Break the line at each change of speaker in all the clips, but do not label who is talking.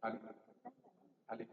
Ali, Ali.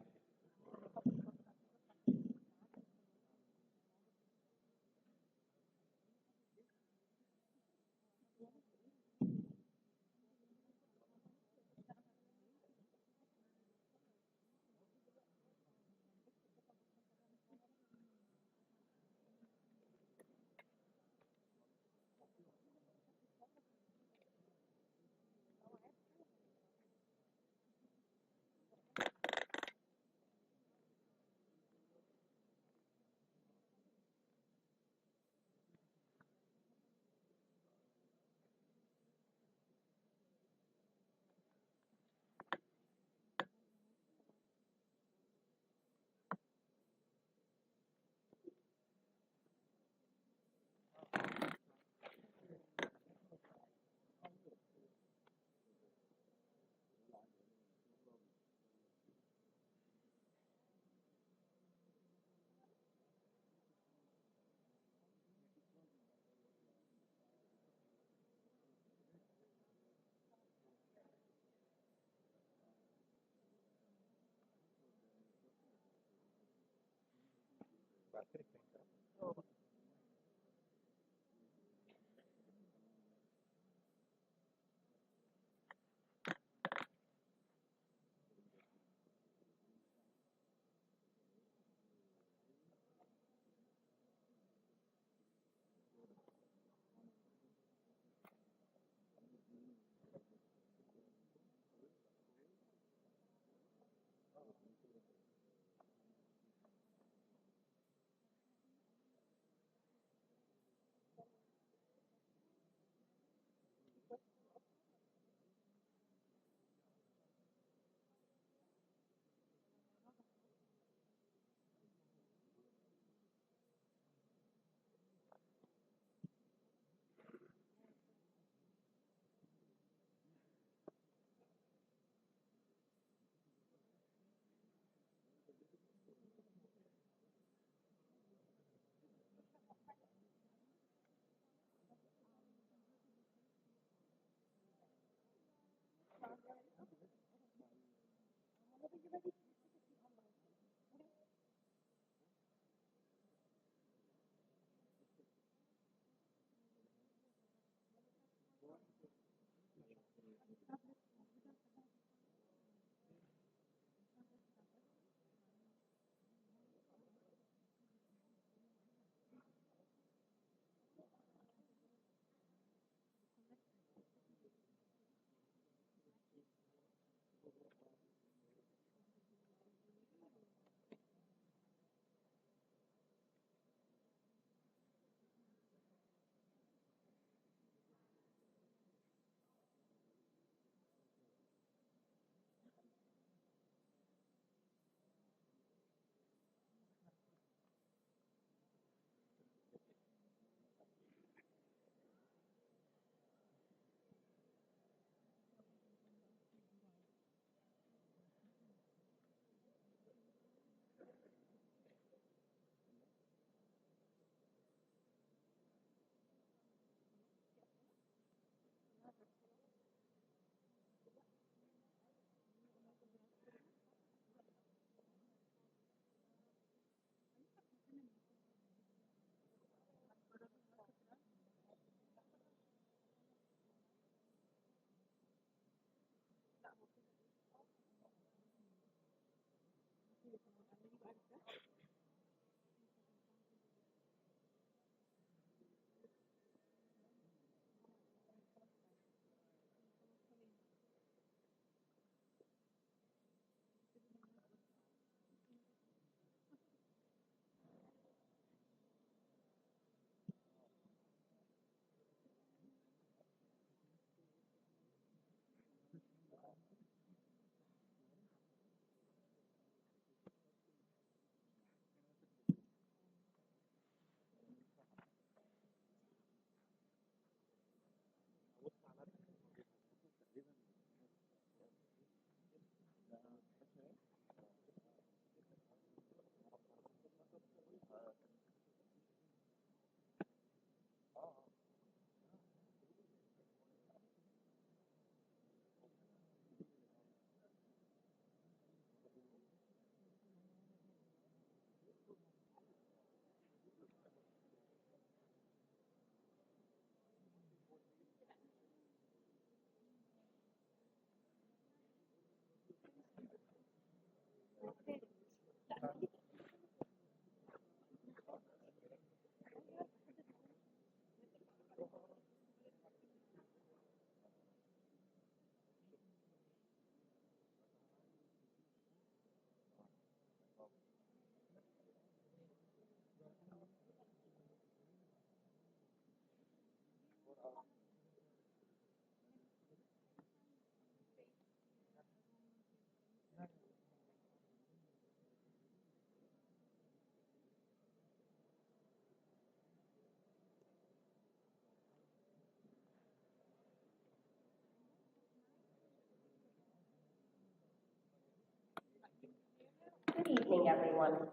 everyone.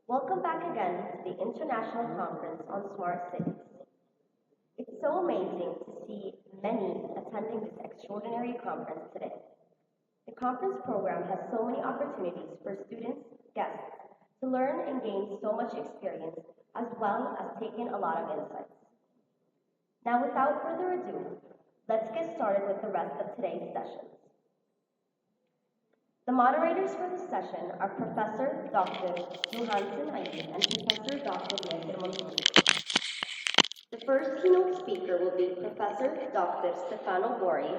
Welcome back again to the International Conference on Smart Cities. It's so amazing to see many attending this extraordinary conference today. The conference program has so many opportunities for students, guests, to learn and gain so much experience, as well as take in a lot of insights. Now, without further ado, let's get started with the rest of today's sessions. The moderators for this session are Professor Dr. Johansen Ayub and Professor Dr. Leger Montoni. The first keynote speaker will be Professor Dr. Stefano Bori,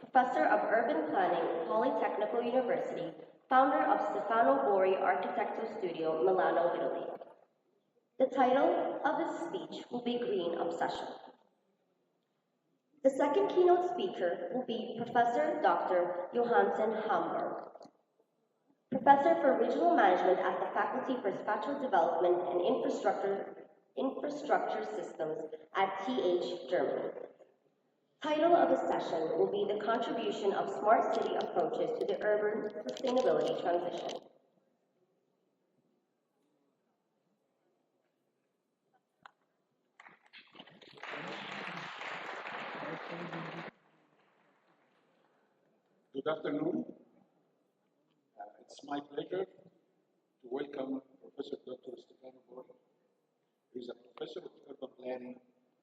Professor of Urban Planning, Polytechnical University, founder of Stefano Bori Architecto Studio, Milano, Italy. The title of his speech will be Green Obsession. The second keynote speaker will be Professor Dr. Johansen Hamburg, Professor for Regional Management at the Faculty for Spatial Development and Infrastructure Systems at TH Germany. Title of the session will be The Contribution of Smart City Approaches to the Urban Sustainability Transition.
Good afternoon. It's my pleasure to welcome Professor Dr. Stefano Bori, who is a professor of urban planning,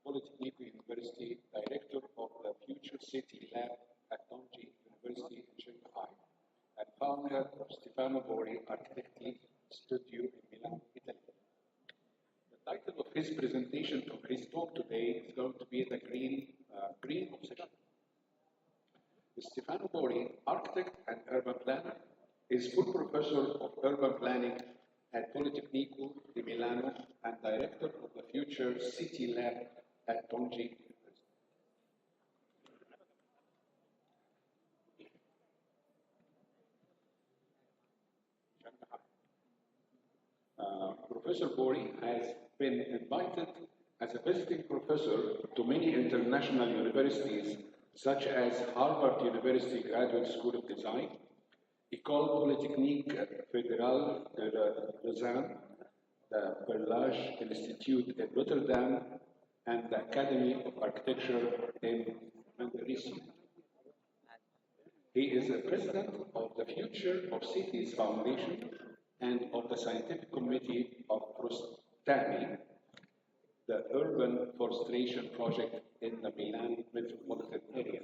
Polytechnico University, director of the Future City Lab at Dongji University in Shanghai, and founder of Stefano Bori Architecti Studio in Milan, Italy. The title of his presentation, of his talk today, is going to be the Green Obsession. Stefano Bori, architect and urban planner, is full professor of urban planning at Politecnico di Milano and director of the Future City Lab at Dongji University. Professor Bori has been invited as a visiting professor to many international universities such as Harvard University Graduate School of Design, École Polytechnique Fédérale de Lausanne, the Berlage Institute in Rotterdam, and the Academy of Architecture in Montpellier. He is the president of the Future of Cities Foundation and of the Scientific Committee of Prostami, the urban forestation project in the Milan metropolitan area.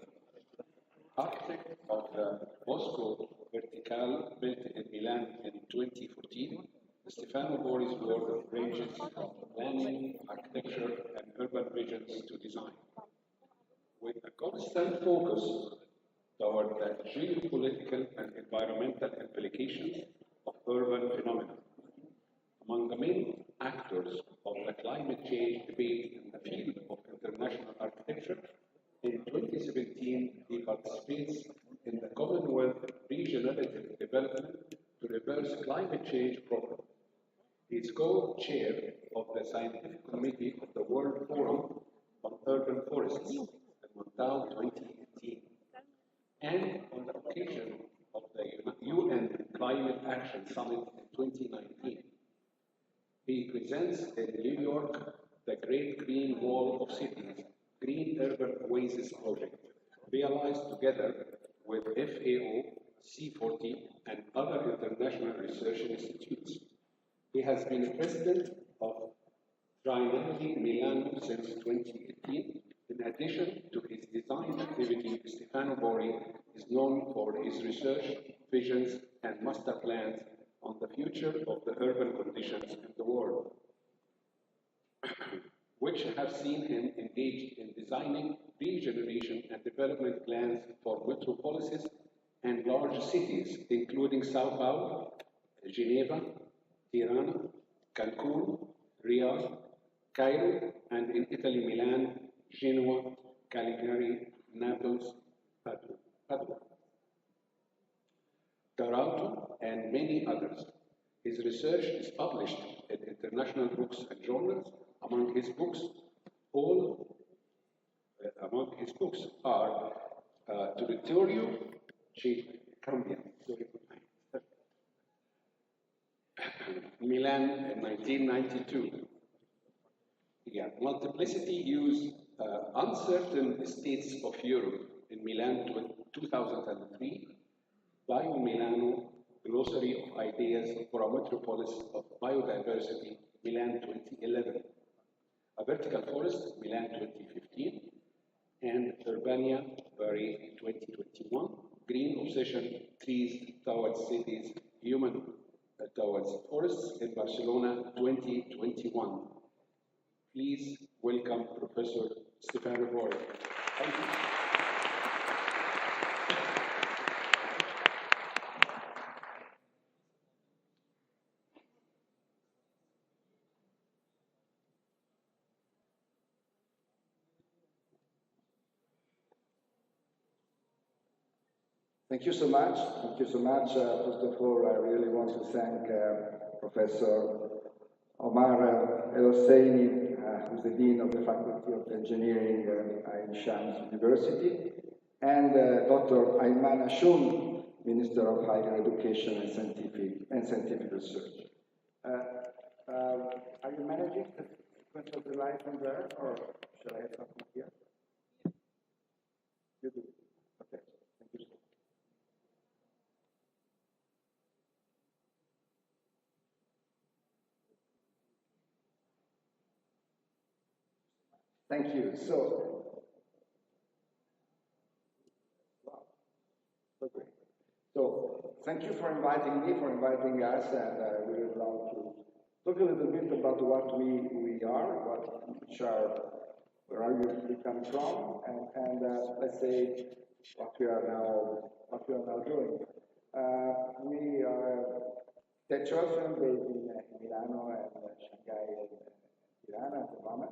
Architect of the Bosco Verticale built in Milan in 2014, Stefano Bori's work ranges from planning, architecture, and urban visions to design, with a constant focus toward the geopolitical and environmental implications of urban phenomena. Among the main actors of the climate change debate in the field of international architecture, in 2017 he participates in the Commonwealth Regenerative Development to Reverse Climate Change program. He is co-chair of the Scientific Committee of the World Forum on Urban Forests in Montau 2018, and on the occasion of the UN Climate Action Summit in 2019. He presents in New York the Great Green Wall of Cities, Green Urban Oasis Project, realized together with FAO, C40, and other international research institutes. He has been president of Triennale Milano since 2018. In addition to his design activity, Stefano Bori is known for his research, visions, and master plans on the future of the urban conditions in the world, which have seen him engaged in designing regeneration and development plans for metropolises and large cities, including Sao Paulo, Geneva, Tirana, Cancun, Riyadh, Cairo, and in Italy, Milan, Genoa, Cagliari, Naples, Padua, Taranto, and many others. His research is published in international books and journals. Among his books are Territorio Cambia, Milan in 1992. Yeah, Multiplicity used Uncertain States of Europe in Milan 2003, Bio Milano Glossary of Ideas for a Metropolis of Biodiversity, Milan 2011, A Vertical Forest, Milan 2015, and Urbania, Bari 2021, Green Obsession, Trees Towards Cities, Human Towards Forests in Barcelona 2021. Please welcome Professor Stefano Boy. Thank you.
Thank you so much. Thank you so much. First of all, I really want to thank Professor Omar El Hosseini, who's the Dean of the Faculty of Engineering at Ain Shams University, and Dr. Ayman Ashoum, Minister of Higher Education and Scientific Research. Are you managing the sequence of the slide from there, or shall I have something here? You do. Okay. Thank you. Thank you. So thank you for inviting me, for inviting us, and we would love to talk a little bit about what we are, where we come from, and let's say what we are now doing. We are tech children based in Milano and Shanghai and Tirana at the moment.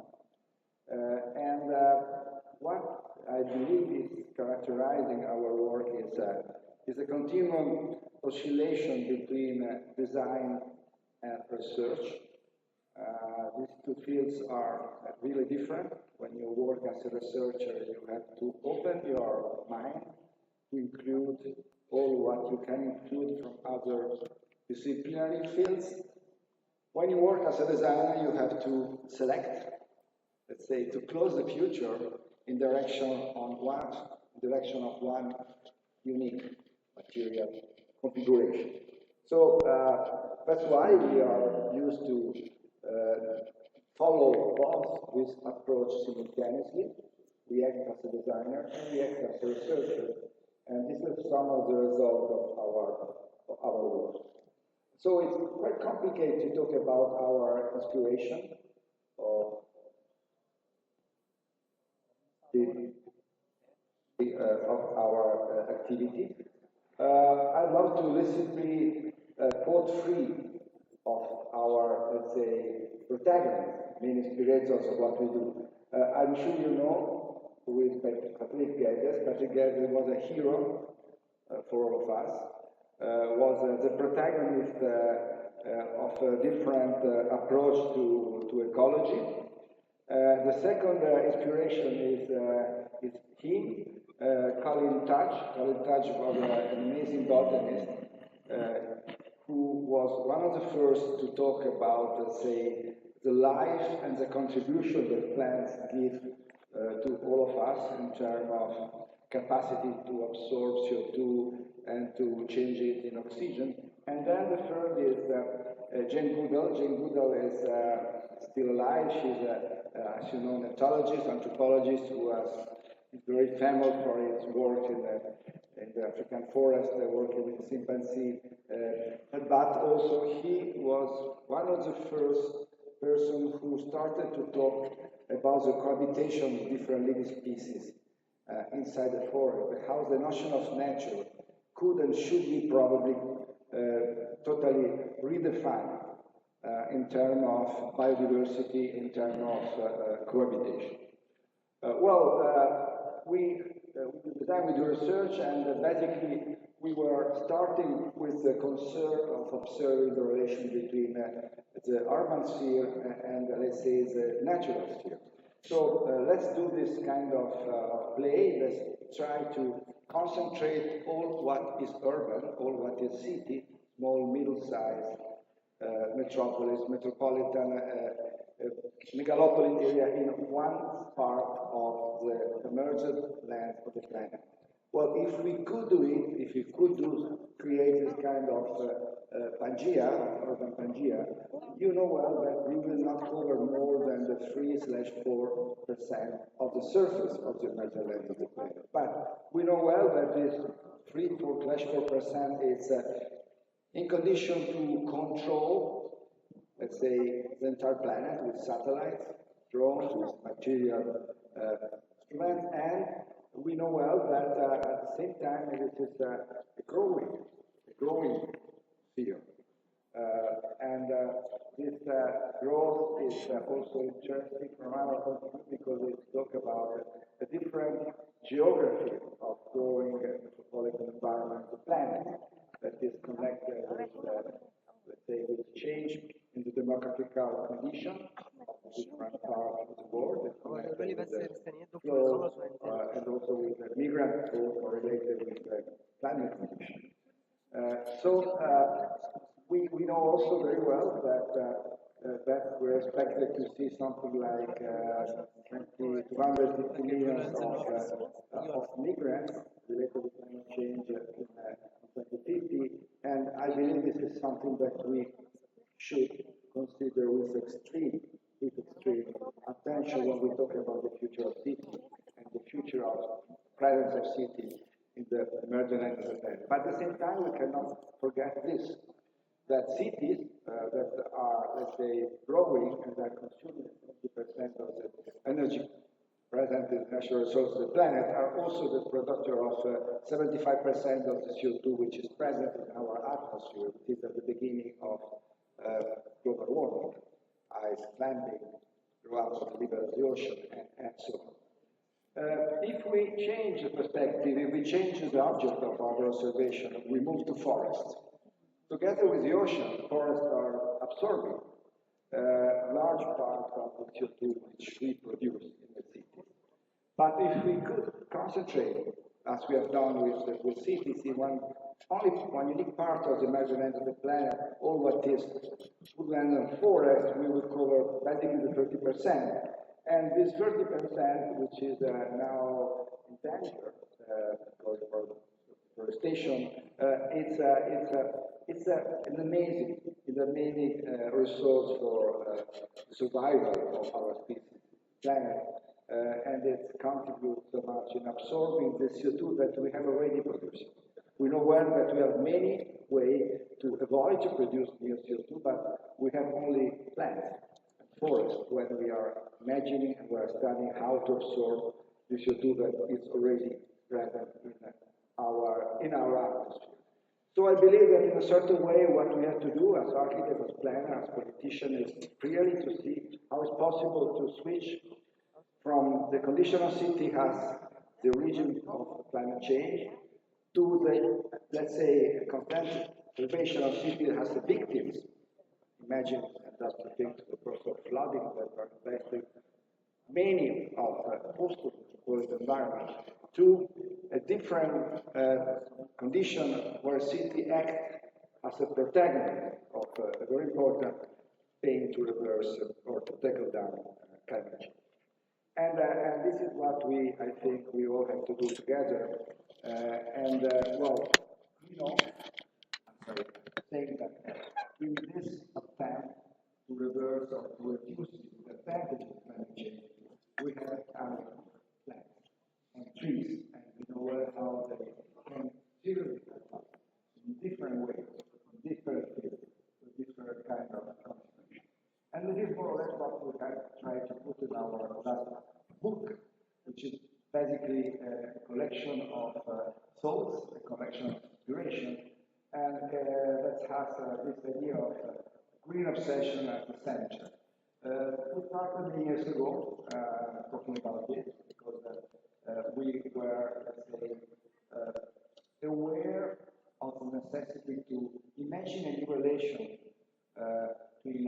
What I believe is characterizing our work is a continuum oscillation between design and research. These two fields are really different. When you work as a researcher, you have to open your mind to include all what you can include from other disciplinary fields. When you work as a designer, you have to select, let's say, to close the future in direction of one unique material configuration. So that's why we are used to follow both this approach simultaneously. We act as a designer and we act as a researcher, and this is some of the result of our work. So it's quite complicated to talk about our inspiration or of our activity. I'd love to lucidly quote three of our, let's say, protagonists, main inspirators of what we do. I'm sure you know who is Patrick Geddes. Patrick Geddes was a hero for all of us, was the protagonist of a different approach to ecology. The second inspiration is him, Colin Tudge. Colin Tudge was an amazing botanist who was one of the first to talk about, let's say, the life and the contribution that plants give to all of us in terms of capacity to absorb CO2 and to change it in oxygen. And then the third is Jane Goodall. Jane Goodall is still alive. She's, as you know, an ethologist, anthropologist who is very famous for his work in the African forest, working with chimpanzee. But also he was one of the first persons who started to talk about the cohabitation of different living species inside the forest, how the notion of nature could and should be probably totally redefined in terms of biodiversity, in terms of cohabitation. We do research, and basically we were starting with the concern of observing the relation between the urban sphere and, let's say, the natural sphere. So let's do this kind of play. Let's try to concentrate all what is urban, all what is city, small, middle-sized metropolitan megalopolitan area in one part of the emerged land of the planet. Well, if we could do it, if we could create this kind of Pangea, urban Pangea, you know well that we will not cover more than the 3/4% of the surface of the emerged land of the planet. But we know well that this 3/4% is in condition to control, let's say, the entire planet with satellites, drones, with material instruments, and we know well that at the same time it is a growing field. This growth is also interesting from our point of view because we talk about a different geography of growing metropolitan environment of the planet that is connected with, let's say, with change in the demographical condition of different parts of the world, and connected with the flow, and also with the migrant flow related with the climate condition. We know also very well that we're expected to see something like 250 million of migrants related to climate change in 2050, and I believe this is something that we should consider with extreme attention when we talk about the future of cities and the future of presence of cities in the emerging land of the planet. But at the same time, we cannot forget this, that cities that are, let's say, growing and are consuming 50% of the energy present in natural resources of the planet are also the producer of 75% of the CO2 which is present in our atmosphere, which is at the beginning of global warming, ice climbing, throughout the level of the ocean, and so on. If we change the perspective, if we change the object of our observation, we move to forests. Together with the ocean, forests are absorbing large part of the CO2 which we produce in the city. But if we could concentrate, as we have done with cities, in only one unique part of the emerging land of the planet, all what is woodland and forest, we would cover basically the 30%. And this 30%, which is now in danger because of forestation, it's an amazing resource for survival of our species planet, and it contributes so much in absorbing the CO2 that we have already produced. We know well that we have many ways to avoid to produce new CO2, but we have only plants and forests when we are imagining and we are studying how to absorb the CO2 that is already present in our atmosphere. So I believe that in a certain way, what we have to do as architects, as planners, as politicians, is really to see how it's possible to switch from the condition of city as the origin of climate change to the, let's say, conservation of city as the victims. Imagine, and that's the thing, the process of flooding that are affecting many of post-political environment to a different condition where city act as a protagonist of a very important thing to reverse or to tackle down climate change. And this is what I think we all have to do together. Well, you know, I'm sorry, saying that in this attempt to reverse or to reduce the advantage of climate change, we have our plants and trees, and we know well how they can seriously help us in different ways, in different fields, with different kind of contribution. And this is more or less what we have tried to put in our last book, which is basically a collection of thoughts, a collection of inspiration, and that has this idea of green obsession at the center. We started many years ago talking about this because we were, let's say, aware of the necessity to imagine a new relation between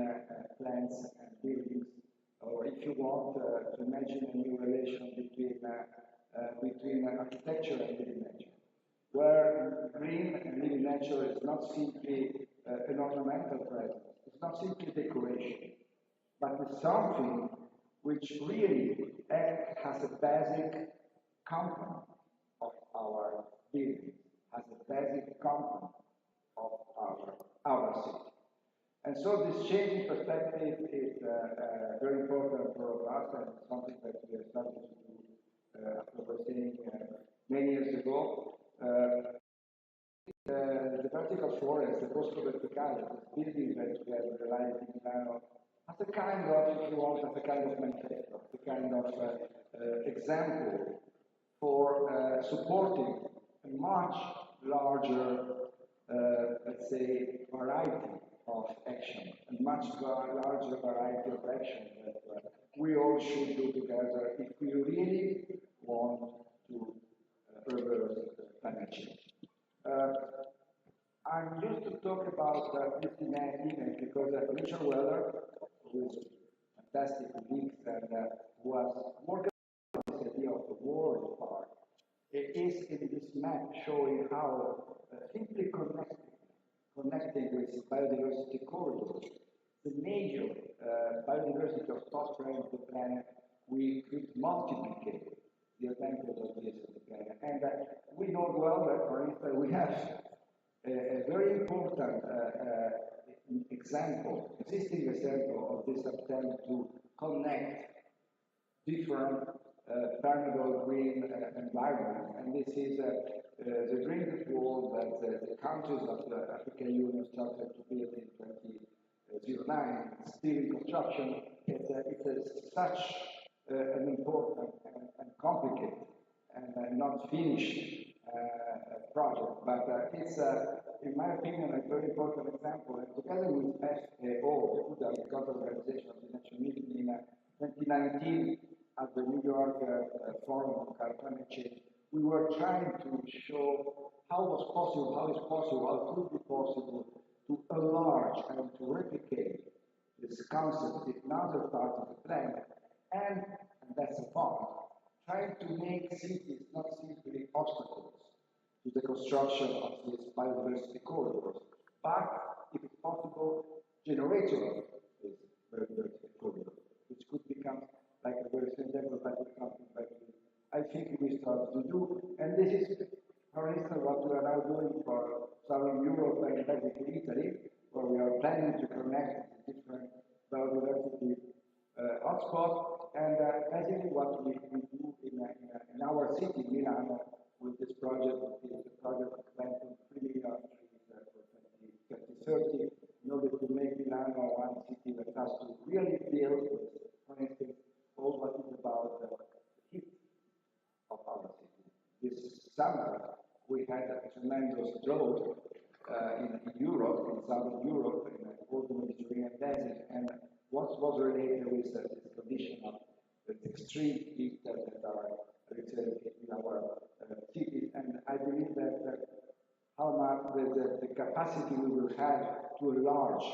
plants and buildings, or if you want to imagine a new relation between architecture and living nature, where green and living nature is not simply an ornamental presence, not simply decoration, but it's something which really has a basic component of our building, has a basic component of our city. And so this change in perspective is very important for us and something that we have started to do, as I was saying, many years ago. The vertical forest, the Bosco Verticale, this building that we have realized in Milano, as a kind of, if you want, as a kind of manifesto, as a kind of example for supporting a much larger, let's say, variety of action, a much larger variety of action that we all should do together if we really want to reverse climate change. I'm used to talk about this image because Richard Weller, who is fantastic leaks and was working on this idea of the world part, it is in this map showing how simply connecting with biodiversity corridors, the major biodiversity of top range of the planet, we could multiply the advantage of this planet. And we know well that, for instance, we have a very important existing example of this attempt to connect different permeable green environments. And this is the green wall that the countries of the African Union started to build in 2009, still in construction. It's such an important and complicated and not finished project, but it's, in my opinion, a very important example. And together with FAO, the Food and Agriculture Organization of the Nations Meeting in 2019 at the New York Forum on Climate Change, we were trying to show how is possible, how could be possible to enlarge and to replicate this concept in other parts of the planet, and that's the point, trying to make cities not simply obstacles to the construction of these biodiversity corridors, but, if it's possible, generators of this biodiversity corridor, which could become like a very sustainable type of something that I think we start to do. And this is, for instance, what we are now doing for Southern Europe and basically Italy, where we are planning to connect different biodiversity hotspots. And basically what we do in our city, Milano, with this project, which is a project of planting 3 million trees for 2030, in order to make Milano one city that has to really deal with, for instance, all what is about the heat of our city. This summer, we had a tremendous drought in Europe, in southern Europe, in all the Mediterranean basin, and what was related with this condition of the extreme heat that are in our cities. And I believe that how much the capacity we will have to enlarge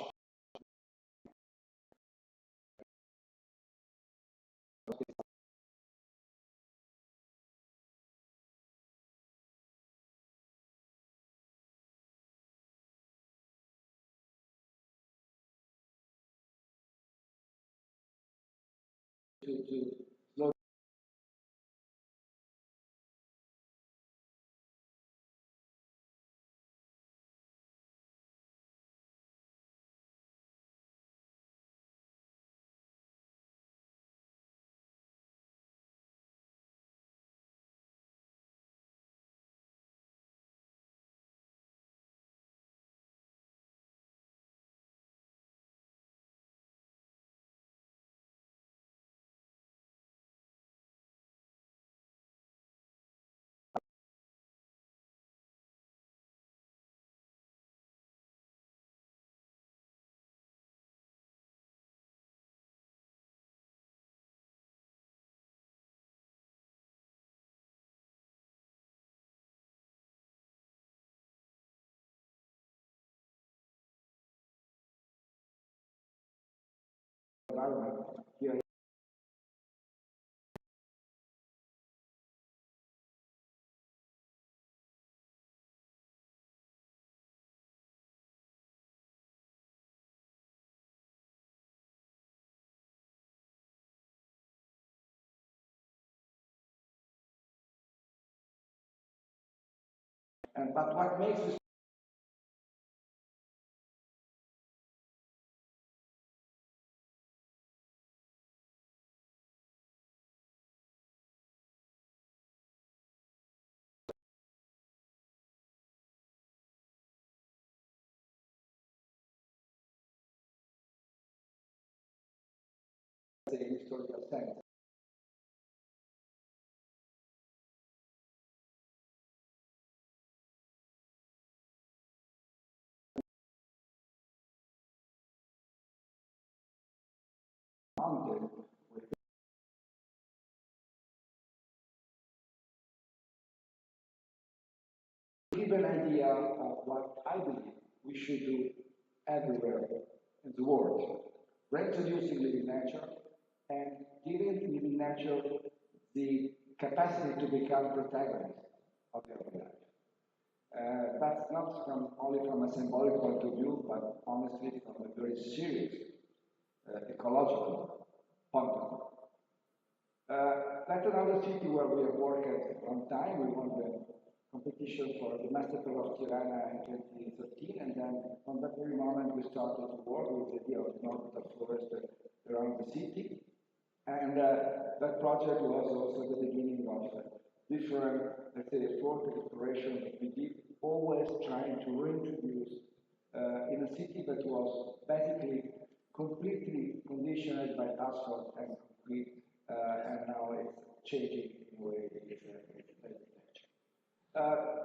to environment here But what makes this a historical sense? Mountain with give an idea of what I believe we should do everywhere in the world. Reintroducing living nature and giving living nature the capacity to become protagonist of their own life. That's not only from a symbolic point of view, but honestly from a very serious ecological point of view. That's another city where we have worked a long time. We won the competition for the Master of Tirana in 2013, and then from that very moment we started to work with the idea of an orbital forest around the city. And that project was also the beginning of different, let's say, effort exploration that we did, always trying to reintroduce in a city that was basically completely conditioned by asphalt and concrete, and now it's changing in a way that is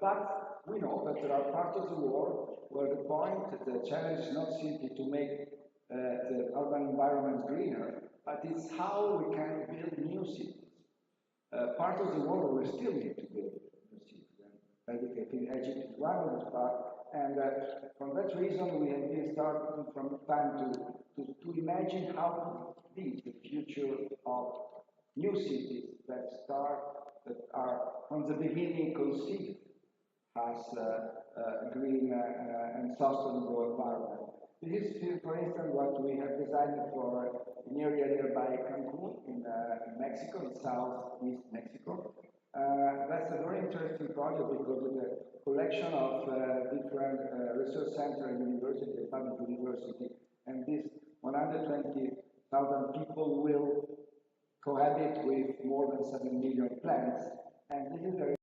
but we know that there are parts of the world where the challenge is not simply to make the urban environment greener, but it's how we can build new cities. Part of the world where we still need to build new cities. And I think Egypt is one of those parts. And for that reason, we have been starting from time to imagine how to be the future of new cities that are from the beginning conceived as green and sustainable environment. This is, for instance, what we have designed for an area nearby Cancun in Mexico, in southeast Mexico. That's a very interesting project because it's a collection of different research centers and universities, public university, and these 120,000 people will cohabit with more than 7 million plants, and this is a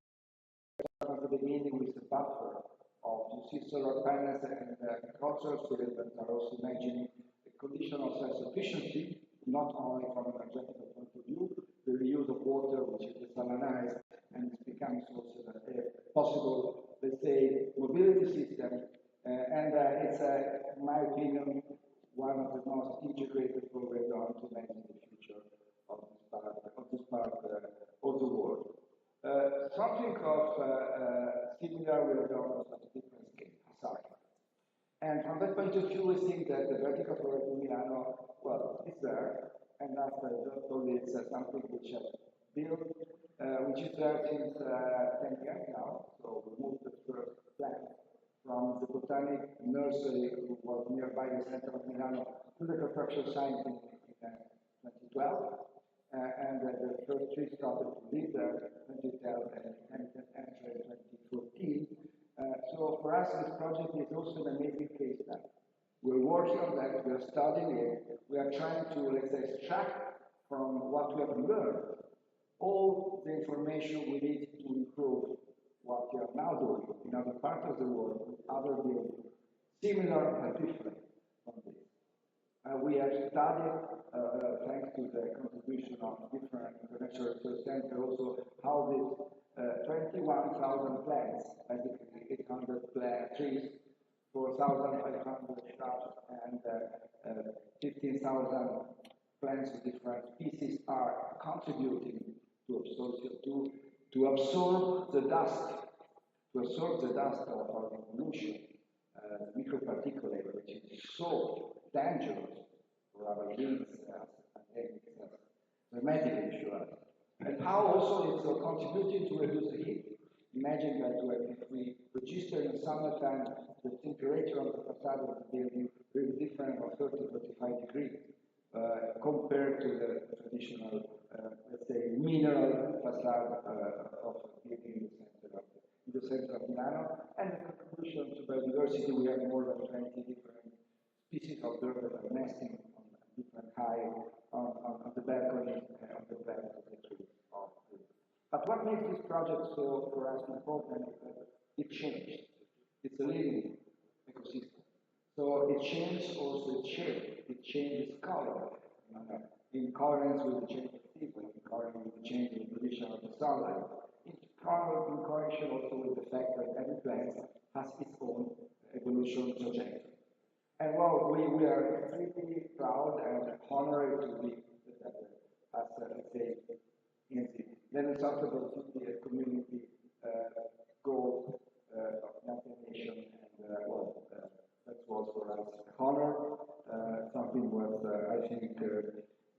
at the beginning with the buffer of, you see, solar panels and cultural fields that are also imagining the condition of self-sufficiency, not only from an energetical point of view, the reuse of water, which is desalinized, and it becomes also a possible, let's say, mobility system. And it's, in my opinion, one of the most integrated programs on to imagine the future of this part of the world. Something of similar we have done on a different scale, Asari. And from that point of view, we think that the vertical forest in Milano, well, it's there, and after all, it's something which has built, which is there since 10 years now. So we moved the first plant from the botanic nursery, who was nearby the center of Milano, to the construction site in 2012. And the first tree started to live there in 2012 and entered in 2014. So for us, this project is also an amazing case study. We're working on that, we're studying it, we are trying to, let's say, extract from what we have learned all the information we need to improve what we are now doing in other parts of the world with other buildings, similar but different from this. We have studied, thanks to the contribution of different international research centers, also how these 21,000 plants, basically 800 trees, 4,500 shrubs, and 15,000 plants of different species are contributing to absorb the dust, of our pollution, microparticulate, which is so dangerous for our beings as dramatic issue. And how also it's contributing to reduce the heat. Imagine that if we register in summertime, the temperature of the facade of the building will be different of 30-35 degrees compared to the traditional, let's say, mineral facade of the building in the center of Milano. species of birds that are nesting on different height on the balcony, on the branch of the tree. But what makes this project so for us important is that it changed. It's a living ecosystem. So it changes also its shape, it changes color, in coherence with the change of season, in coherence with the change in the position of the sunlight, in correlation also with the fact that every plant has its own evolution trajectory. And well, we are extremely proud and honored to be as let's say, in the Lenin Sustainable City community goal of United Nations, and that was for us an honor, something what I think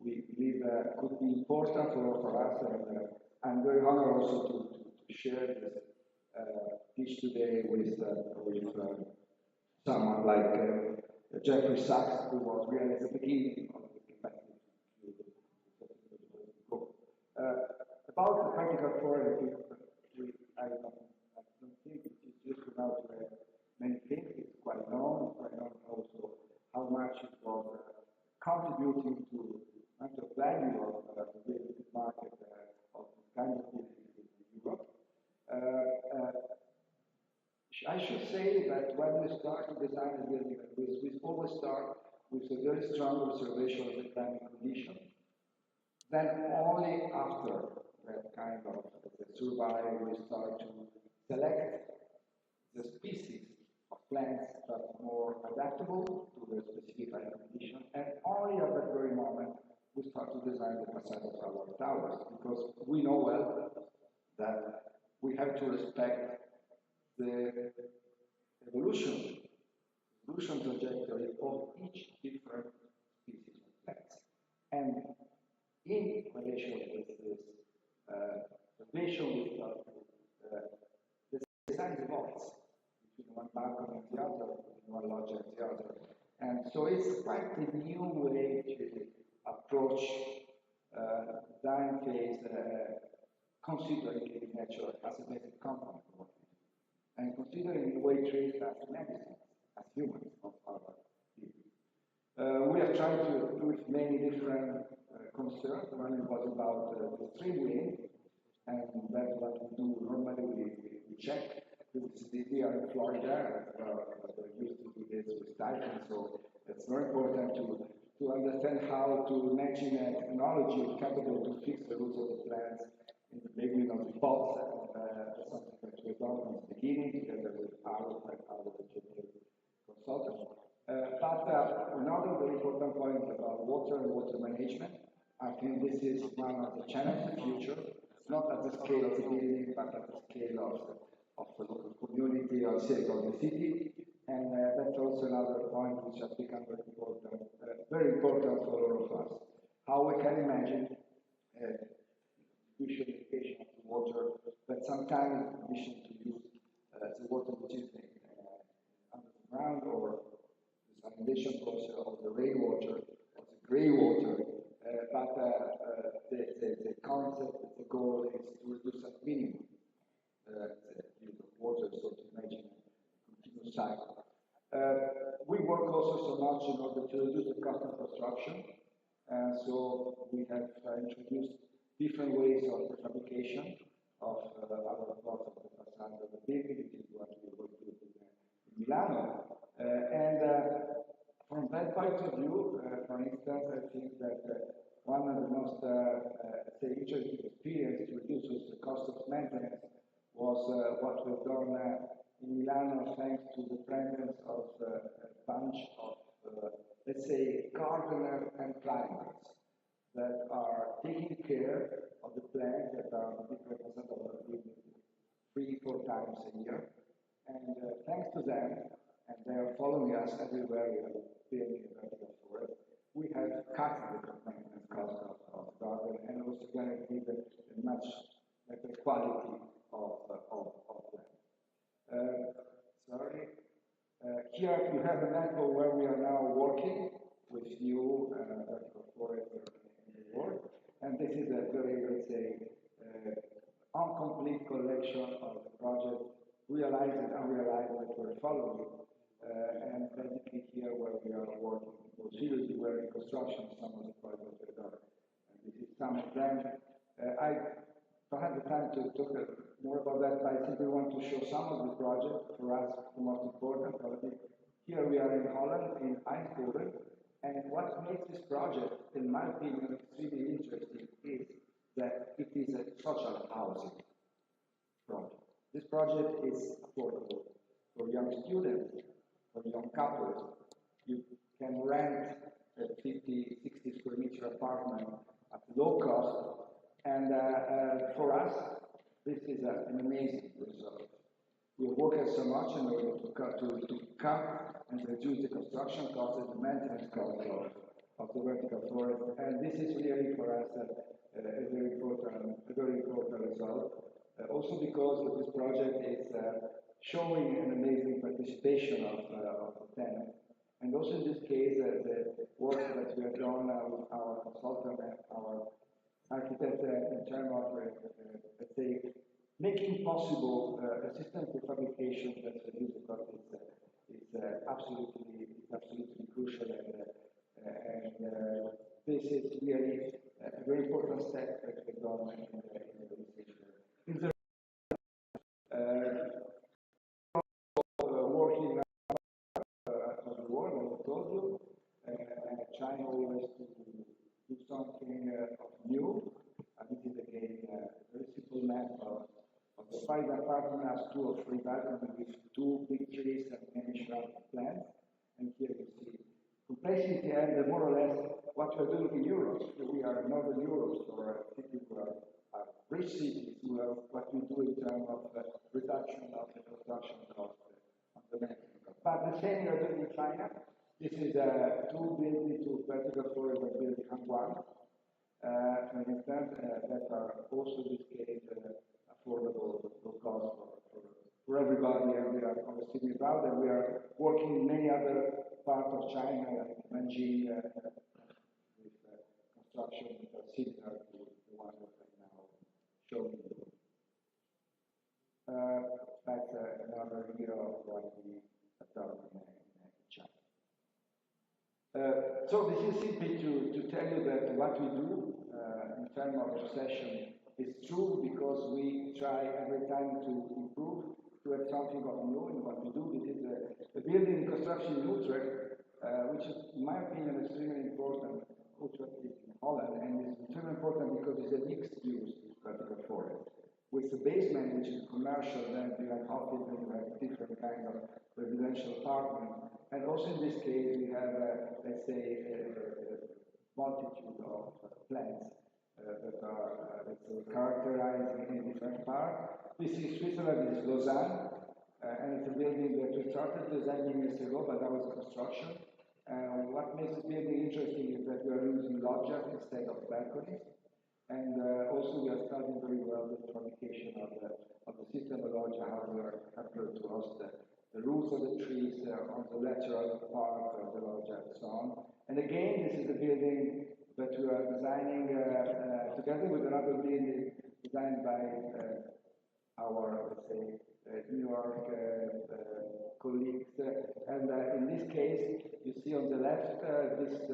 we believe could be important for us, and I'm very honored also to share this pitch today with someone like Jeffrey Sachs, who was really at the beginning of the capacity to go. About the practical forum, I don't think it is useful now to have many things. It's quite known also how much it was contributing to the value of the real estate market of this kind of building in Europe. I should say that when we start to design a building like this, we always start with a very strong observation of the climate condition. Then only after that kind of survival, we start to select the species of plants that are more adaptable to the specific climate condition, and only at that very moment we start to design the facade of our towers, because we know well that we have to respect the evolution trajectory of each different species of plants. And in relation with this relation with the design evolves between one balcony and the other, between one lodge and the other. And so it's quite a new way to approach design phase, considering nature as a basic component of it, and considering the way trees as medicine, as humans of our living. We have tried to do with many different concerns. One was about the stream wind, and that's what we do normally. We check. We are in Florida, we used to do this with typhoon, so it's very important to understand how to imagine a technology capable to fix the roots of the plants in the beginning of the pots, and something that we done from the beginning together with our consultant. But another very important point about water and water management. I think this is one of the challenges of the future, not at the scale of the building, but at the scale of the local community or sake of the city. And that's also another point which has become very important for all of us. How we can imagine distribution of the water, but sometimes in addition to use the water which is underground, or the salination process of the rainwater, or the grey water. But the concept, the goal is to reduce at minimum the use of water, so to imagine a continuous cycle. We work also so much in order to reduce the cost of construction, so we have introduced different ways of prefabrication of our parts of the facade of the building, which is what we will do in Milano. And from that point of view, for instance, I think that one of the most interesting experience to reduce the cost of maintenance was what we've done in Milano, thanks to the presence of a bunch of, let's say, gardeners and climbers that are taking care of the plants that are represented of the 3-4 times a year. And thanks to them, and they are following us everywhere we are building a vertical forest, we have cut the maintenance cost of garden, and also guaranteed a much better quality of them. Here you have an example where we are now working with new vertical forests in the world, and this is a very, let's say, incomplete collection of the project, realized and unrealized, that we're following and basically here where we are working more seriously, where in construction some of the projects are done. And this is some of them. I don't have the time to talk more about that, but I simply want to show some of the projects for us, the most important probably. Here we are in Holland, in Eindhoven, and what makes this project, in my opinion, extremely interesting is that it is a social housing project. This project is affordable for young students, for young couples. You can rent a 50, 60 square meter apartment at low cost, and for us, this is an amazing result. We worked so much in order to cut and reduce the construction cost and the maintenance cost of the vertical forest, and this is really for us a very important result. Also because this project is showing an amazing participation of the tenants. And also in this case, the work that we have done with our consultant and our architect in terms of, let's say, making possible a system prefabrication that reduces the cost is absolutely crucial, and this is really a very important step that we've done in the research. Working across the world, as I told you, China always to do something new. This is again a very simple map of the 5 apartment has 2 or 3 balconies with 2 big trees and many shrub plants. And here you see complexity and more or less what we're doing in Europe. We are in Northern Europe, or cities where rich cities, what we do in terms of reduction of the construction cost of the maintenance cost. But the same we are doing in China. This is 2 buildings to vertical forest that built Hangguang, for instance, that are also in this case affordable, low cost for everybody, and we are obviously proud, and we are working in many other parts of China, like Nanjing, with construction similar to the one that I'm now showing you. That's another year of what we have done in China. So this is simply to tell you that what we do in terms of succession is true because we try every time to improve, to have something of new in what we do. This is a building construction in Utrecht, which is, in my opinion, extremely important. Utrecht is in Holland, and it's extremely important because it's a mixed-use vertical forest. With the basement, which is commercial, then you have office, and you have different kinds of residential apartments. And also in this case, we have, let's say, a multitude of plants that are, let's say, characterized in different parts. This is Switzerland, this is Lausanne, and it's a building that we started designing years ago, but that was construction. What makes this building interesting is that we are using loggia instead of balconies. And also we are studying very well the fabrication of the system of loggia, how we are able to host the roots of the trees on the lateral part of the loggia and so on. And again, this is a building that we are designing together with another building designed by our, let's say, New York colleagues. And in this case, you see on the left this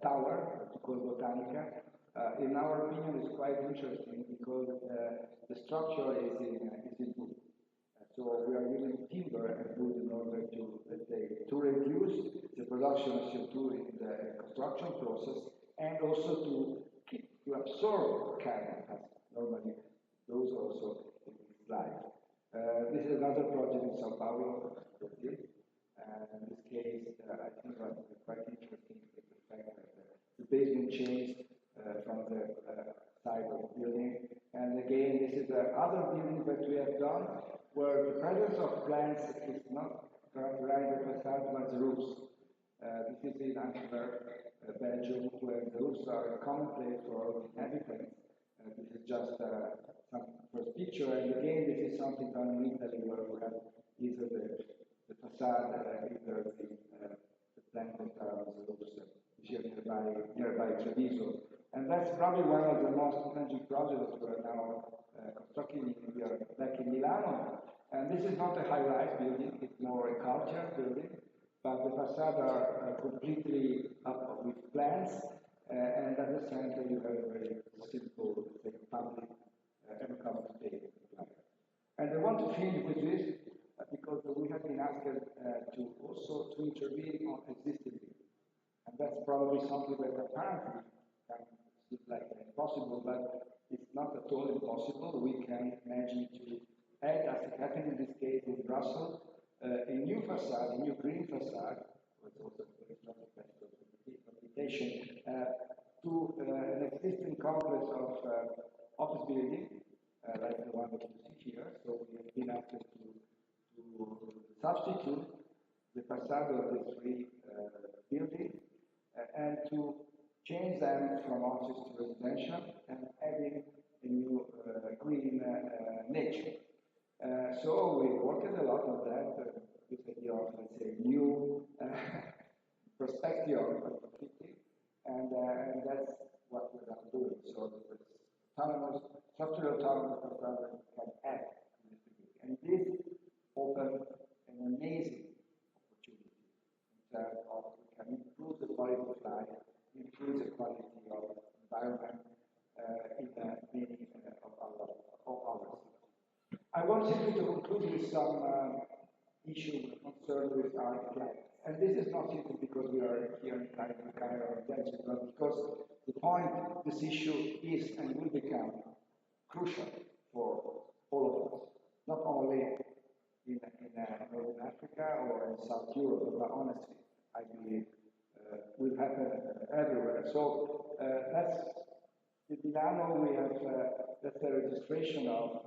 tower, called Botanica. In our opinion, it's quite interesting because the structure is in wood. So we are using timber and wood in order to, let's say, to reduce the production of CO2 in the construction process, and also to absorb carbon, as normally those also in this slide. This is another project in Sao Paulo, Brazil. In this case, I think what is quite interesting is the fact that the basement changed from the side of the building. And again, this is other building that we have done where the presence of plants is not characterized the facade but the roofs. This is in Antwerp, Belgium, where the roofs are a common place for all the inhabitants. This is just some first picture, and again, this is something done in Italy where we have either the facade, either the plant that are on the roofs, which is nearby Treviso. And that's probably one of the most challenging projects we are now constructing. We are back in Milano, And this is not a high-rise building, it's more a culture building, but the facades are completely up with plants, and at the center you have a very simple, say, public come-to-take. And I want to finish with this because we have been asked to also to intervene on existing buildings. And that's probably something that apparently can seem like impossible, but it's not at all impossible. We can imagine to add, as it happened in this case in Brussels, a new facade, a new green facade, which also is not a question of complication, to an existing complex of office building, like the one that you see here. So we have been asked to substitute the facade of the three buildings and to change them from office to residential and adding a new green nature. So we worked a lot on that, this idea of, let's say, new perspective of the city, and that's what we're now doing. So the autonomous, structural autonomous facade can add to this degree. And this opened an amazing opportunity in terms of we can improve the quality of life, improve the quality of environment in many of our cities. I want simply to conclude with some issues concerned with our plans. And this is not simply because we are here in Cairo or Denver, but because the point, this issue is and will become crucial for all of us, not only in Northern Africa or in South Europe, but honestly, I believe will happen everywhere. So that's in Milano. We have that's the registration of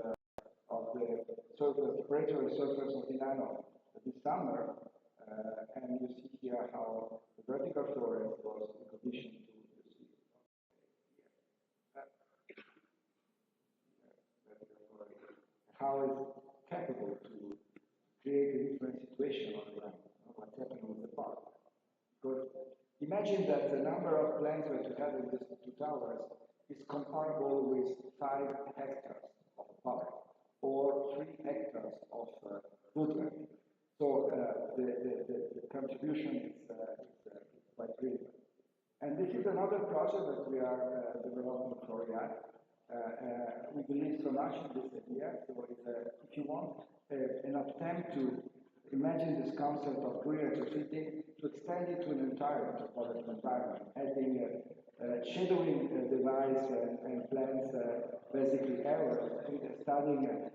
the surface, preparatory surface of Milano this summer, and you see here how the vertical forest was in condition to see how it's capable to create a different situation on the land, what's happening with the park. Because imagine that the number of plants that you have in these two towers is comparable with 5 hectares of park or 3 hectares of woodland. So the contribution is quite real. And this is another project that we are developing for Riyadh. We believe so much in this idea. So if you want an attempt to imagine this concept of green retrofitting, to extend it to an entire metropolitan environment, adding shadowing device and plants, basically areas, studying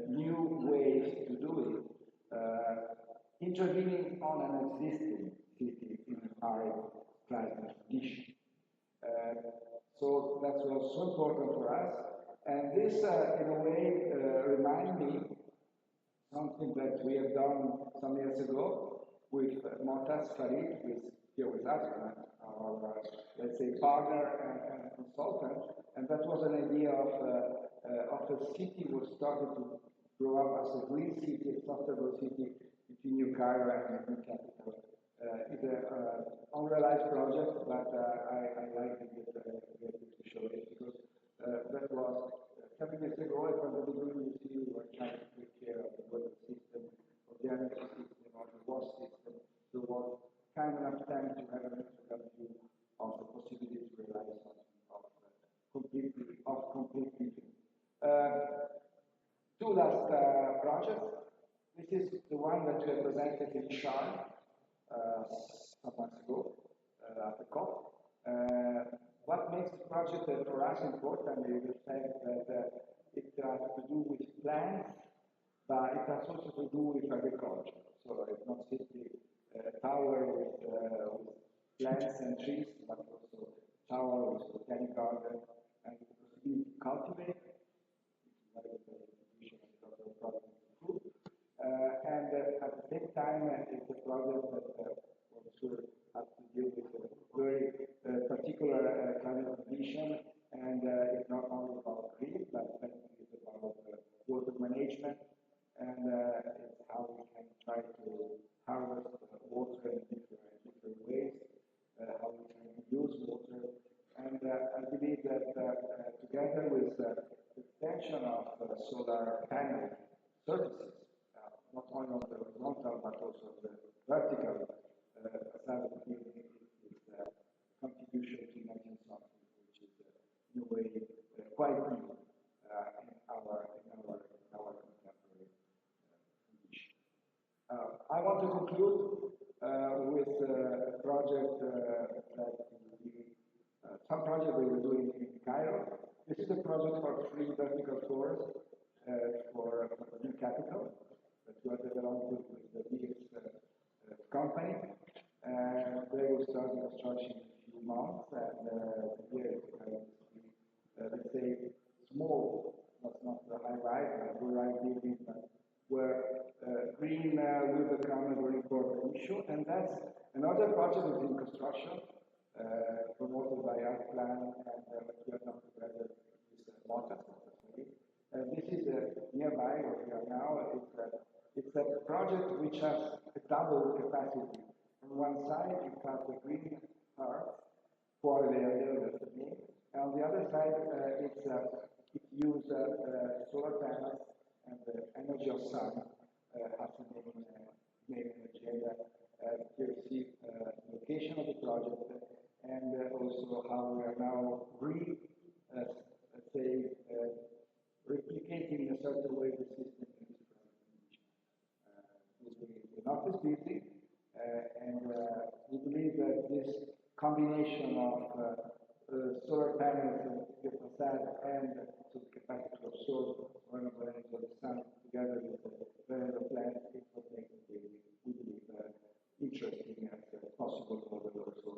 new ways to do it. Intervening on an existing city in a high climate condition. So that was so important for us. And this, in a way, reminds me something that we have done some years ago with Montas Farid, who is here with us, our, let's say, partner and consultant. And that was an idea of a city was started to grow up as a green city, a sustainable city between New Cairo and the new capital. It's an unrealized project, but I like it to show it because that was 7 years ago. From the beginning, you see, we were trying to take care of the weather system, of the energy system, of the water system. There was kind enough time to have an extra view of the possibility to realize something of complete vision. 2 last projects. This is the one that we have presented in Sharm some months ago at the COP. What makes the project for us important is the fact that it has to do with plants, but it has also to do with agriculture. So it's not simply a tower with plants and trees, but also a tower with organic garden and the possibility to cultivate. And at the same time, it's a project that also has to deal with a very particular climate condition, and it's not only about green, but it's about water management, and it's how we can try to harvest water in different ways, how we can use water, and I believe that together with the extension of solar panel services, only on the horizontal but also on the vertical side of the building, is contribution to imagine something which is in a way quite new in our contemporary condition. I want to conclude with a project some project we were doing in Cairo. This is a project for free vertical tours for the new capital that we are developing with the biggest company. They will start the construction in a few months, and here is going to be, let's say, small, not the high-rise, but low-rise buildings, where green will become a very important issue. And that's another project is in construction, promoted by Artplan, and we are not together with Montag. This is nearby where we are now. It's a project which has a double capacity. On one side, you have the green heart, for the area, that's the name. And on the other side, it uses solar panels and the energy of sun has the main energy. And here you see the location of the project and also how we are now replicating in a certain way the system in this present condition. The office building, and we believe that this combination of solar panels and the facade and the capacity to absorb renewable energy of the sun together with the renewable plants is what makes the building, we believe, interesting and possible model also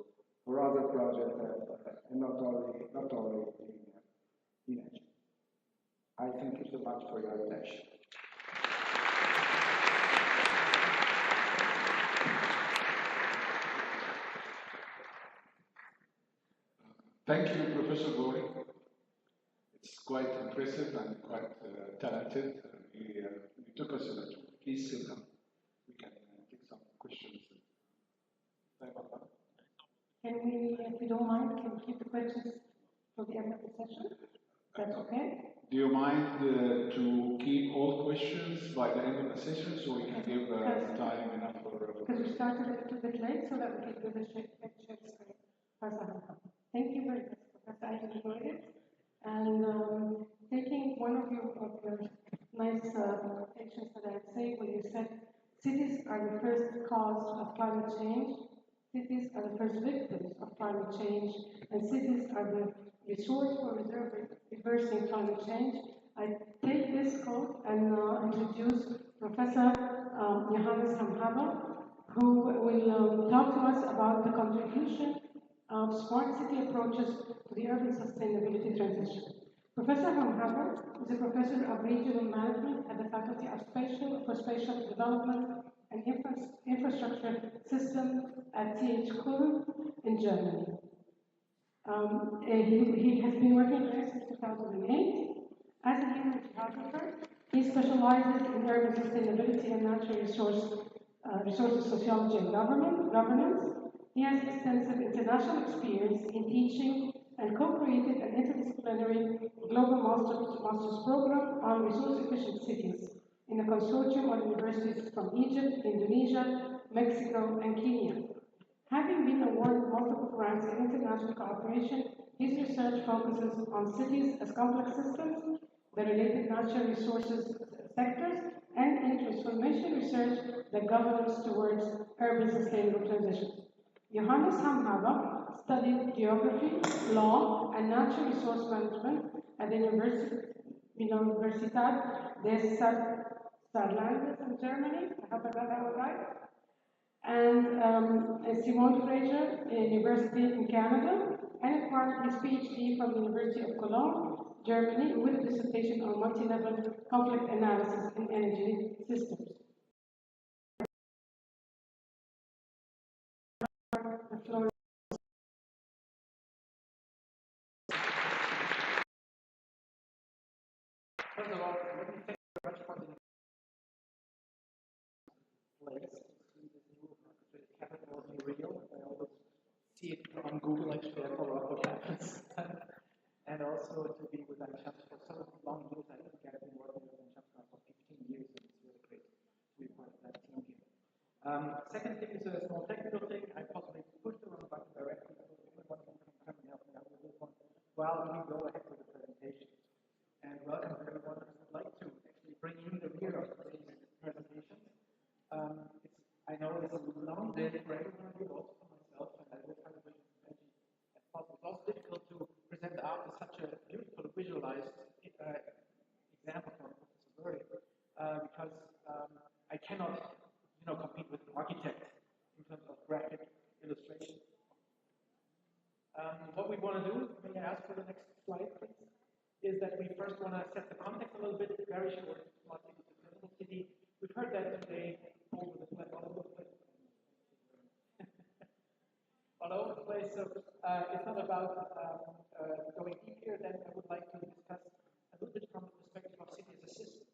for other projects and not only in energy. I thank you so much for your attention.
Thank you, Professor Gori. It's quite impressive and quite talented. You took us a lot. Please sit down. We can take some questions.
Can we, if you don't mind, can we keep the questions for the end of the session? That's okay?
Do you mind to keep all questions by the end of the session so we can give time enough for...
Because we started a little bit late so that we can give a short Thank you very much, Professor. I enjoyed it. And taking one of your nice quotations that I say when you said cities are the first cause of climate change, cities are the first victims of climate change, and cities are the resource for reversing climate change. I take this quote and introduce Professor Johannes Hamhaba, who will talk to us about the contribution of smart city approaches to the urban sustainability transition. Professor Hamhaba is a professor of regional management at the Faculty of Spatial Development and Infrastructure System at TH Kulm in Germany. He has been working there since 2008. As a human geographer, he specializes in urban sustainability and natural resources sociology and governance. He has extensive international experience in teaching and co-created an interdisciplinary global master's program on resource-efficient cities in a consortium of universities from Egypt, Indonesia, Mexico, and Kenya. Having been awarded multiple grants in international cooperation, his research focuses on cities as complex systems, the related natural resources sectors, and in transformation research that governs towards urban sustainable transition. Johannes Hamhaba studied geography, law, and natural resource management at the Universitat des Saarlandes in Germany. I hope I got that right. And Simon Fraser University in Canada, and acquired his PhD from the University of Cologne, Germany, with a dissertation on multi-level conflict analysis in energy systems. The floor.
First of all, let me thank you very much for the place to see this new capital in Rio. I always see it on Google, actually, I follow up what happens. And also to be with Alexandra for so long years. I think I've been working with Alexandra for 15 years, and it's really great to be part while we go ahead with the presentation. And welcome to everyone. I would like to actually bring in the rear of today's presentation. I know it's a long day for everyone here, also for myself, and I will try to bring as many as possible. It's also difficult to present after such a beautiful visualized example from Professor Lurie, because I cannot, compete with an architect in terms of graphic illustration. What we want to do, may I ask for the next slide, please, is that we first want to set the context a little bit, very short, smart city, sustainable city. We've heard that today all over the place. All over the place. So it's not about going deep here. Then I would like to discuss a little bit from the perspective of city as a system.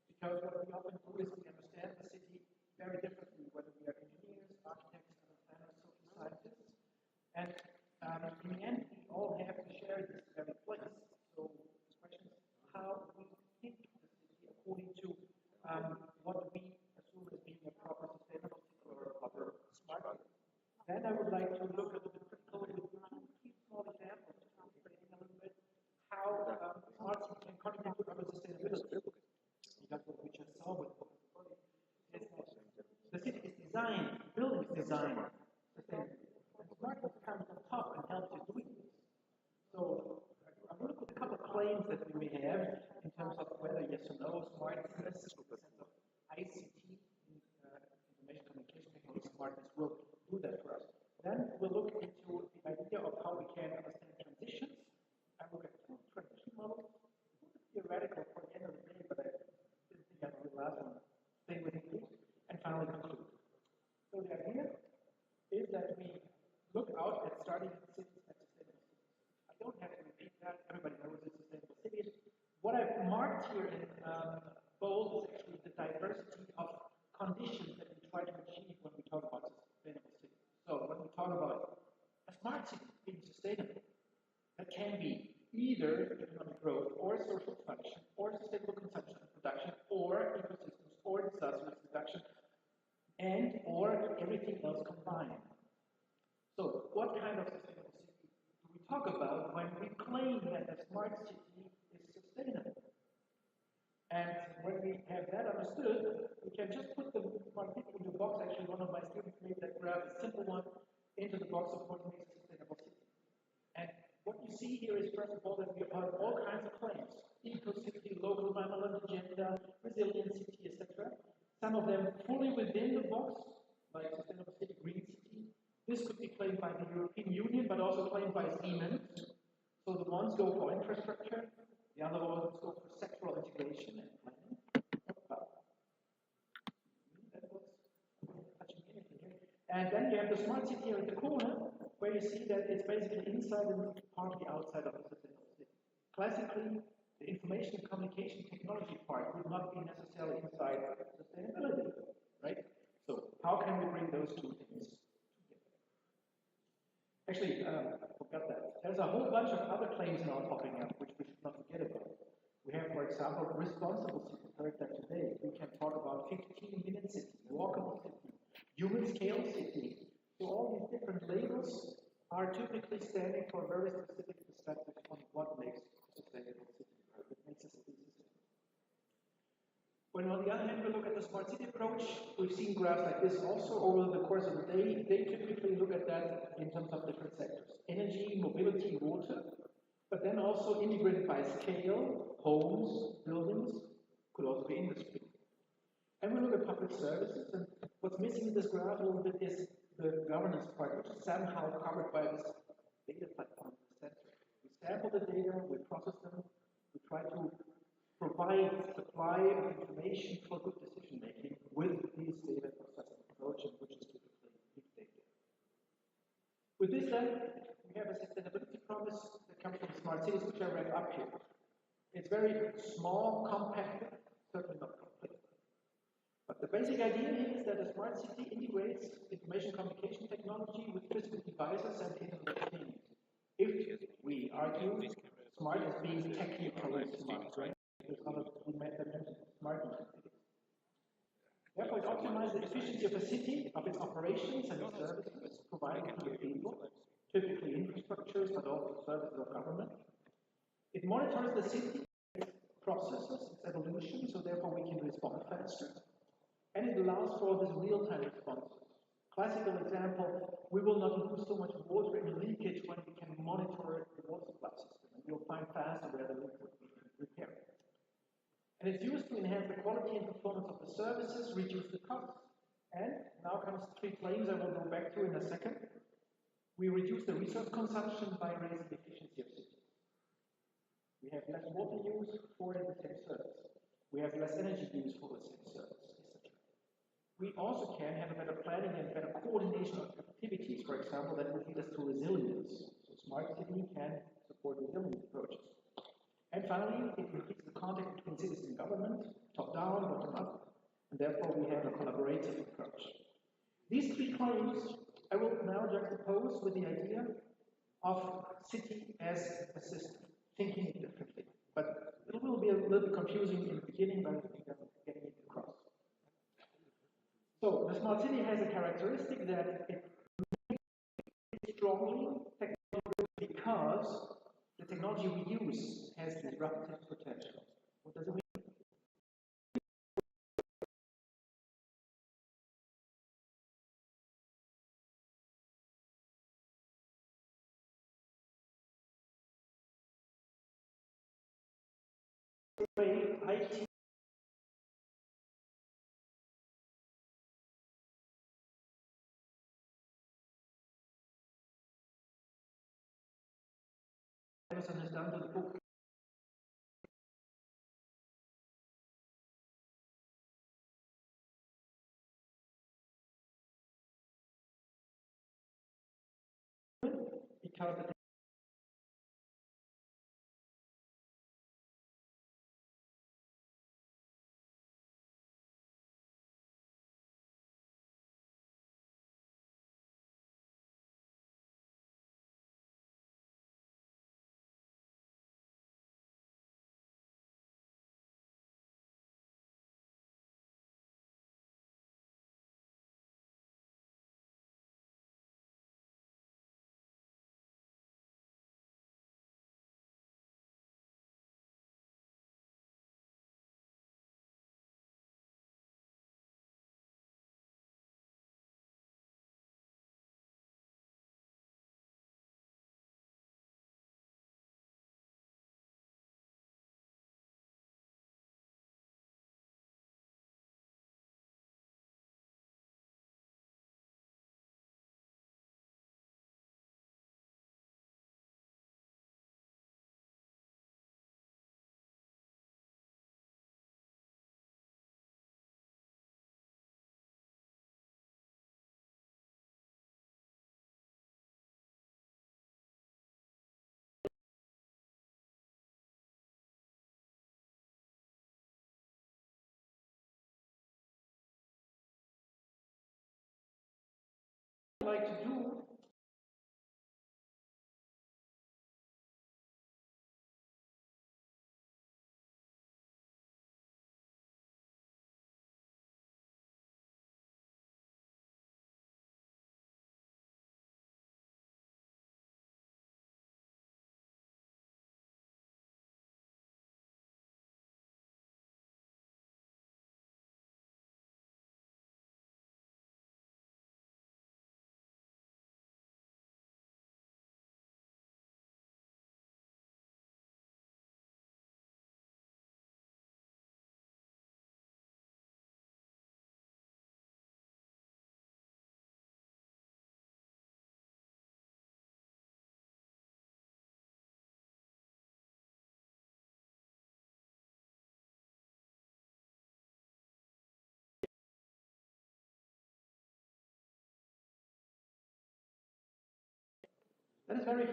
Because what we often do is we understand the city very differently, whether we are engineers, architects, urban planners, social scientists. And in the end, we all have to share this very place. So the question is how we think the city according to what we assume as being a proper sustainable city or a proper smart city. Then I would like to look at the critical with two small examples to explain a little bit how smart city can contribute to urban sustainability. Because what we just saw with is that the city is designed, building is designed sustainably. And smart city comes on top and helps you doing this. So I'm going to put a couple of claims that we may have in terms of whether yes or no smartness, ICT, information communication technology smartness will do that for us. Then we'll look into the idea of how we can understand transitions. I look at two transition models. Theoretical for the end of the day, but I didn't think I'd do the last one. Stay with me, and finally conclude. So the idea is that we look out at starting cities as sustainable cities. I don't have to repeat that. Everybody knows it's sustainable cities. What I've marked here in bold is actually the diversity of conditions that we try to achieve when we talk about sustainable cities. So when we talk about a smart city being sustainable, that can be either economic growth or social function or sustainable consumption and production or ecosystems or disaster risk reduction and or everything else combined. So what kind of sustainable city do we talk about when we claim that a smart city is sustainable? And when we have that understood, we can just put the smart city into a box. Actually, one of my students made that graph, a simple one, into the box of what makes a sustainable city. And what you see here is, first of all, that we have all kinds of claims. Eco-city, local environmental agenda, resilient city, etc. Some of them fully within the box, like sustainable city, green city. This could be claimed by the European Union, but also claimed by Siemens. So the ones go for infrastructure, the other ones go for sectoral integration and planning. And then you have the smart city here in the corner, where you see that it's basically inside and partly outside of the sustainable city. Classically, the information and communication technology part would not be necessarily inside sustainability, right? So how can we bring those two things together? Actually, I forgot that. There's a whole bunch of other claims now popping up, which we should not forget about. We have, for example, responsible city. Heard that today. We can talk about 15-minute city, walkable city, human scale city. So all these different labels are typically standing for a very specific perspective on what makes a sustainable city, what makes a city sustainable. When on the other hand we look at the smart city approach, we've seen graphs like this also over the course of the day. They typically look at that in terms of different sectors. Energy, mobility, water, but then also integrated by scale, homes, buildings, could also be industry. And we look at public services, and what's missing in this graph a little bit is the governance part, which is somehow covered by this data platform in the center. We sample the data, we process them, we try to provide supply of information for good decision making with these data processing approach, which is typically big data. With this then, we have a sustainability promise that comes from smart cities, which I read up here. It's very small, compact, certainly not complete. But the basic idea is that a smart city integrates information communication technology with physical devices and Internet of Things. If we argue smart as being technically smart, right? There's other smart. Therefore, it optimizes the efficiency of a city, of its operations and services provided to the people, typically infrastructures, but also services of government. It monitors the city processes, its evolution, so therefore we can respond faster. And it allows for this real-time response. Classical example, we will not lose so much water in leakage when we can monitor the water supply system. And you'll find faster where the leak would be repaired. And it's used to enhance the quality and performance of the services, reduce the costs. And now comes three claims I will go back to in a second. We reduce the resource consumption by raising the efficiency of cities. We have less water use for the same service. We have less energy use for the same service, etc. We also can have a better planning and better coordination of activities, for example, that would lead us to resilience. So smart city can support resilient approaches. And finally, it increases the contact between citizens and government, top down, bottom up, and therefore we have a collaborative approach. These three claims I will now juxtapose with the idea of city as a system, thinking it differently. But it will be a little bit confusing in the beginning, but I think I'm getting it across. So the smart city has a characteristic that it is strongly technological because the technology we use has disruptive potential. What does it mean? IT Amazon has done to the book. Because the like to do that is very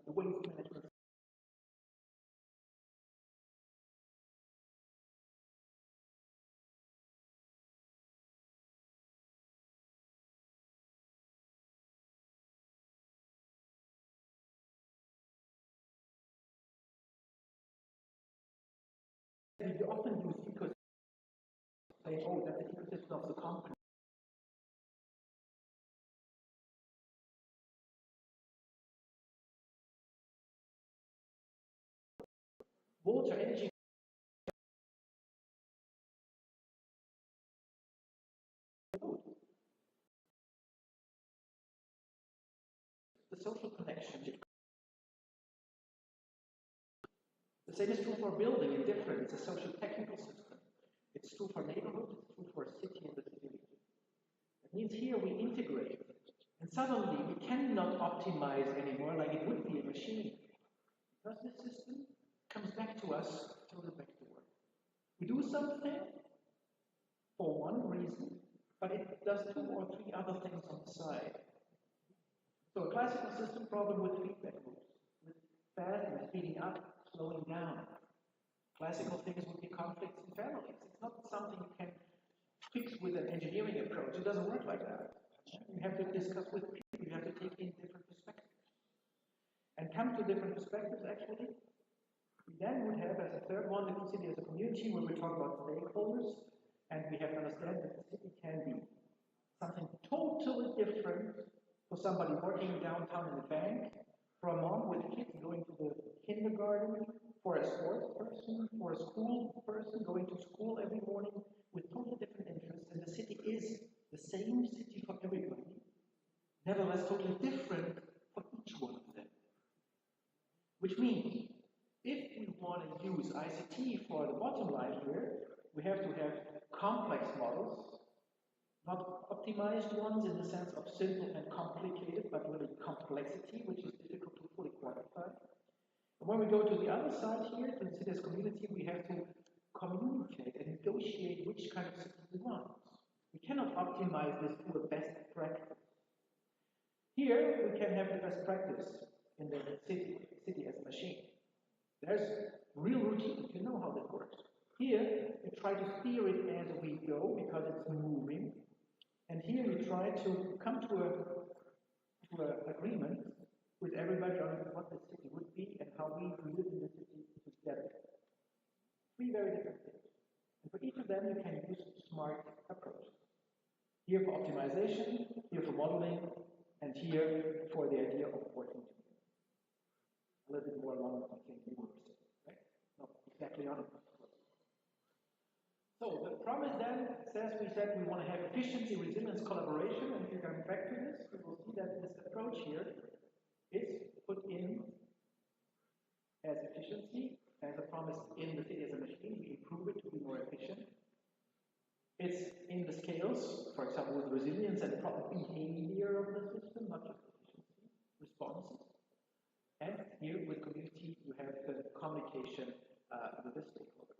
the waste management. We often use ecosystem, saying, oh, that's the ecosystem of the company. Water, energy, the social connection. The same is true for building and different. It's a social technical system. It's true for neighborhood, it's true for city and the city. It means here we integrate. And suddenly we cannot optimize anymore like it would be a machine. Because this system comes back to us, totally back to work. We do something for one reason, but it does 2 or 3 other things on the side. So a classical system problem with feedback loops, with fast and speeding up, slowing down. Classical things would be conflicts in families. It's not something you can fix with an engineering approach. It doesn't work like that. You have to discuss with people. You have to take in different perspectives. And come to different perspectives, actually. We then would have, as a third one, the city as a community, where we talk about stakeholders, and we have to understand that the city can be something totally different for somebody working downtown in the bank, for a mom with kids going to the kindergarten, for a sports person, for a school person going to school every morning with totally different interests. And the city is the same city for everybody, nevertheless totally different for each one of them. Which means, if we want to use ICT for the bottom line here, we have to have complex models, not optimized ones in the sense of simple and complicated, but really complexity, which is difficult to fully quantify. And when we go to the other side here, to the city as community, we have to communicate and negotiate which kind of city we want. We cannot optimize this to a best practice. Here, we can have the best practice in the city as a machine. There's real routine, you know how that works. Here, we try to steer it as we go because it's moving. And here we try to come to an agreement with everybody on what the city would be and how we live in the city together. 3 very different things. And for each of them, you can use smart approaches. Here for optimization, here for modeling, and here for the idea of working together. A little bit more along what I think you were saying, right? Not exactly on it. So the promise then says, we said we want to have efficiency, resilience, collaboration, and if you come back to this, you will see that this approach here is put in as efficiency, as a promise in the city as a machine. We improve it to be more efficient. It's in the scales, for example, with resilience and proper behavior of the system, not just efficiency, responses. And here with community, you have the communication with the stakeholders.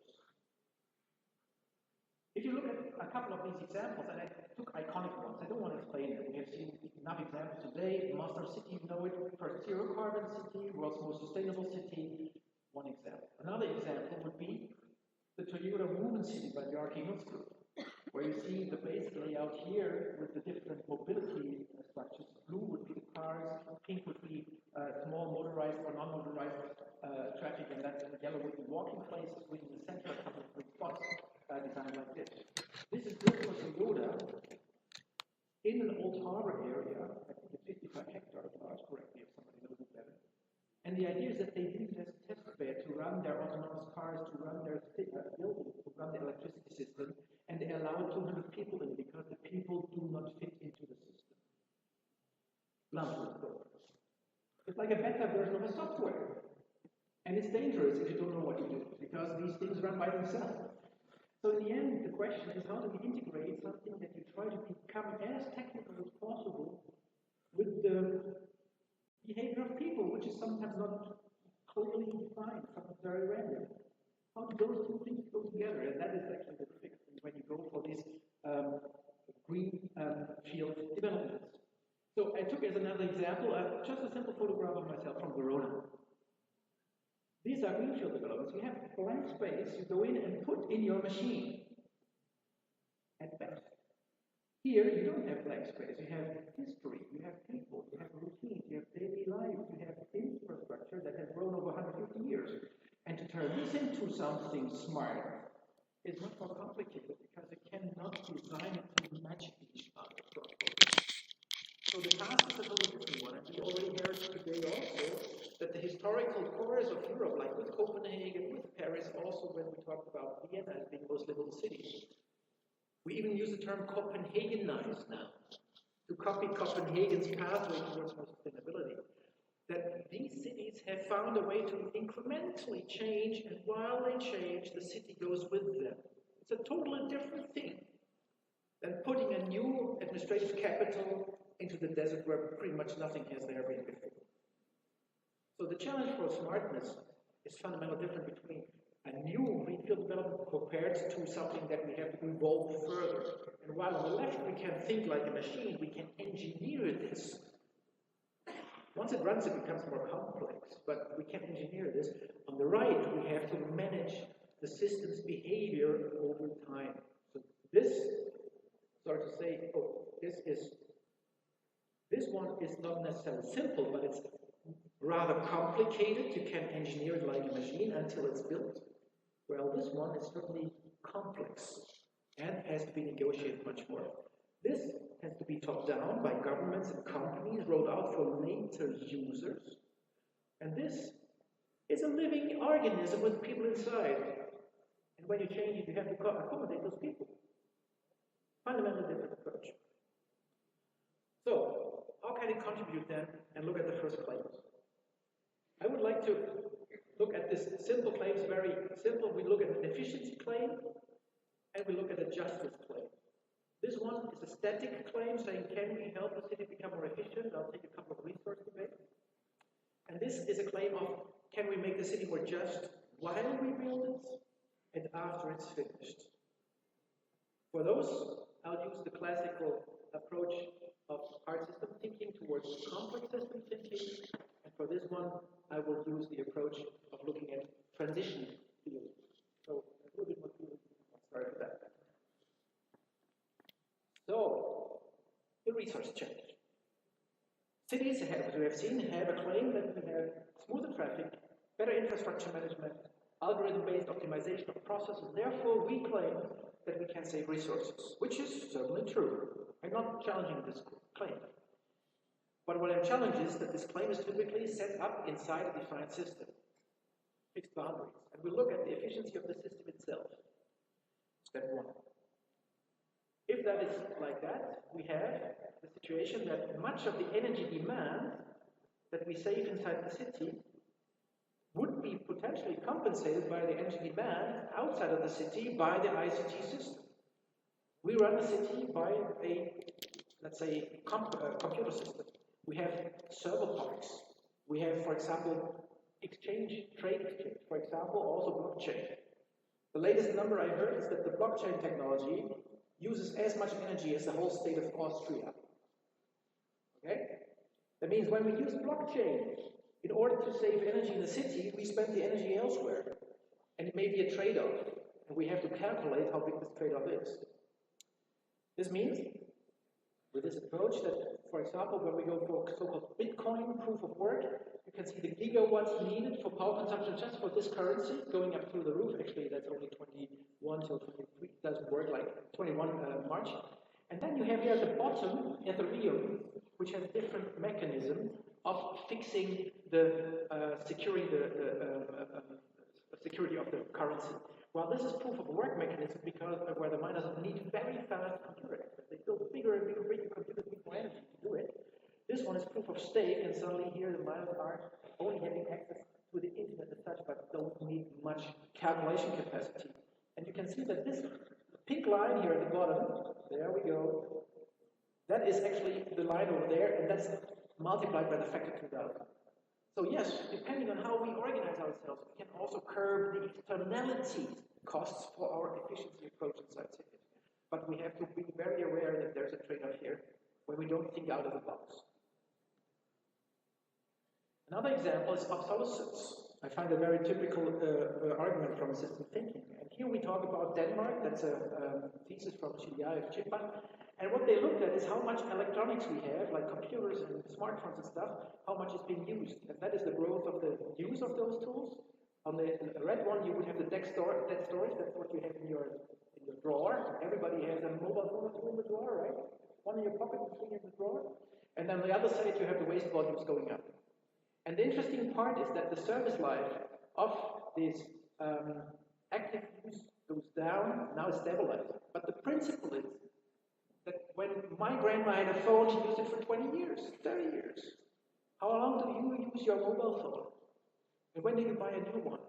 If you look at a couple of these examples, and I took iconic ones, I don't want to explain them. We have seen enough examples today. Master City, you know it, first zero carbon city, world's most sustainable city, one example. Another example would be the Toyota Woven City by the Archingels Group, where you see the base layout here with the different mobility structures. Blue would be the cars, pink would be small motorized or non-motorized traffic, and that yellow would be walking places within the center, a couple of good spots. Designed like this. This is built for Toyota in an old harbor area, I think it's 55 hectares, correct me if somebody knows it better. And the idea is that they use it as a test bed to run their autonomous cars, to run their buildings, to run the electricity system, and they allow 200 people in because the people do not fit into the system. It's like a beta version of a software. And it's dangerous if you don't know what to do, because these things run by themselves. So in the end, the question is, how do we integrate something that you try to become as technical as possible with the behavior of people, which is sometimes not clearly defined, sometimes very random. How do those 2 things go together? And that is actually the difficulty when you go for these green field developments. So I took as another example just a simple photograph of myself from Verona. These are greenfield developments. You have blank space, you go in and put in your machine. At best. Here, you don't have blank space. You have history, you have people, you have routines, you have daily life, you have infrastructure that has grown over 150 years. And to turn this into something smart is much more complicated because it cannot design it to match each other properly. So the task is a totally different one. And we already heard today also that the historical cores of Europe, like with Copenhagen, with Paris, also when we talked about Vienna as being most livable cities, we even use the term Copenhagenize now to copy Copenhagen's pathway towards more sustainability. That these cities have found a way to incrementally change, and while they change, the city goes with them. It's a totally different thing than putting a new administrative capital into the desert where pretty much nothing has there been before. So the challenge for smartness is fundamentally different between a new greenfield development compared to something that we have to evolve further. And while on the left we can think like a machine, we can engineer this. Once it runs, it becomes more complex, but we can engineer this. On the right, we have to manage the system's behavior over time. So this, sorry to say, this one is not necessarily simple, but it's rather complicated. You can engineer it like a machine until it's built. Well, this one is certainly complex and has to be negotiated much more. This has to be top down by governments and companies, rolled out for later users. And this is a living organism with people inside. And when you change it, you have to accommodate those people. Fundamentally different approach. So, how can it contribute then? And look at the first claims. I would like to look at this simple claims, very simple. We look at an efficiency claim, and we look at a justice claim. This one is a static claim saying, can we help the city become more efficient? I'll take a couple of resource debates. And this is a claim of, can we make the city more just while we build it and after it's finished? For those, I'll use the classical approach of hard system thinking towards complex system thinking. And for this one, I will use the approach of looking at transition fields. So a little bit more field. Sorry for that. So, the resource change. Cities, as we have seen, have a claim that we have smoother traffic, better infrastructure management, algorithm-based optimization of processes. Therefore, we claim that we can save resources, which is certainly true. I'm not challenging this claim. But what I'm challenging is that this claim is typically set up inside a defined system, fixed boundaries. And we look at the efficiency of the system itself. Step one. If that is like that, we have the situation that much of the energy demand that we save inside the city would be potentially compensated by the energy demand outside of the city by the ICT system. We run a city by a, let's say, computer system. We have server parks. We have, for example, trade exchange, for example, also blockchain. The latest number I heard is that the blockchain technology uses as much energy as the whole state of Austria. Okay? That means when we use blockchain, in order to save energy in the city, we spend the energy elsewhere. And it may be a trade-off. And we have to calculate how big this trade-off is. This means, with this approach, that, for example, when we go for so-called Bitcoin proof of work, you can see the gigawatts needed for power consumption just for this currency going up through the roof. Actually, that's only 21 till 23. It doesn't work like 21 March. And then you have here at the bottom Ethereum, which has a different mechanism of fixing the securing the security of the currency. Well, this is proof of work mechanism because where the miners need very fast computer access. They build bigger and bigger computers with more energy to do it. This one is proof of stake, and suddenly here the miners are only having access to the internet as such, but don't need much calculation capacity. And you can see that this pink line here at the bottom, there we go, that is actually the line over there, and that's multiplied by the factor 2000. So yes, depending on how we organize ourselves, we can also curb the externality costs for our efficiency approach inside cities. But we have to be very aware that there's a trade-off here when we don't think out of the box. Another example is obsolescence. I find a very typical argument from system thinking. And here we talk about Denmark. That's a thesis from Chiliaev Chipan. And what they looked at is how much electronics we have, like computers and smartphones and stuff, how much is being used. And that is the growth of the use of those tools. On the red one, you would have the dead storage. That's what you have in your drawer. Everybody has a mobile phone or two in the drawer, right? One in your pocket and three in the drawer. And then on the other side, you have the waste volumes going up. And the interesting part is that the service life of this active use goes down, now it's stabilized. But the principle is that when my grandma had a phone, she used it for 20 years, 30 years. How long do you use your mobile phone? And when do you buy a new one?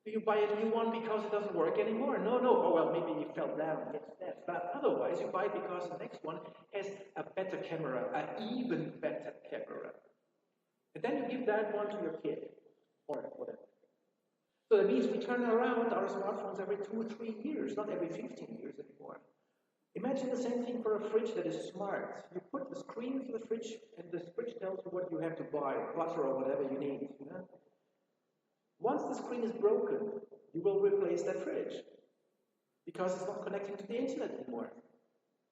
Do you buy a new one because it doesn't work anymore? No. Oh, well, maybe you fell down and it's dead. But otherwise, you buy it because the next one has a better camera, an even better camera. And then you give that one to your kid, or whatever. So that means we turn around our smartphones every 2 or 3 years, not every 15 years anymore. Imagine the same thing for a fridge that is smart. You put the screen into the fridge, and the fridge tells you what you have to buy, butter or whatever you need. You know? Once the screen is broken, you will replace that fridge, because it's not connecting to the internet anymore.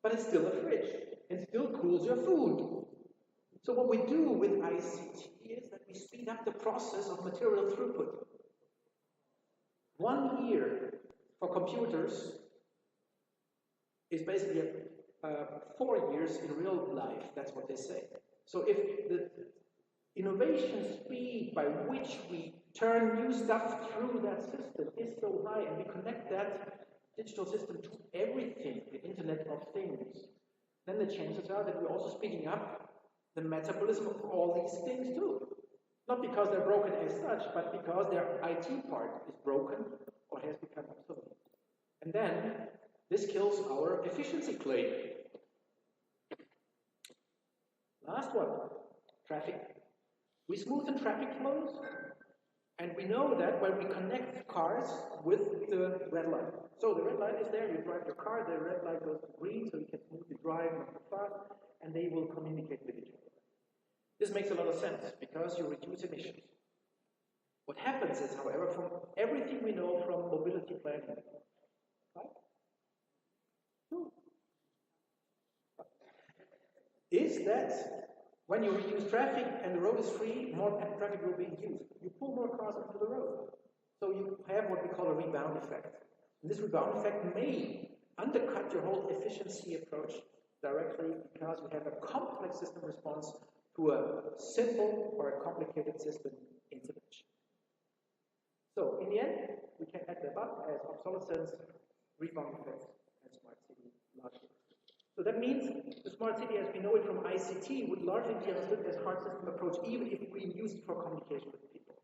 But it's still a fridge, and still cools your food. So what we do with ICT is that we speed up the process of material throughput. 1 year for computers is basically 4 years in real life. That's what they say. So if the innovation speed by which we turn new stuff through that system is so high, and we connect that digital system to everything, the Internet of Things, then the chances are that we're also speeding up the metabolism of all these things too. Not because they're broken as such, but because their IT part is broken or has become obsolete. And then this kills our efficiency claim. Last one, traffic. We smoothen traffic flows, and we know that when we connect cars with the red light. So the red light is there, you drive your car, the red light goes to green, so you can smoothly drive, not too fast, and they will communicate with each other. This makes a lot of sense, because you reduce emissions. What happens is, however, from everything we know from mobility planning, right? Is that when you reduce traffic and the road is free, more traffic will be used. You pull more cars onto the road. So you have what we call a rebound effect. And this rebound effect may undercut your whole efficiency approach directly, because we have a complex system response to a simple or a complicated system intervention. So in the end, we can add them up as obsolescence, rebound effects, and smart city largely. So that means the smart city as we know it from ICT would largely be understood as hard system approach, even if we use it for communication with people.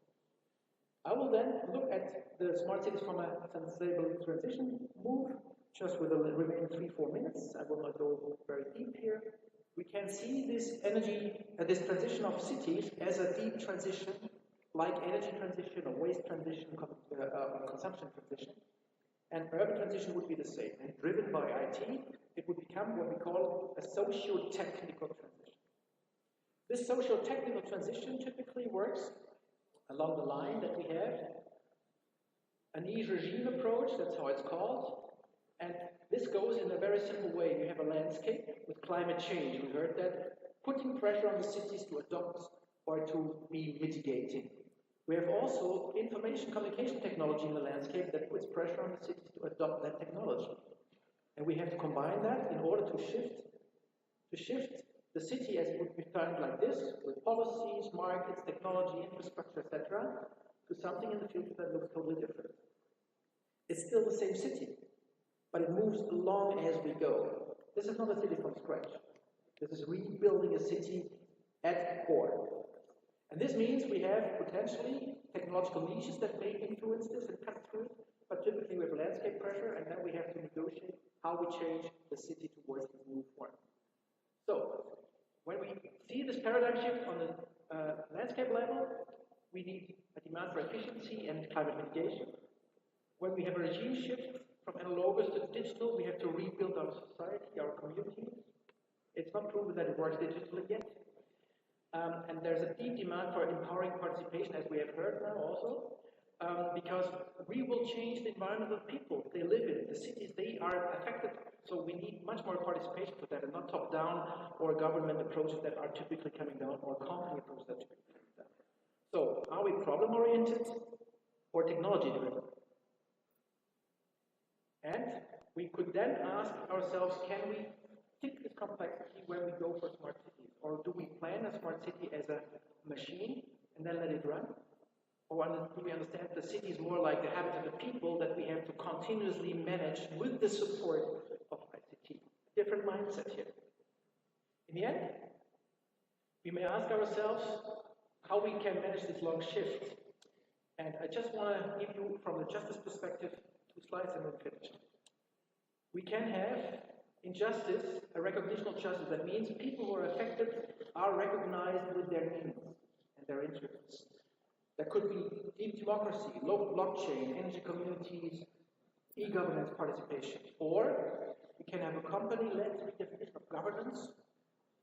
I will then look at the smart cities from a sustainable transition move, just with the remaining 3-4 minutes. I will not go very deep here. We can see this this transition of cities as a deep transition, like energy transition or waste transition, consumption transition. And urban transition would be the same. And driven by IT, it would become what we call a socio-technical transition. This socio-technical transition typically works along the line that we have an regime approach, that's how it's called. And this goes in a very simple way. You have a landscape with climate change. We heard that, putting pressure on the cities to adopt or to be mitigating. We have also information communication technology in the landscape that puts pressure on the cities to adopt that technology. And we have to combine that in order to shift the city as it would be defined like this, with policies, markets, technology, infrastructure, etc., to something in the future that looks totally different. It's still the same city, but it moves along as we go. This is not a city from scratch. This is rebuilding a city at core. And this means we have potentially technological niches that may influence this and cut through it, but typically we have landscape pressure, and then we have to negotiate how we change the city towards this new form. So, when we see this paradigm shift on the landscape level, we need a demand for efficiency and climate mitigation. When we have a regime shift from analogous to digital, we have to rebuild our society, our communities. It's not proven that it works digitally yet. And there's a deep demand for empowering participation, as we have heard now also, because we will change the environment of people they live in. The cities, they are affected, so we need much more participation for that, and not top-down or government approaches that are typically coming down, or company approaches that are typically coming down. So, are we problem-oriented or technology-driven? And we could then ask ourselves, can we fix this complexity when we go for smart cities? Or do we plan a smart city as a machine and then let it run? Or do we understand the city is more like the habit of the people that we have to continuously manage with the support of ICT? Different mindset here. In the end, we may ask ourselves how we can manage this long shift. And I just want to give you, from the justice perspective, 2 slides and we'll finish. We can have, in justice, a recognition of justice. That means people who are affected are recognized with their needs and their interests. There could be deep democracy, local blockchain, energy communities, e-governance participation. Or we can have a company-led redefinition of governance,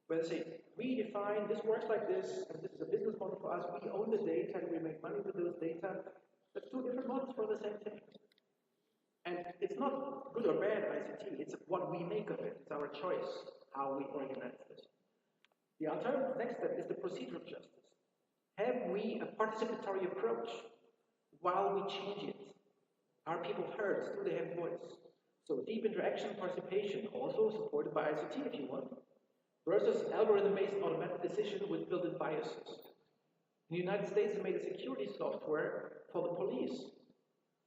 where they say, we define, this works like this, and this is a business model for us, we own the data, and we make money with those data. That's 2 different models for the same thing. And it's not good or bad ICT, it's what we make of it. It's our choice how we organize this. The alternative next step is the procedural justice. Have we a participatory approach while we change it? Are people heard? Do they have voice? So deep interaction participation, also supported by ICT if you want, versus algorithm-based automatic decision with built-in biases. In the United States, they made a security software for the police.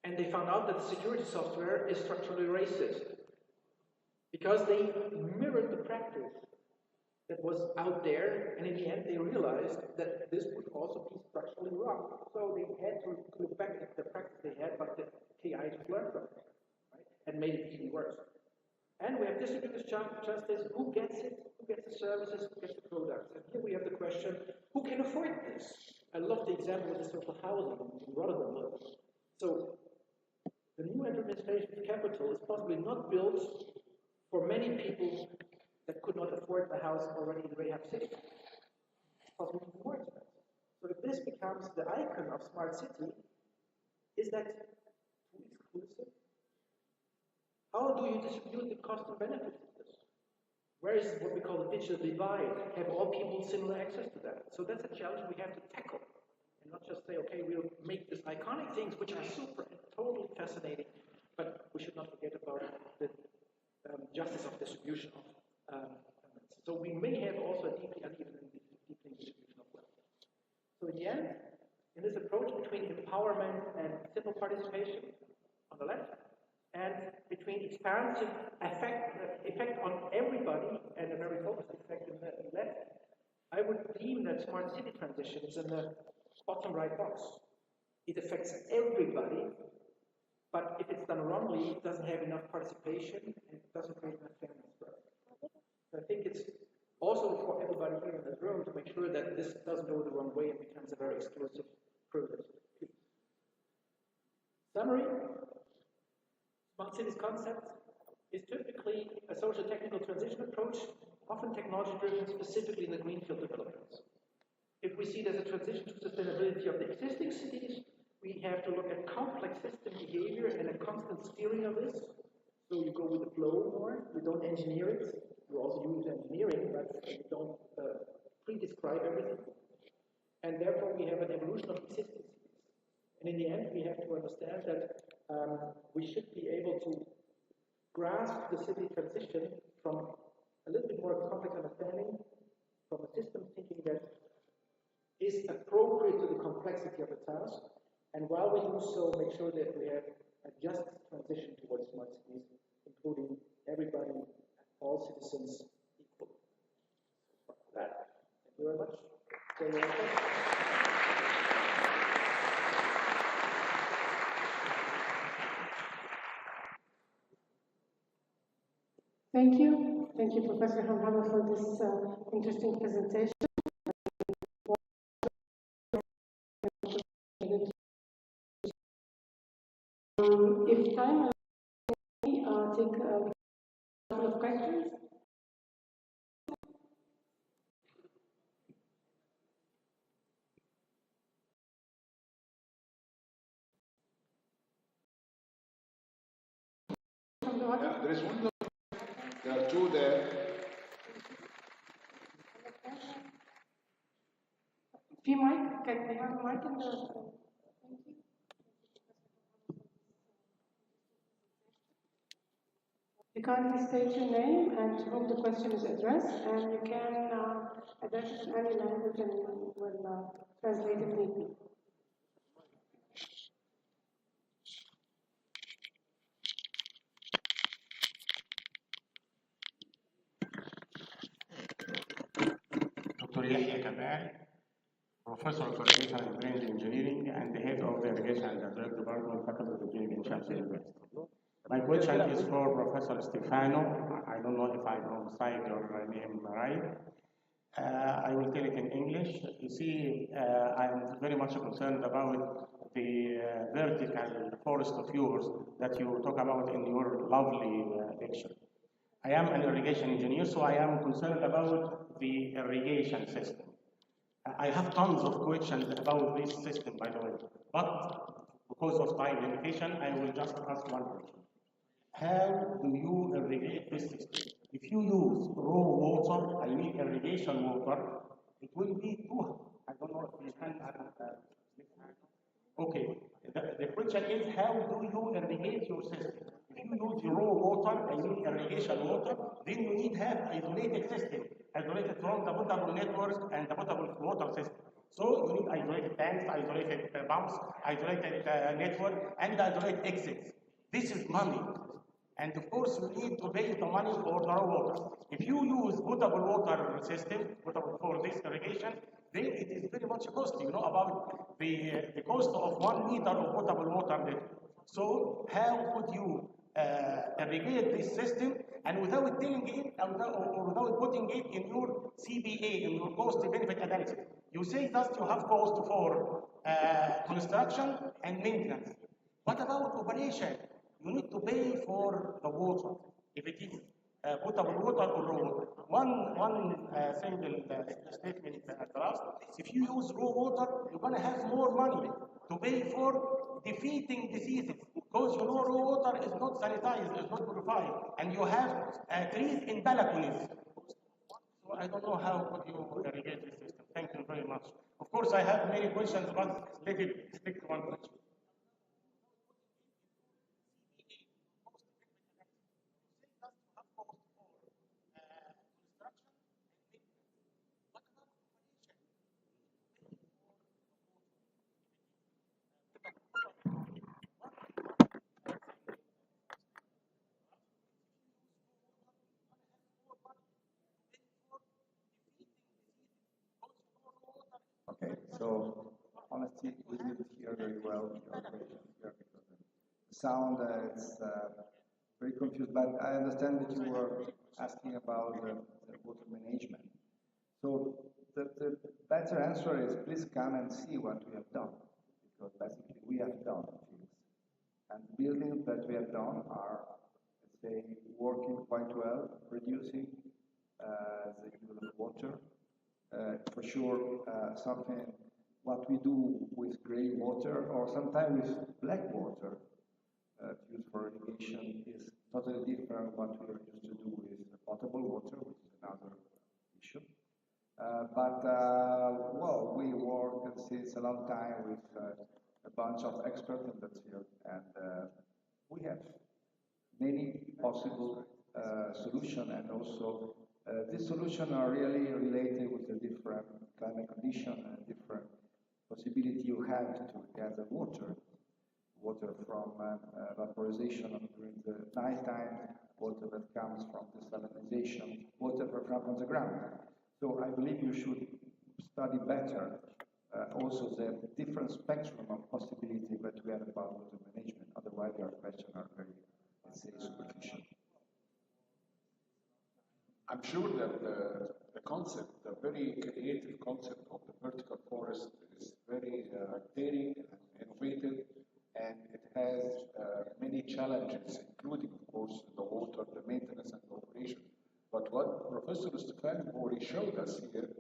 And they found out that the security software is structurally racist because they mirrored the practice that was out there, and in the end they realized that this would also be structurally wrong. So they had to look back at the practice they had, but the KI just learned from it, right? And made it even worse. And we have distributed justice. Who gets it? Who gets the services? Who gets the products? And here we have the question, who can afford this? I love the example of the social housing in Rotterdam. So the new administration of capital is possibly not built for many people that could not afford the house already in Rehab City. It's possibly more expensive. So if this becomes the icon of smart city, is that too exclusive? How do you distribute the cost and benefits of this? Where is what we call the digital divide? Have all people similar access to that? So that's a challenge we have to tackle. And not just say, okay, we'll make these iconic things, which are super and totally fascinating, but we should not forget about the justice of distribution of so we may have also a deeply uneven and deeply distribution of wealth. So in the end, in this approach between empowerment and simple participation on the left, and between expansive effect on everybody and a very focused effect in the left, I would deem that smart city transition is in the bottom right box. It affects everybody, but if it's done wrongly, it doesn't have enough participation and it doesn't create enough fairness for us. So I think it's also for everybody here in the room to make sure that this doesn't go the wrong way and becomes a very exclusive privilege. Summary. Smart cities concept is typically a social technical transition approach, often technology driven, specifically in the greenfield developments. If we see it as a transition to sustainability of the existing cities, we have to look at complex system behavior and a constant steering of this. So you go with the flow more, you don't engineer it, you also use engineering, but you don't pre-describe everything. And therefore we have an evolution of existing cities. And in the end, we have to understand that we should be able to grasp the city transition from a little bit more complex understanding, from a system thinking that is appropriate to the complexity of the task, and while we do so, make sure that we have a just transition towards smart cities, including everybody, all citizens equally. That. Thank you very much.
Thank you. Thank you, Professor Hamhammer, for this interesting presentation. If time allows me, take a couple of questions. wanted.
Yeah, there is one. There are two there.
Few mic, can we have a mic in the? Thank you. You kindly state your name and to whom the question is addressed, and you can address it in any language and we'll translate if need be.
Dr. Yahya Kamal, Professor of Irrigation and Drainage Engineering and the Head of the Irrigation and Hydraulic Department, Faculty of Engineering in Shamsia University. My question is for Professor Stefano. I don't know if I pronounced your name right. I will tell it in English. You see, I'm very much concerned about the vertical forest of yours that you talk about in your lovely lecture. I am an irrigation engineer, so I am concerned about the irrigation system. I have tons of questions about this system, by the way, but because of time limitation, I will just ask one question. How do you irrigate this system? If you use raw water, I mean irrigation water, it will be too, I don't know if you can, okay. The question is, how do you irrigate your system? If you use raw water, I mean irrigation water, then you need to have isolated system, isolated from the potable network and the potable water system. So you need isolated tanks, isolated pumps, isolated network, and isolated exits. This is money. And of course, you need to pay the money for the raw water. If you use potable water system, potable for this irrigation, then it is very much costly. You know about the cost of 1 liter of potable water. So how could you irrigate this system and without telling it or without putting it in your CBA, in your cost benefit analysis? You say that you have cost for construction and maintenance. What about operation? You need to pay for the water, if it is potable water or raw water. One single statement at last, if you use raw water, you're going to have more money to pay for defeating diseases, because you know raw water is not sanitized, is not purified, and you have trees in balconies. So I don't know how could you irrigate this system. Thank you very much. Of course, I have many questions, but let it stick to one question.
Okay, so honestly, we didn't hear very well your question here because the sound is very confused, but I understand that you were asking about the water management. So the better answer is please come and see what we have done, because basically we have done things. And the buildings that we have done are, let's say, working quite well, reducing the use of water. For sure, something what we do with gray water or sometimes with black water used for irrigation is totally different what we are used to do with potable water, which is another issue. Well, we work since a long time with a bunch of experts in that field, and we have many possible solutions, and also these solutions are really related with the different climate conditions and different possibility you have to gather water from vaporization during the night time, water that comes from desalinization, water from the ground. So I believe you should study better also the different spectrum of possibility that we have about water management. Otherwise, your questions are very, let's say, superficial.
I'm sure that the concept, the very creative concept of the vertical forest is very daring and innovative, and it has many challenges, including, of course, the water, the maintenance, and the operation. But what Professor Stefan already showed us here,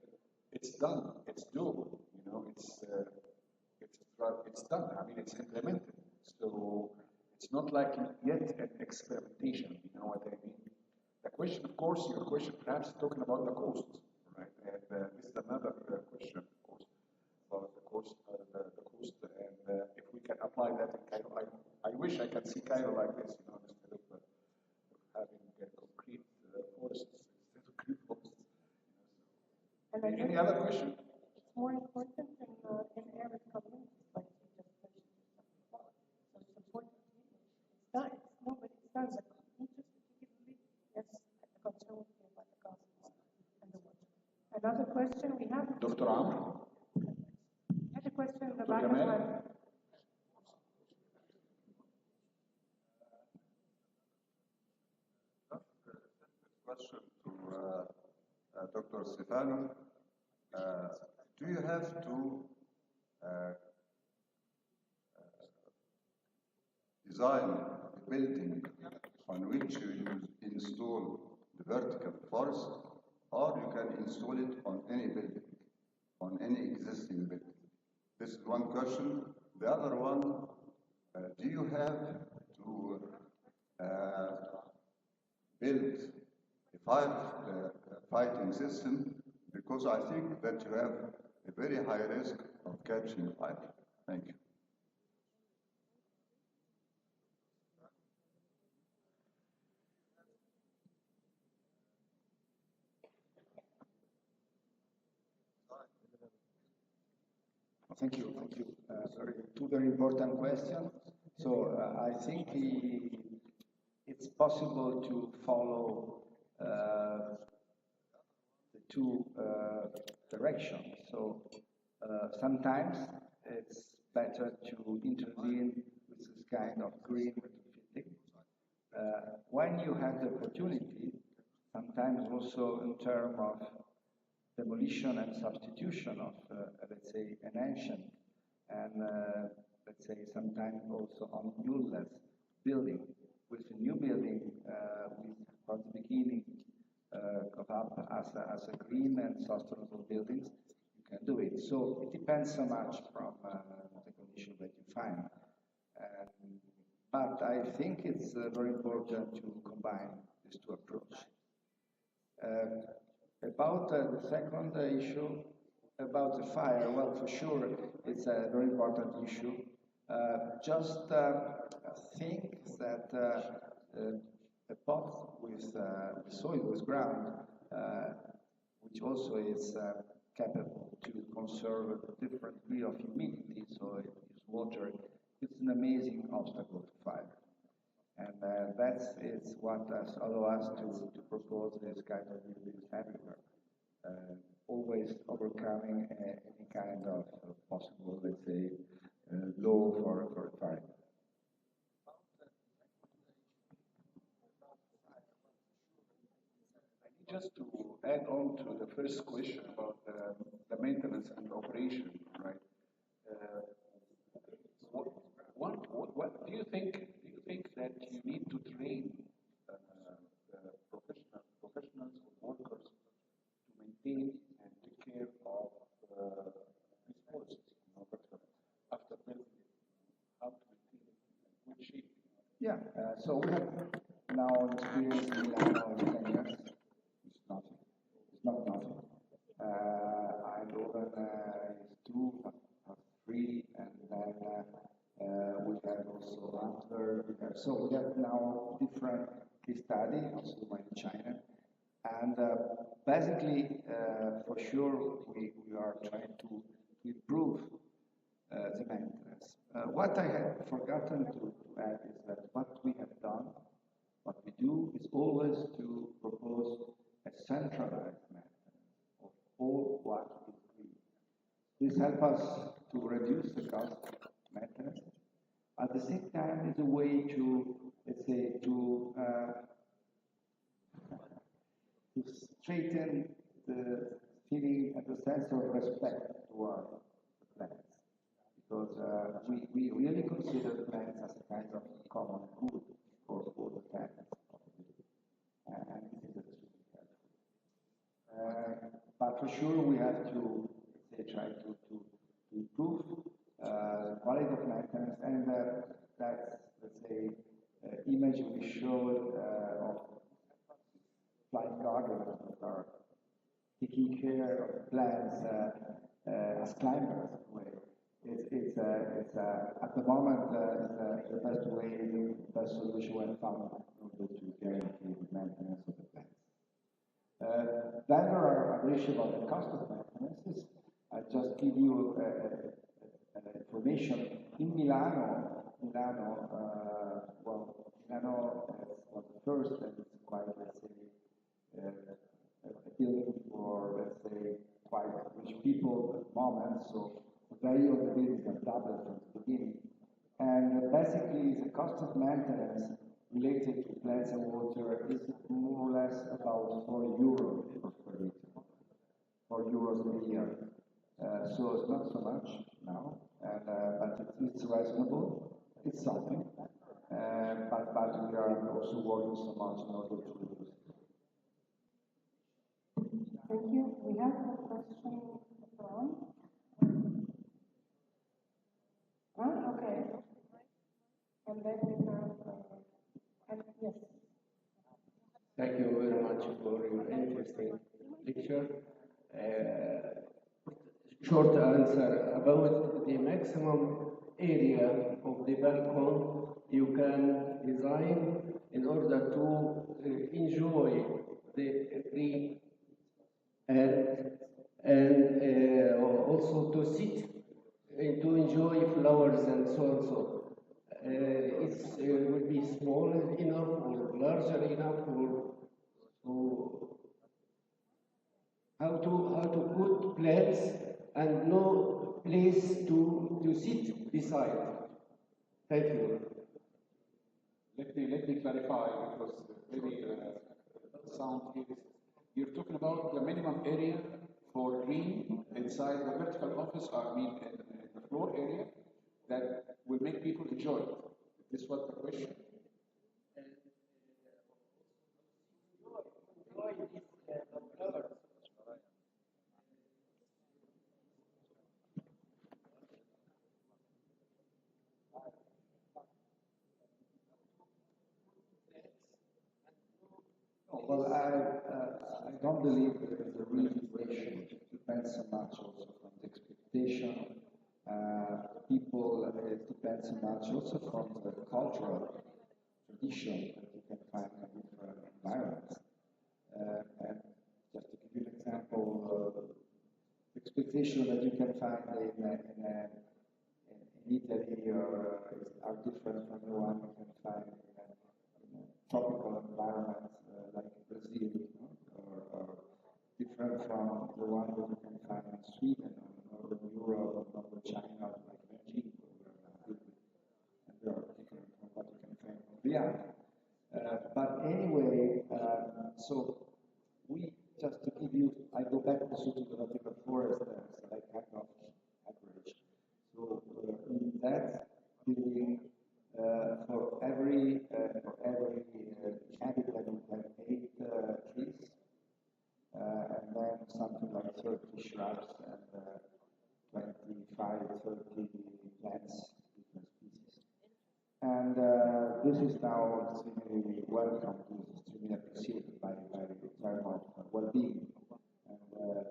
it's done, it's doable, you know, it's done. I mean, it's implemented. So it's not like yet an experimentation, you know what I mean? The question, of course, your question perhaps is talking about the cost, right? And this is another question, of course, about the cost, and if we can apply that in Cairo. I wish I could see Cairo like this, you know, instead of having concrete forests, instead of concrete forests.
And I
Any
think
other question?
it's more important in arid communities, like you just mentioned before. So it's important. It's not, it's nobody, it's not a interest particularly. Yes, the concern would be about the costs and the water. Another question we have.
Dr. Amr?
I had a question in the
Dr.
back of
Gamal?
my.
Question to Dr. Stefano. Do you have to design a building on which you install the vertical forest, or you can install it on any building, on any existing building? This is one question. The other one, do you have to build a fighting system, because I think that you have a very high risk of catching fire. Thank you.
Thank you, thank you. Two very important questions. So I think it's possible to follow the two directions. So sometimes it's better to intervene with this kind of green retrofitting. When you have the opportunity, sometimes also in terms of demolition and substitution of, let's say, an ancient and, let's say, sometimes also on useless building. With a new building, we from the beginning go up as a green and sustainable buildings, you can do it. So it depends so much from the condition that you find. But I think it's very important to combine these two approaches. About the second issue, about the fire, well, for sure, it's a very important issue. Just think that a pot with soil, with ground, which also is capable to conserve a different degree of humidity, so it is water, it's an amazing obstacle to fire. And that is what has allowed us to propose this kind of buildings everywhere. Always overcoming any kind of possible, let's say, law for fire.
Just to add on to the first question about the maintenance and operation, right? What do you think? Do you think that you need to train professionals or workers to maintain and take care of these forests? You know, after building it, how to maintain it in good shape?
Yeah. So we have now experience in Milano in 10 years. It's nothing. It's not nothing. Eindhoven is 2, 3, and then we have also Antwerp. So we have now different case studies, also one in China. And basically, for sure, we are trying to improve the maintenance. What I had forgotten to add is that what we have done, what we do, is always to propose a centralized maintenance of all what is green. This helps us to reduce the cost of maintenance. At the same time, it's a way to, let's say, to straighten the feeling and the sense of respect toward the plants. Because we really consider plants as a kind of common good for all the plants. And this is extremely helpful. But for sure, we have to, let's say, try to improve quality of maintenance, and that's, let's say, say, image we showed of flying gardeners that are taking care of plants as climbers. At the moment, the best way, the best solution when found in order to guarantee the maintenance of the plants. Then there are an issue about the cost of maintenance. I just give you information. In Milano was the first, and it's quite, let's say, appealing for, let's say, quite rich people at the moment. So the value of the building has doubled from the beginning. And basically, the cost of maintenance related to plants and water is more or less about €4 per liter, €4 a year. So it's not so much now, but it's reasonable. It's something, but we are also working so much in order to reduce it.
Thank you. We have a question from. Okay. And then we have, yes.
Thank you very much for your interesting lecture. Short answer about the maximum area of the balcony you can design in order to enjoy the free air and also to sit and to enjoy flowers and so on. So it will be small enough or larger enough for how to put plants and no place to sit beside. Thank you.
Let me clarify because maybe sound here. You're talking about the minimum area for green inside the vertical office, in the floor area, that will make people enjoy it. Is this what the question?
Well, I don't believe there is a real equation. It depends so much also from the expectation. It depends so much also from the cultural tradition that you can find in different environments. And just to give you an example, the expectation that you can find in Italy are different from the one you can find in tropical environments like Brazil, or different from the one that you can find in Sweden or Northern Europe or Northern China, like Beijing, and they are different from what you can find in Riyadh. But anyway, so we just to give you, I go back also to the vertical forest as like kind of average. So in that building, for every habitat we have 8 trees, and then something like 30 shrubs and 25, 30 plants, different species. And this is now extremely welcome, this is extremely appreciated by the term of well-being. And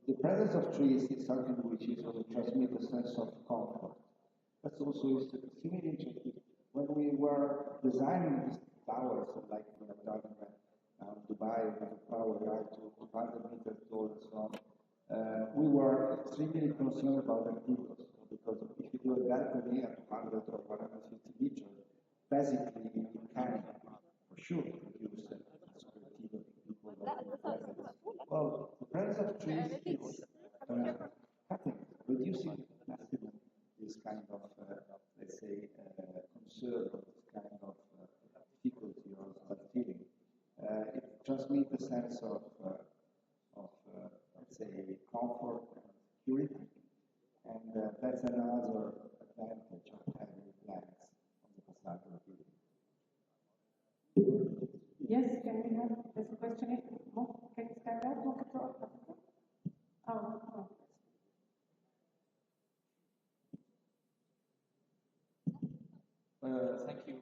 the presence of trees is something which is also transmit a sense of comfort. That's also extremely interesting. When we were designing these towers, like we have done in Dubai, with a power right to 200 meters tall and so on, we were extremely concerned about the neighbors, because if you do a balcony at 200 or 150 meters, basically you can, for sure, reduce the security of people that are present. Well, the presence of trees is cutting, reducing massively this kind of, let's say, concern or this kind of difficulty or bad feeling. It transmits a sense of let's say, comfort and security, and that's another advantage of having plants on the facade of the building.
Yes, can we have this question? Can you stand up? Oh.
Thank you.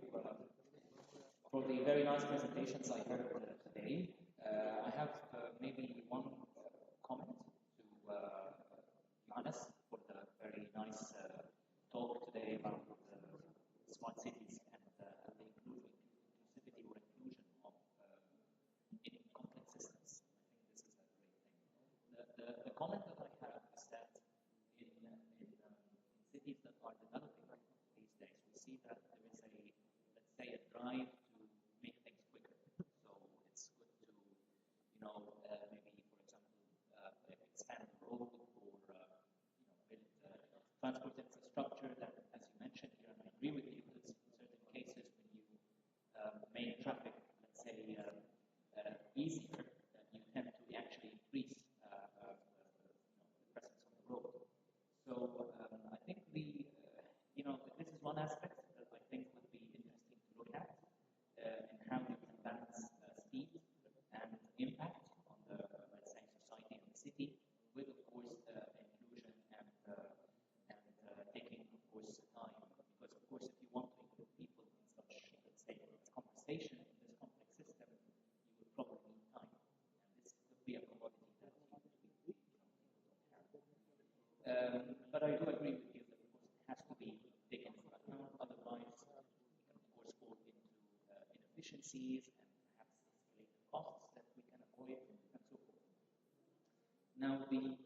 easier, you tend to actually increase the presence on the road. So I think this is one aspect that I think would be interesting to look at, and how you can balance speed and impact on the, let's say, society and the city, with, of course, inclusion and taking, of course, time. Because, of course, if you want to include people in such, let's say, conversation in this complex system, you will probably need time. And this could be a commodity that we don't have. But I do agree with you that, of course, it has to be taken into account. Otherwise, we can, of course, fall into inefficiencies and perhaps escalated costs that we can avoid, and so forth. Now, the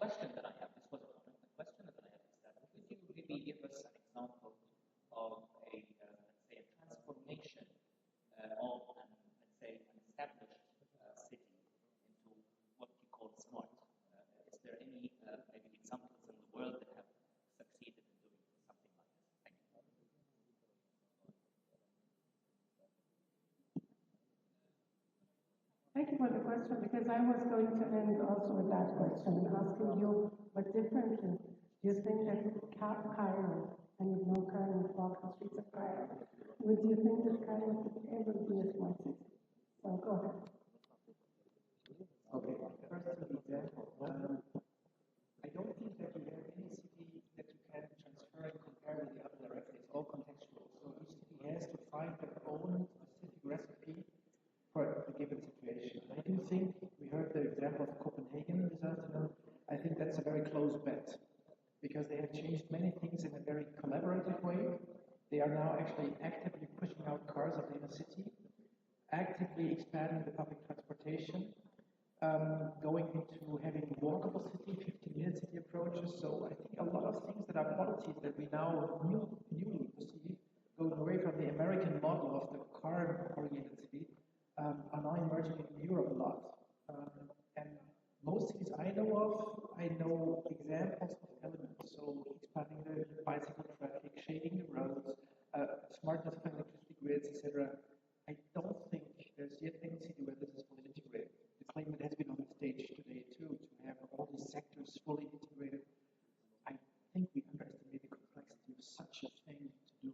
question that I have, this was a comment, the question that I have is that, could you maybe give us an example of a, let's say, a transformation of, let's say, an established city into what you call smart? Is there any maybe examples in the world that have succeeded in doing something like this? Thank you.
Thank you for the question, because I was going to end also with that question, asking you what differently do you think that Cairo, and you know Cairo, you walk the streets of Cairo, would you think that Cairo could ever be a smart city? So go ahead.
Okay, first to the example. I don't think that you have any city that you can transfer and compare with the other directly. It's all contextual. So each city has to find their own specific recipe for a given situation. I do think, we heard the example of Copenhagen this afternoon, I think that's a very close bet, because they have changed many things in a very collaborative way. They are now actually actively pushing out cars of the inner city, actively expanding the public transportation, going into having walkable city, 15-minute city approaches. So I think a lot of things that are qualities that we now newly perceive, going away from the American model of the car-oriented city, are now emerging in Europe a lot. And most cities I know examples of elements. So expanding the bicycle traffic, shading the roads, smartness of electricity grids, etc. I don't think there's yet any city where this is fully integrated. The claim that has been on the stage today too, to have all these sectors fully integrated, I think we underestimate the complexity of such a thing to do.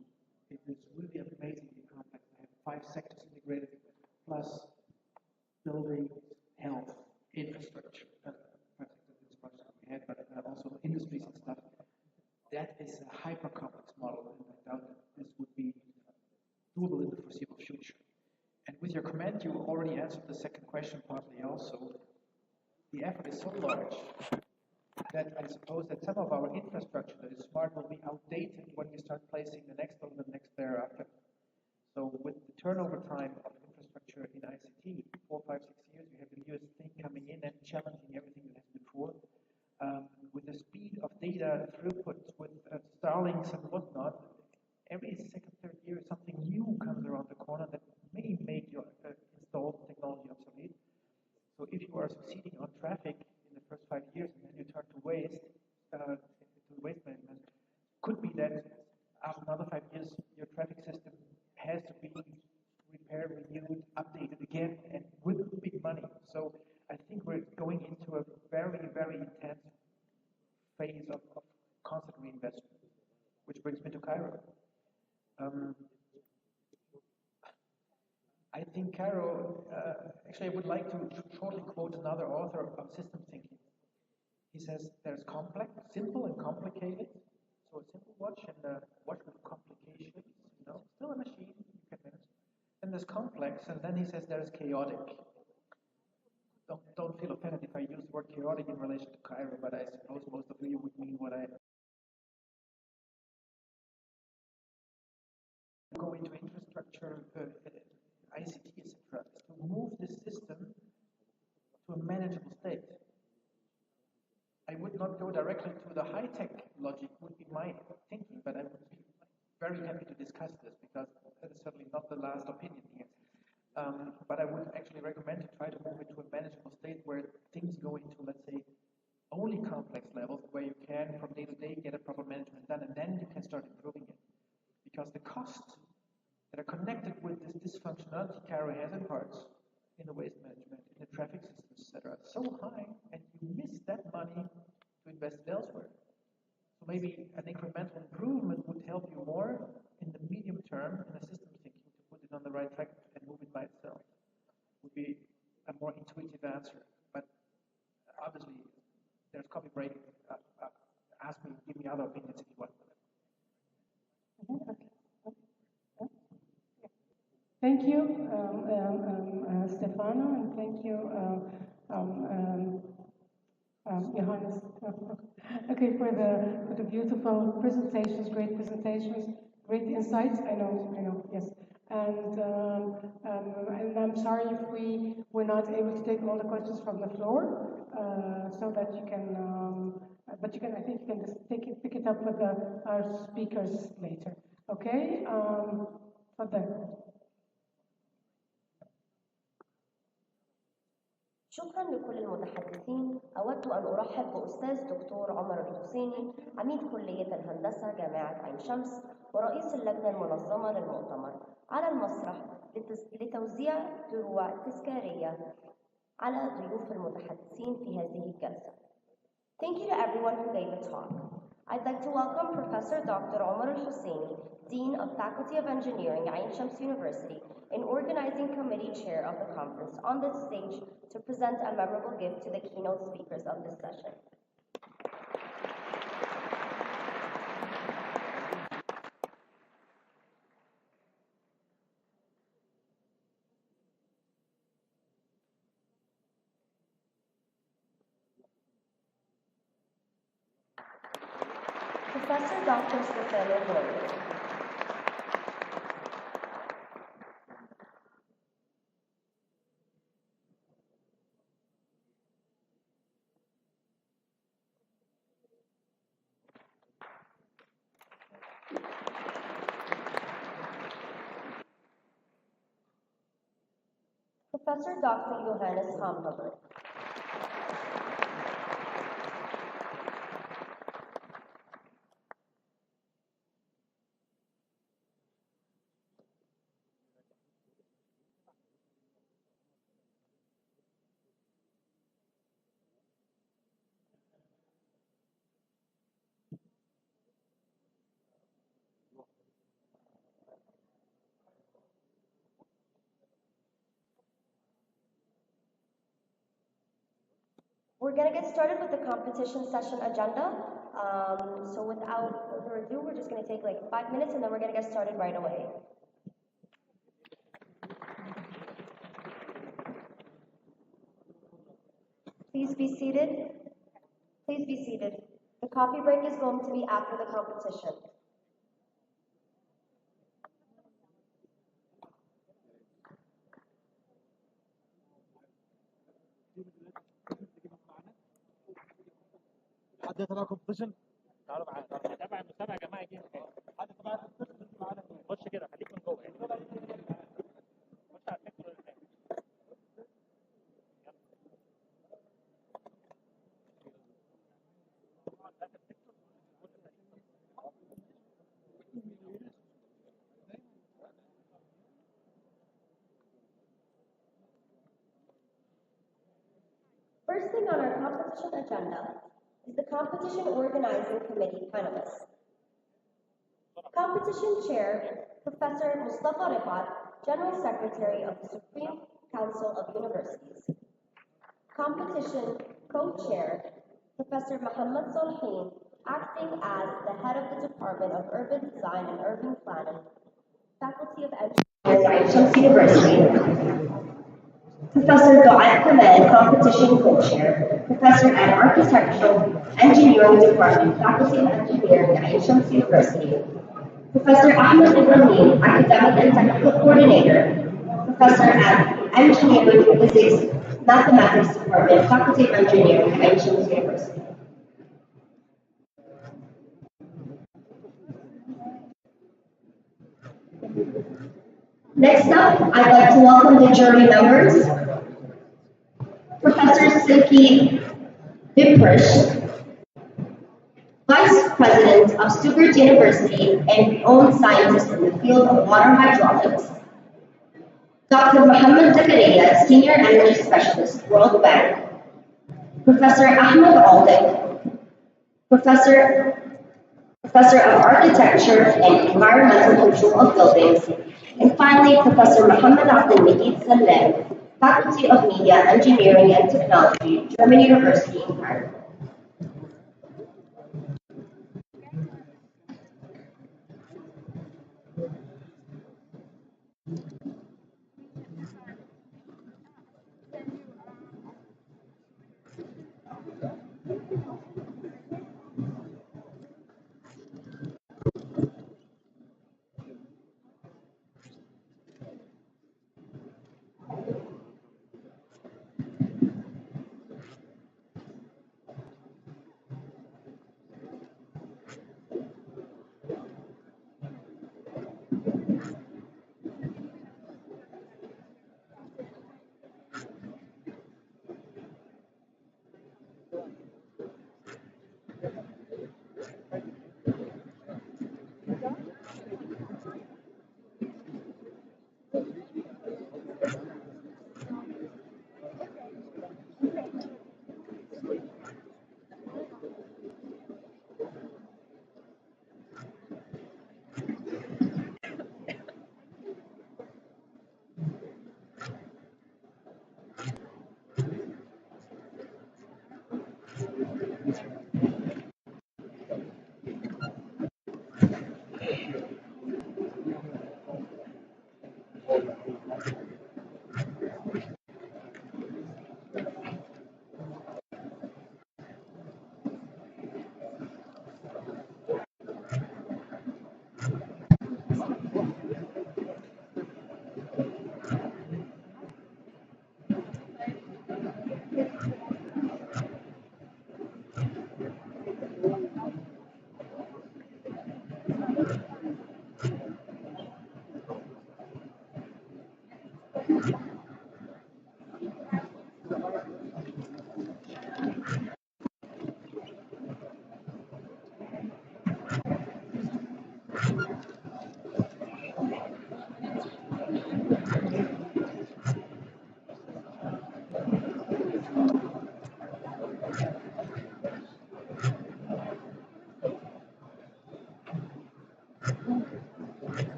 It is really amazingly complex to have 5 sectors integrated, plus building, health, infrastructure, we had, but also industries and stuff. That is a hyper complex model, and I doubt that this would be doable in the foreseeable future. And with your comment, you already answered the second question partly also. The effort is so large that I suppose that some of our infrastructure that is smart will be outdated when we start placing the next one and the next thereafter. So with the turnover time of infrastructure in ICT, 4, 5, 6 years, you have the newest thing coming in and challenging everything that has been before. With the speed of data throughput, with Starlinks and whatnot, every second, third year, something new comes around the corner that may make your installed technology obsolete. So if you are succeeding on traffic in the first 5 years and then you turn to waste management, could be that after another 5 years, your traffic system has to be repaired, renewed, updated again, and with big money. So I think we're going into a very, very intense phase of constant reinvestment, which brings me to Cairo. I think Cairo, actually I would like to shortly quote another author of system thinking. He says there's complex, simple and complicated. So a simple watch and a watch with complications, still a machine, you can manage. Then there's complex, and then he says there's chaotic. Don't feel offended if I use the word chaotic in relation to Cairo, but I suppose most of you would mean what I go into infrastructure, ICT, etc., is to move this system to a manageable state. I would not go directly to the high-tech logic, would be my thinking, but I would be very happy to discuss this, because that is certainly not the last opinion here. But I would actually recommend to try to move it to a manageable state where things go into, let's say, only complex levels, where you can, from day to day, get a proper management done, and then you can start improving it. Because the costs that are connected with this dysfunctionality Cairo has in parts in the waste management so high and you miss that money to invest it elsewhere. So maybe an incremental improvement would help you more in the medium term in a system thinking to put it on the right track and move it by itself. Would be a more intuitive answer. But obviously, there's coffee break. Ask me, give me other opinions if you want.
Thank you, Stefano, and thank you, Johannes. Okay, for the beautiful presentations, great presentations, great insights. I know, yes. And I'm sorry if we were not able to take all the questions from the floor, so that you can, but you can, I think you can just pick it up with our speakers later. Okay, تفضل.
شكرا لكل المتحدثين. أود أن أرحب بأستاذ دكتور عمر الحسيني عميد كلية الهندسة جامعة عين شمس ورئيس اللجنة المنظمة للمؤتمر على المسرح لتوزيع دروع تذكارية على ضيوف المتحدثين في هذه الجلسة. Thank you to everyone who gave a talk. I'd like to welcome Professor Dr. Omar al-Husseini, Dean of Faculty of Engineering, Ain Shams University, and Organizing Committee Chair of the conference, on the stage to present a memorable gift to the keynote speakers of this session. Professor Dr. Stefano Borges. Professor Dr. Johannes Hamhaber. We're going to get started with the competition session agenda. So without further ado, we're just going to take like 5 minutes and then we're going to get started right away. Please be seated. Please be seated. The coffee break is going to be after the competition.
حد يتابع كومبيتيشن تعالوا معانا تابع المتابع يا جماعه يجي حد يتابع الكومبيتيشن معانا خش كده خليك من جوه يعني خش على الفكره
First thing on our competition agenda is the Competition Organizing Committee panelists. Competition Chair, Professor Mustafa Rifat, General Secretary of the Supreme Council of Universities. Competition Co-Chair, Professor Muhammad Solhin, acting as the head of the Department of Urban Design and Urban Planning, Faculty of Engineering, Ain Shams University. Professor Duat Kamal, Competition Co-Chair, Professor at Architectural Engineering Department, Faculty of Engineering at Ain Shams University. Professor Ahmed Ibrahim, Academic and Technical Coordinator, Professor at Engineering, Physics, Mathematics Department, Faculty of Engineering at Ain Shams University. Next up, I'd like to welcome the jury members. Professor Silky Viprish, Vice President of Stuttgart University and renowned scientist in the field of water hydraulics. Dr. Mohammed Zakaria, Senior Energy Specialist, World Bank. Professor Ahmed Aldik, Professor of Architecture and Environmental Control of Buildings, and finally Professor Muhammad Abdel Majid Salem, Faculty of Media, Engineering and Technology, German University in Frankfurt.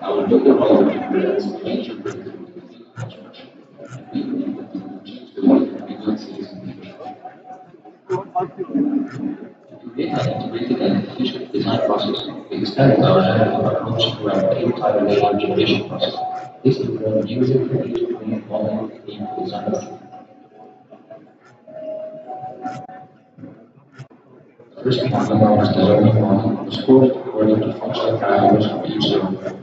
Our local government has major create an integrated and efficient design process. We extend our general approach to an prototype layout generation process. This involves using user-friendly model in design. First, we analyze the learning model was scored according to functional parameters of each zone.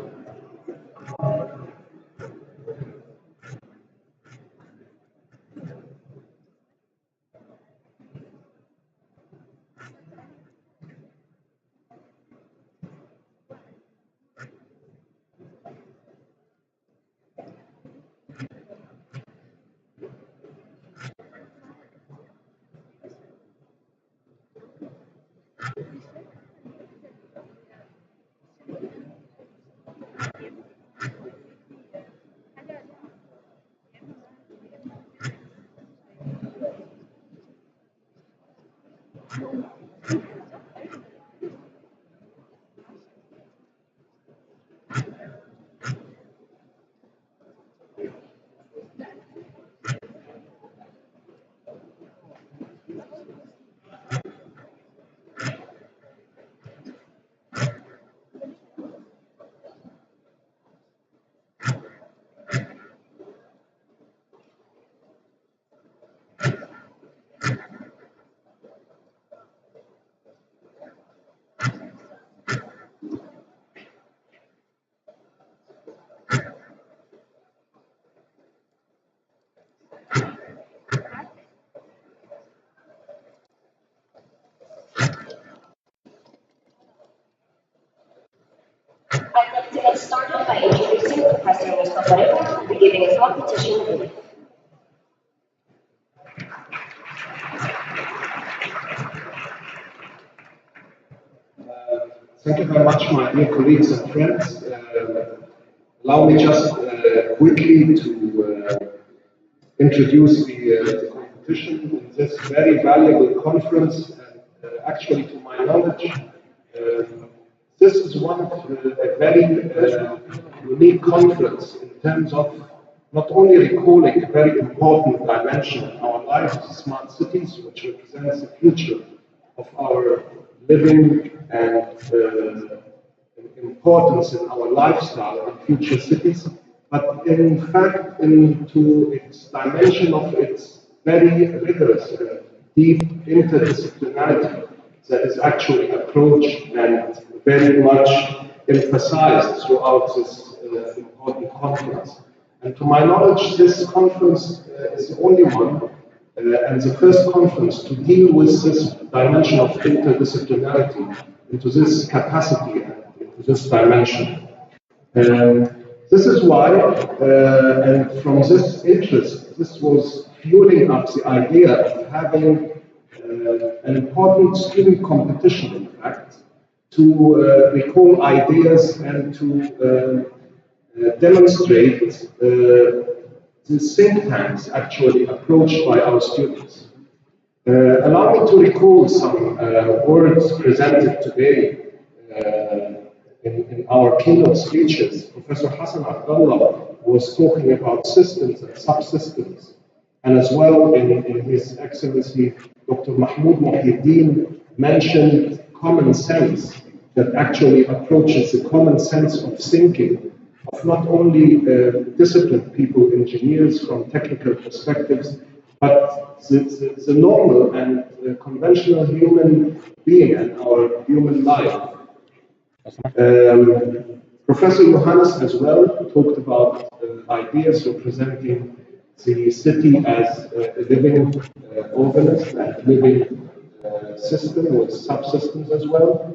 to get started by introducing Professor Mustafa Reba, who will be giving a competition brief.
Thank you very much, my dear colleagues and friends. Allow me just quickly to introduce the competition in this very valuable conference. And actually, to my knowledge, this is one of a very unique conference in terms of not only recalling a very important dimension in our lives, smart cities, which represents the future of our living and importance in our lifestyle and future cities, but in fact into its dimension of its very rigorous and deep interdisciplinarity that is actually approached and very much emphasized throughout this important conference. And to my knowledge, this conference is the only one and the first conference to deal with this dimension of interdisciplinarity, into this capacity and into this dimension. This is why, and from this interest, this was fueling up the idea of having an important student competition, in fact, to recall ideas and to demonstrate the think tanks actually approached by our students. Allow me to recall some words presented today in our keynote speeches. Professor Hassan Abdullah was talking about systems and subsystems, and as well in His Excellency Dr. Mahmoud Muhyiddin mentioned common sense that actually approaches the common sense of thinking of not only disciplined people, engineers from technical perspectives, but the normal and conventional human being and our human life. Professor Johannes as well talked about ideas representing the city as a living organism and living system with subsystems as well.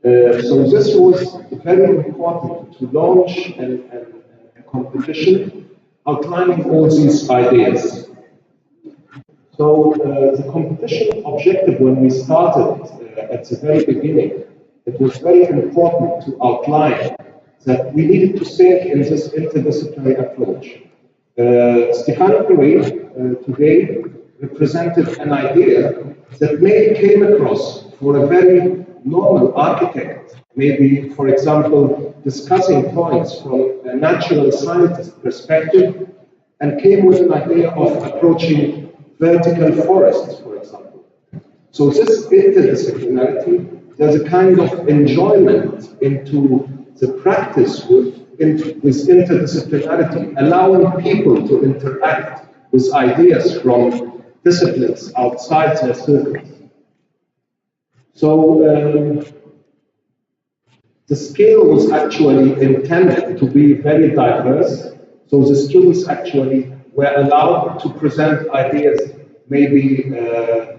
So this was very important to launch a competition outlining all these ideas. So the competition objective when we started at the very beginning, it was very important to outline that we needed to think in this interdisciplinary approach. Stefano Perret today represented an idea that maybe came across for a very normal architect, maybe, for example, discussing points from a natural scientist perspective, and came with an idea of approaching vertical forests, for example. So this interdisciplinarity, there's a kind of enjoyment into the practice with interdisciplinarity, allowing people to interact with ideas from disciplines outside their circles. So the scale was actually intended to be very diverse. So the students actually were allowed to present ideas, maybe a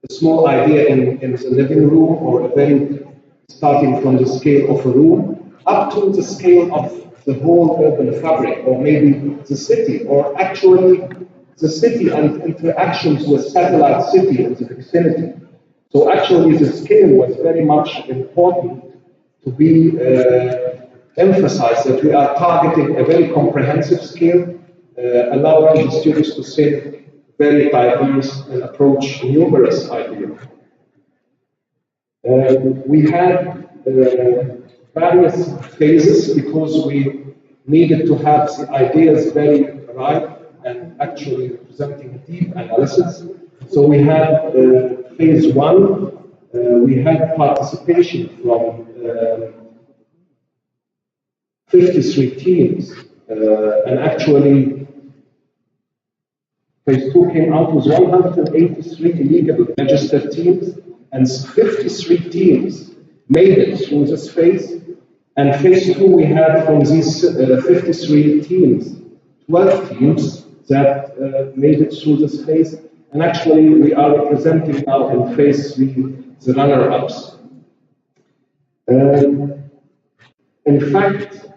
small idea in the living room, or a very starting from the scale of a room, up to the scale of the whole urban fabric, or maybe the city, or actually the city and interactions with satellite city in the vicinity. So actually the scale was very much important to be emphasized, that we are targeting a very comprehensive scale, allowing the students to think very diverse and approach numerous ideas. We had various phases because we needed to have the ideas very right and actually representing deep analysis. So we had phase one, we had participation from 53 teams, and actually phase two came out with 183 illegal registered teams, and 53 teams made it through this phase. And phase two, we had from these 53 teams, 12 teams that made it through this phase. And actually, we are representing now in phase three the runner-ups. In fact,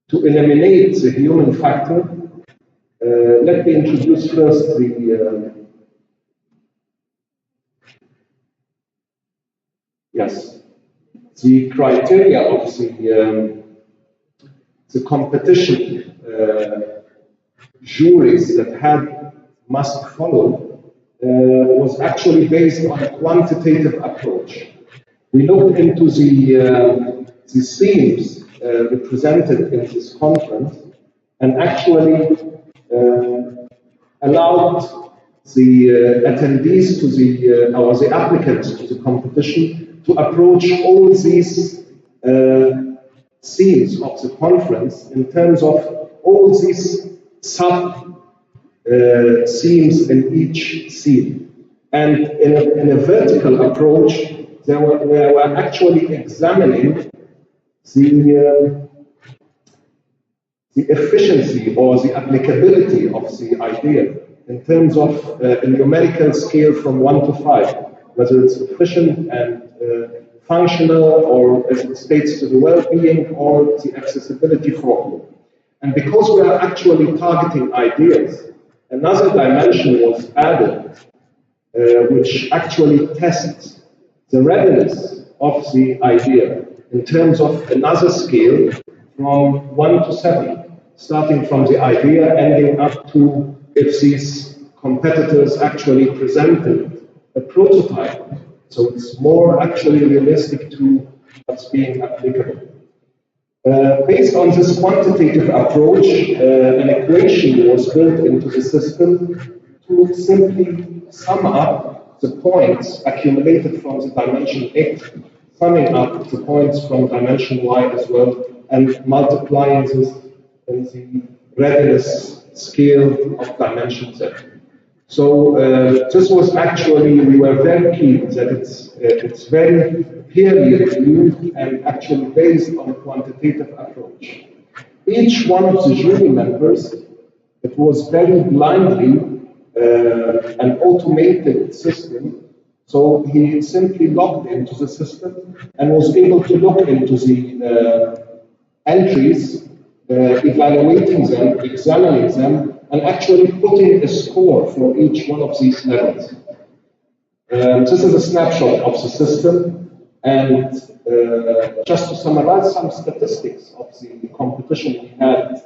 to eliminate the human factor, let me introduce first the criteria of the competition juries that must follow was actually based on a quantitative approach. We looked into the themes represented in this conference and actually allowed the attendees to the applicants to the competition to approach all these themes of the conference in terms of all these sub themes in each theme. And in a vertical approach, we were actually examining the efficiency or the applicability of the idea in terms of a numerical scale from 1 to 5, whether it's efficient and functional, or as it states to the well-being, or the accessibility for all. And because we are actually targeting ideas, another dimension was added, which actually tests the readiness of the idea in terms of another scale from 1 to 7, starting from the idea, ending up to if these competitors actually presented a prototype. So it's more actually realistic to what's being applicable. Based on this quantitative approach, an equation was built into the system to simply sum up the points accumulated from the dimension X, summing up the points from dimension Y as well, and multiplying this in the readiness scale of dimension Z. So this was actually, we were very keen that it's very peer reviewed and actually based on a quantitative approach. Each one of the jury members, it was very blindly an automated system. So he simply logged into the system and was able to look into the entries, evaluating them, examining them, and actually putting a score for each one of these levels. This is a snapshot of the system, and just to summarize some statistics of the competition, we had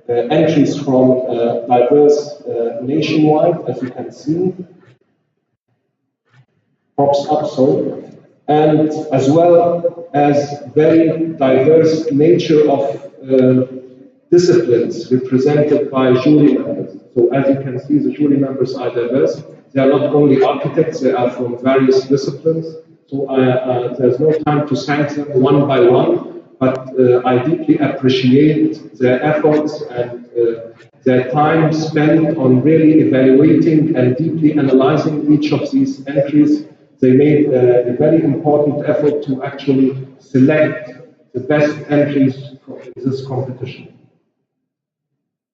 entries from diverse nationwide, as you can see, pops up, sorry, and as well as very diverse nature of disciplines represented by jury members. So as you can see, the jury members are diverse. They are not only architects, they are from various disciplines. So there's no time to thank them one by one, but I deeply appreciate their efforts and their time spent on really evaluating and deeply analyzing each of these entries. They made a very important effort to actually select the best entries for this competition.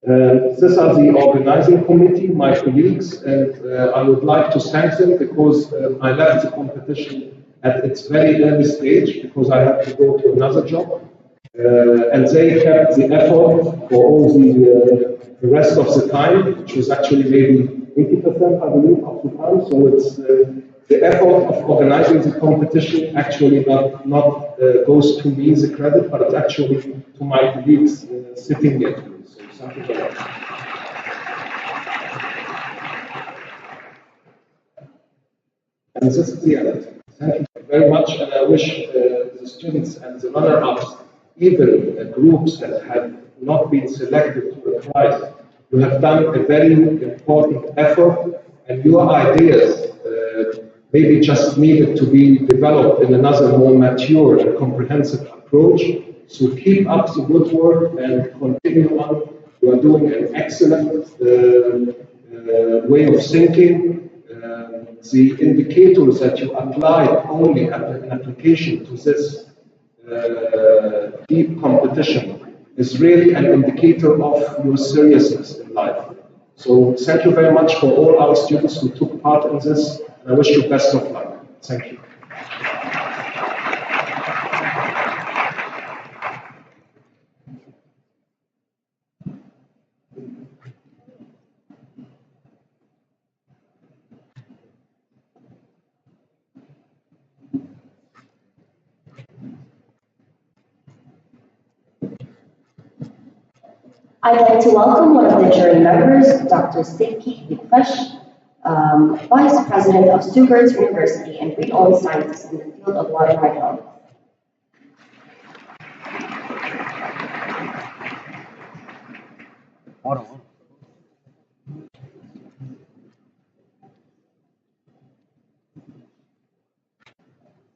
These are the organizing committee, my colleagues, and I would like to thank them because I left the competition at its very early stage because I had to go to another job. And they kept the effort for all the rest of the time, which was actually maybe 80%, I believe, of the time. So it's the effort of organizing the competition actually not goes to me the credit, but it's actually to my colleagues sitting here. So thank you very much. And this is the end. Thank you very much, and I wish the students and the runner-ups, even groups that have not been selected to the prize, you have done a very important effort, and your ideas maybe just needed to be developed in another more mature and comprehensive approach. So keep up the good work and continue on. You are doing an excellent way of thinking. The indicators that you applied only at an application to this deep competition is really an indicator of your seriousness in life. So thank you very much for all our students who took part in this, and I wish you best of luck. Thank you.
I'd like to welcome one of the jury members, Dr. Sidki Dikfash, Vice President of Stuttgart University and renowned scientist in the field of water hydrology.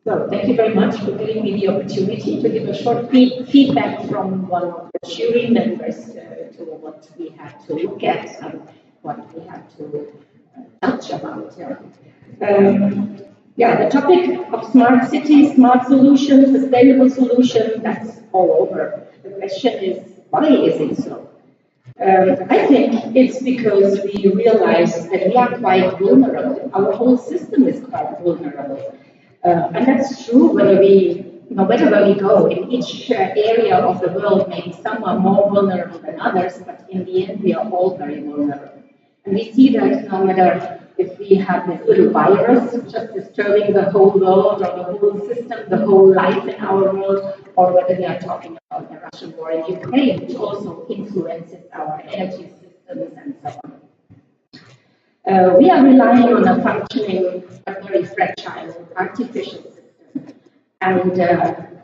So thank you very much for giving me the opportunity to give a short feedback from one of the jury members to what we have to look at and what we have to touch about. The topic of smart cities, smart solutions, sustainable solutions, that's all over. The question is, why is it so? I think it's because we realize that we are quite vulnerable. Our whole system is quite vulnerable. And that's true whether we, no matter where we go, in each area of the world, maybe some are more vulnerable than others, but in the end, we are all very vulnerable. And we see that no matter if we have this little virus just disturbing the whole world or the whole system, the whole life in our world, or whether we are talking about the Russian war in Ukraine, which also influences our energy systems and so on. We are relying on a functioning but very fragile artificial system. And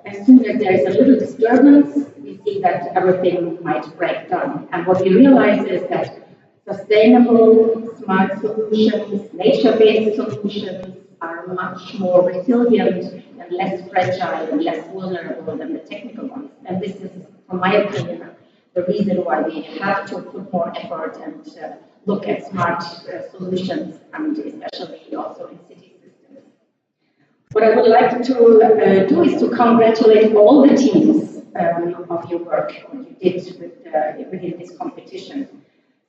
as soon as there is a little disturbance, we see that everything might break down. And what we realize is that sustainable, smart solutions, nature-based solutions are much more resilient and less fragile and less vulnerable than the technical ones. And this is, from my opinion, the reason why we have to put more effort and look at smart solutions, and especially also in city systems. What I would like to do is to congratulate all the teams of your work, what you did within this competition.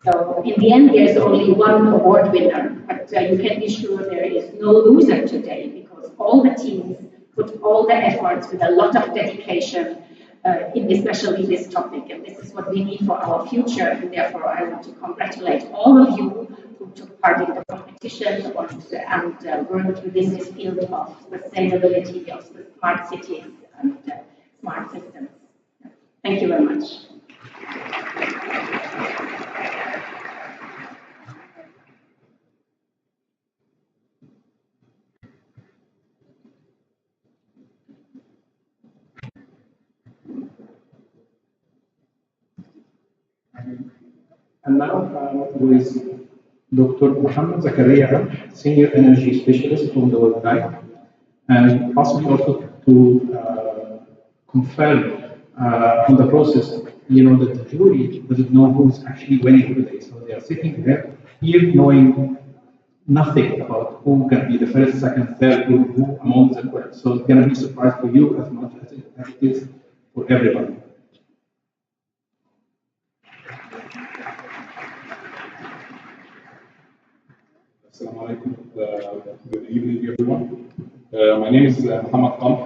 So in the end, there's only one award winner, but you can be sure there is no loser today, because all the teams put all the efforts with a lot of dedication especially this topic, and this is what we need for our future, and therefore I want to congratulate all of you who took part in the competition and worked within this field of sustainability, of the smart cities and smart systems. Thank you very much.
And now with Dr. Mohammed Zakaria, Senior Energy Specialist from the World Bank, and possibly also to confirm on the process, that the jury doesn't know who's actually winning today. So they are sitting here knowing nothing about who can be the first, second, third, who among the correct. So it's going to be a surprise for you as much as it is for everybody. Assalamu alaikum. Good evening, everyone. My name is Mohammed Khan.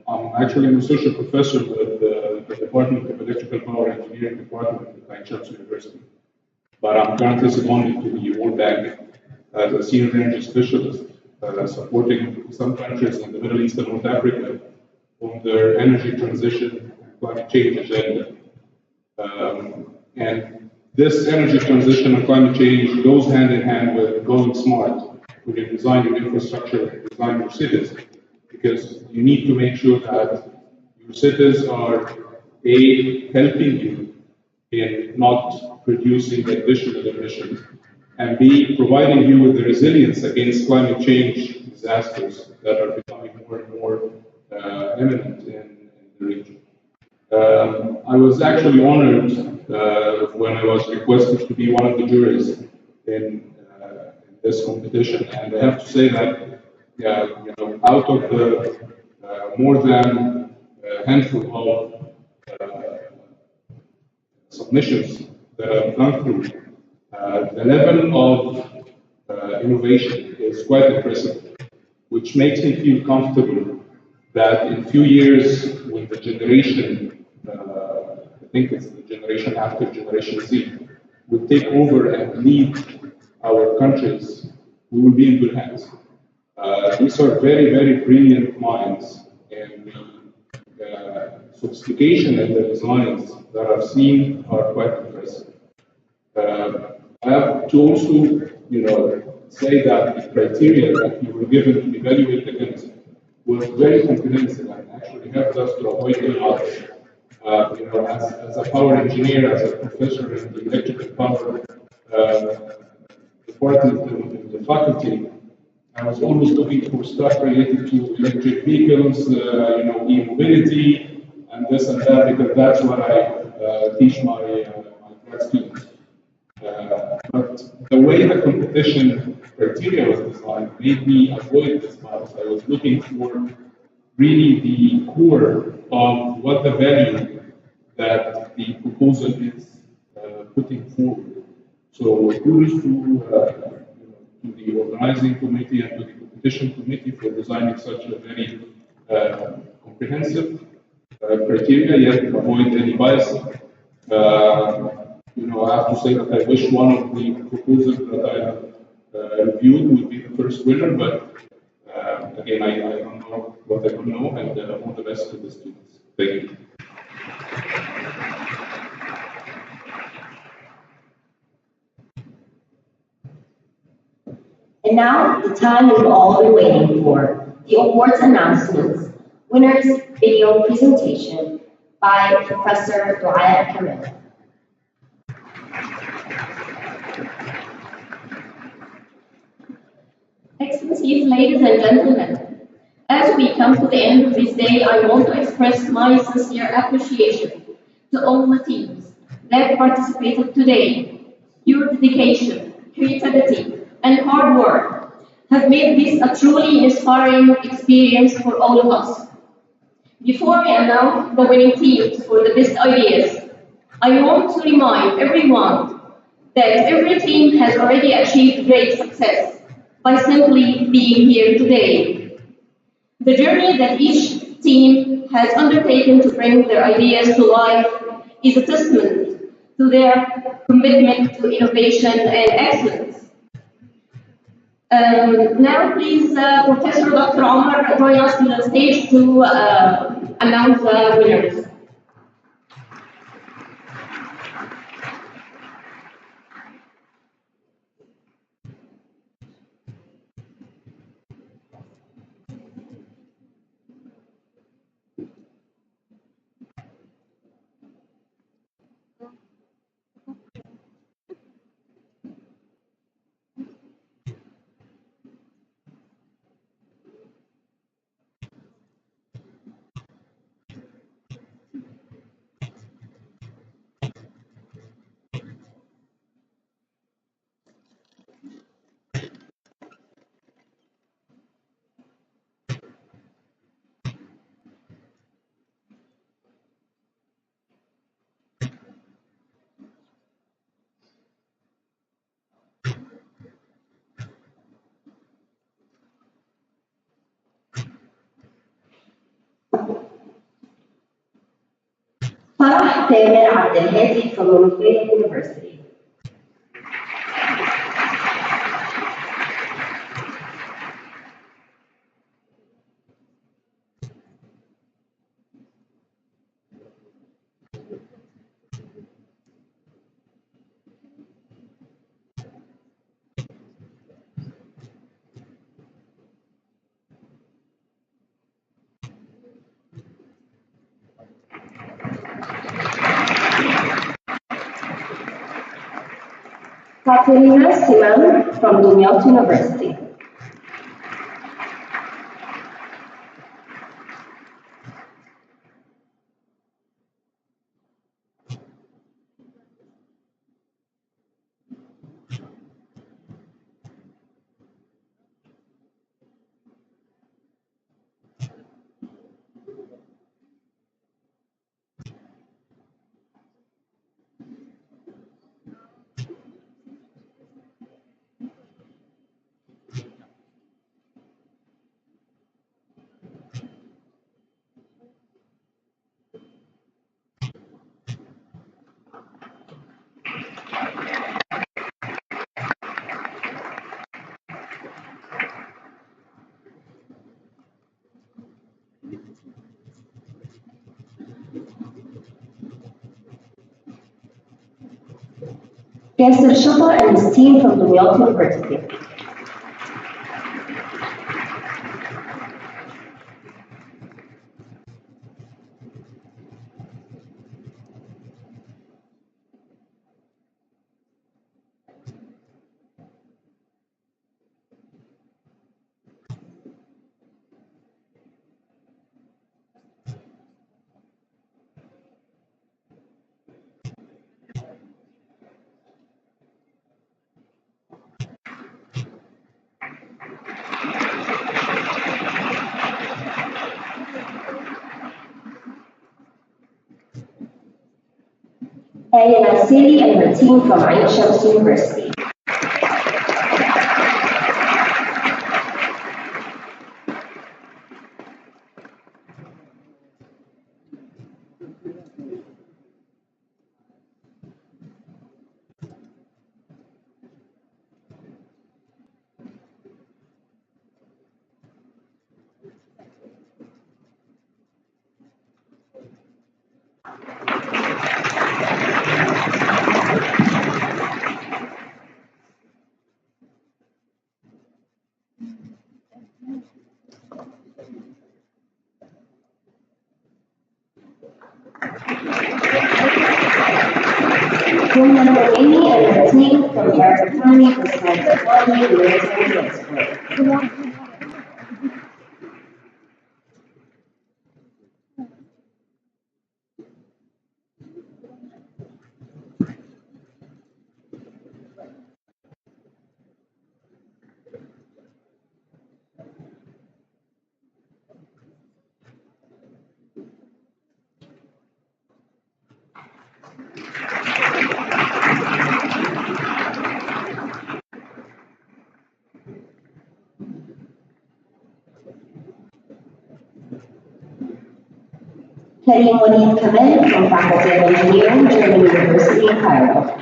I'm actually an associate professor with the Department of Electrical Power Engineering Department at Ain Shams University. But I'm currently seconded to the World Bank as a senior energy specialist, supporting some countries in the Middle East and North Africa on their energy transition and climate change agenda. And this energy transition and climate change goes hand in hand with going smart when you design your infrastructure, design your cities, because you need to make sure that your cities are A, helping you in not producing additional emissions, and B, providing you with the resilience against climate change disasters that are becoming more and more imminent in the region. I was actually honored when I was requested to be one of the jurys in this competition, and I have to say that, out of the more than a handful of submissions that I've gone through, the level of innovation is quite impressive, which makes me feel comfortable that in a few years, with the generation, I think it's the generation after Generation Z, will take over and lead our countries, we will be in good hands. These are very, very brilliant minds, and the sophistication in the designs that I've seen are quite impressive. I have to also, say that the criteria that we were given to evaluate against was very comprehensive and actually helped us to avoid any odds. As a power engineer, as a professor in the electrical power department in the faculty, I was always looking for stuff related to electric vehicles, e-mobility, and this and that, because that's what I teach my grad students. But the way the competition criteria was designed made me avoid this bias. I was looking for really the core of what the value that the proposal is putting forward. So kudos to the organizing committee and to the competition committee for designing such a very comprehensive criteria, yet avoid any bias. I have to say that I wish one of the proposals that I reviewed would be the first winner, but again, I don't know what I don't know, and all the best to the students. Thank you.
And now, the time we've all been waiting for, the awards announcements. Winners video presentation by Professor Dwyer Kamel. Excellencies, ladies and gentlemen, as we come to the end of this day, I want to express my sincere appreciation to all the teams that participated today. Your dedication, creativity, and hard work have made this a truly inspiring experience for all of us. Before we announce the winning teams for the best ideas, I want to remind everyone that every team has already achieved great success by simply being here today. The journey that each team has undertaken to bring their ideas to life is a testament to their commitment to innovation and excellence. Now, please, Professor Dr. Omar, join us on the stage to announce the winners. Farah Tamer Abdelhadi from Monoklea University. Katerina Siman from Dumyat University.
Yasser Shaba and his team from Dumyat University. Aya Nasiri and her team from Ain Shams University. Jumna Naini and her team from Arizona for Cyberpunk Military Expert. Karim Walid Kamel from Faculty of Engineering, German University in Cairo.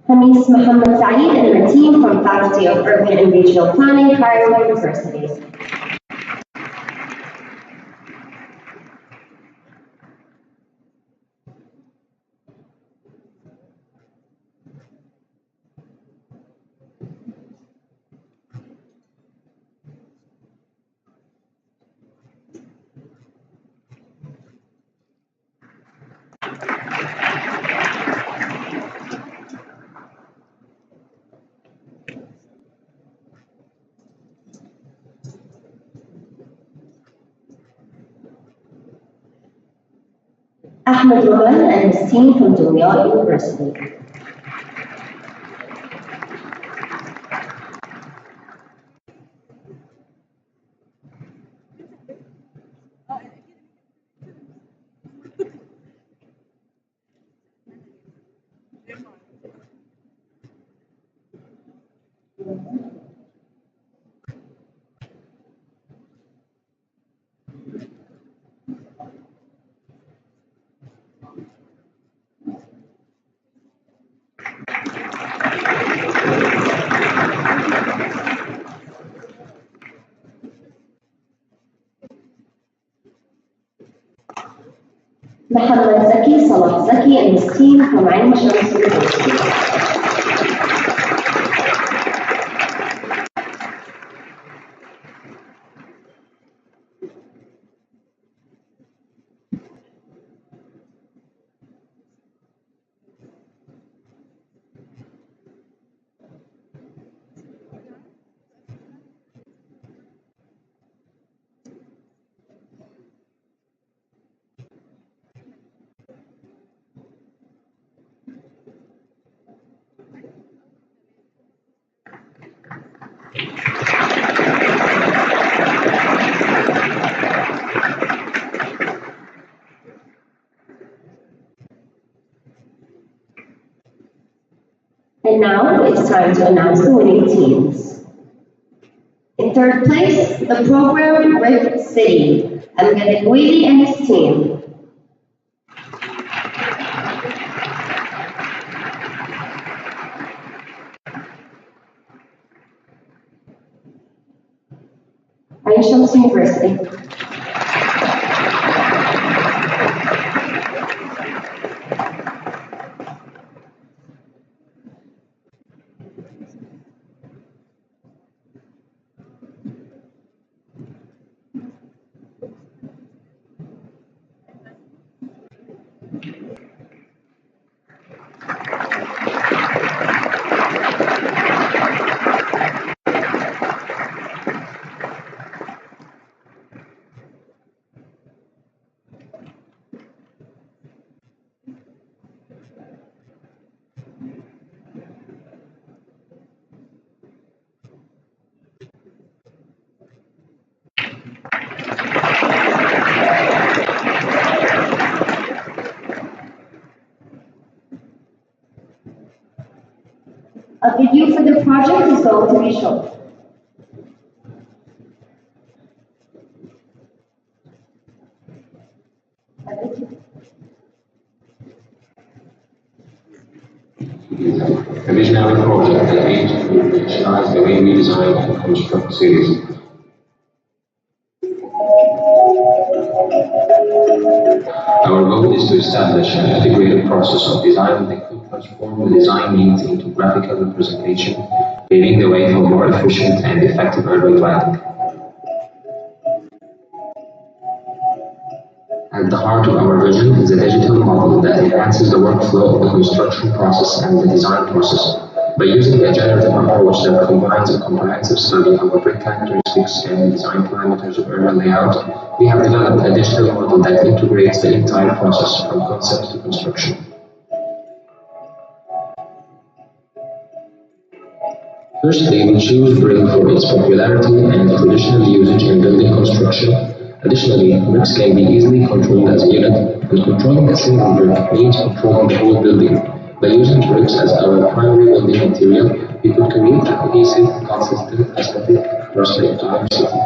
Hamis Mohammed Saeed and her team from Faculty of Urban and Regional Planning, Cairo University. Ahmed Roman and his team from Dumyat University. Mohammed Zaki Salah Zaki and his team from Ain Shams University.
And now it's time to announce the winning teams. In third place, the program Brick City, Amgadegwili and his team. Ain Shams University. A video for the project is going to be shown.
A visionary project that aims to revolutionize the way we design and construct cities. Our goal is to establish an integrated process of design that could transform the design needs into graphical representation, paving the way for more efficient and effective urban planning. At the heart of our vision is a digital model that enhances the workflow of the construction process and the design process. By using a generative approach that combines a comprehensive study of the brick characteristics and design parameters of urban layout, we have developed a digital model that integrates the entire process from concept to construction. Firstly, we choose brick for its popularity and traditional usage in building construction. Additionally, bricks can be easily controlled as a unit, and controlling a single brick means controlling the whole building. By using bricks as our primary building material, we could create a cohesive, consistent, aesthetic prospect to our city.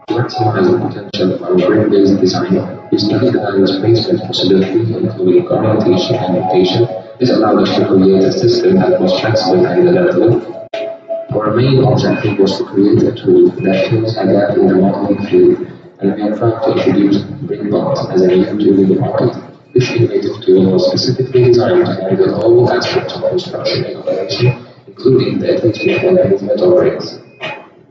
To maximize the potential of our brick-based design, we studied the various placement possibilities, including orientation and rotation. This allowed us to create a system that was flexible and adaptable. Our main objective was to create a tool that fills a gap in the modeling field, and we are trying to introduce BrickBot as a new tool in the market. This innovative tool was specifically designed to handle all aspects of construction and operation, including the attachment and movement of bricks.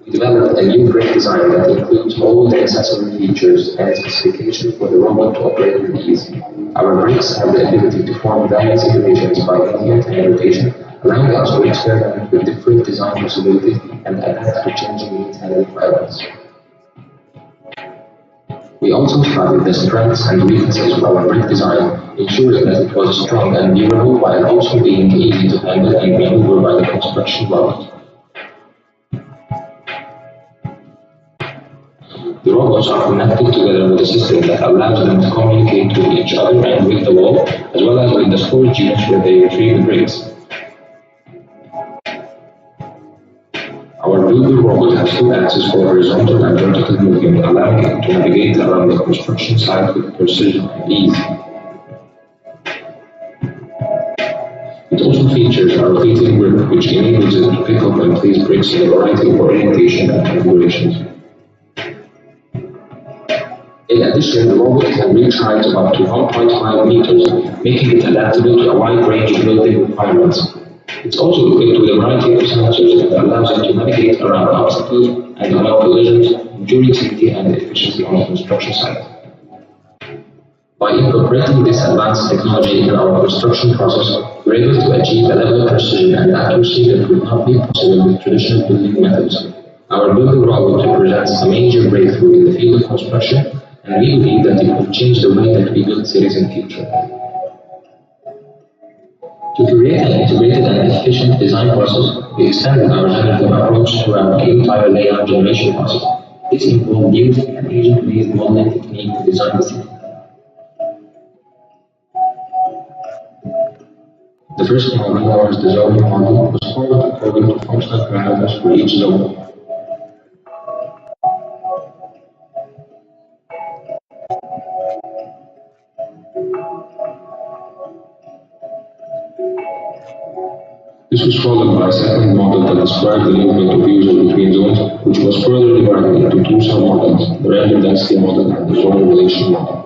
We developed a new brick design that includes all the accessory features and specifications for the robot to operate with ease. Our bricks have the ability to form various iterations by movement and rotation, allowing us to experiment with different design possibilities and adapt to changing needs and requirements. We also studied the strengths and weaknesses of our brick design, ensuring that it was strong and durable while also being easy to handle and maneuver by the construction robot. The robots are connected together with a system that allows them to communicate with each other and with the wall, as well as with the storage units where they retrieve the bricks. Our builder robot has two axes for horizontal and vertical movement, allowing it to navigate around the construction site with precision and ease. It also features a rotating grip, which enables it to pick up and place bricks in a variety of orientation and configurations. In addition, the robot can reach heights of up to 1.5 meters, making it adaptable to a wide range of building requirements. It's also equipped with a variety of sensors that allows it to navigate around obstacles and avoid collisions, ensuring safety and efficiency on the construction site. By incorporating this advanced technology in our construction process, we're able to achieve a level of precision and accuracy that would not be possible with traditional building methods. Our builder robot represents a major breakthrough in the field of construction, and we believe that it will change the way that we build cities in the future. To create an integrated and efficient design process, we extended our generative approach throughout the entire layout generation process. This involved using an agent-based modeling technique to design the city. first model, known as the zoning model, was formed according to functional parameters for each zone. This was followed by a second model that described the movement of users between zones, which was further divided into two sub-models, the random density model and the zone relation model.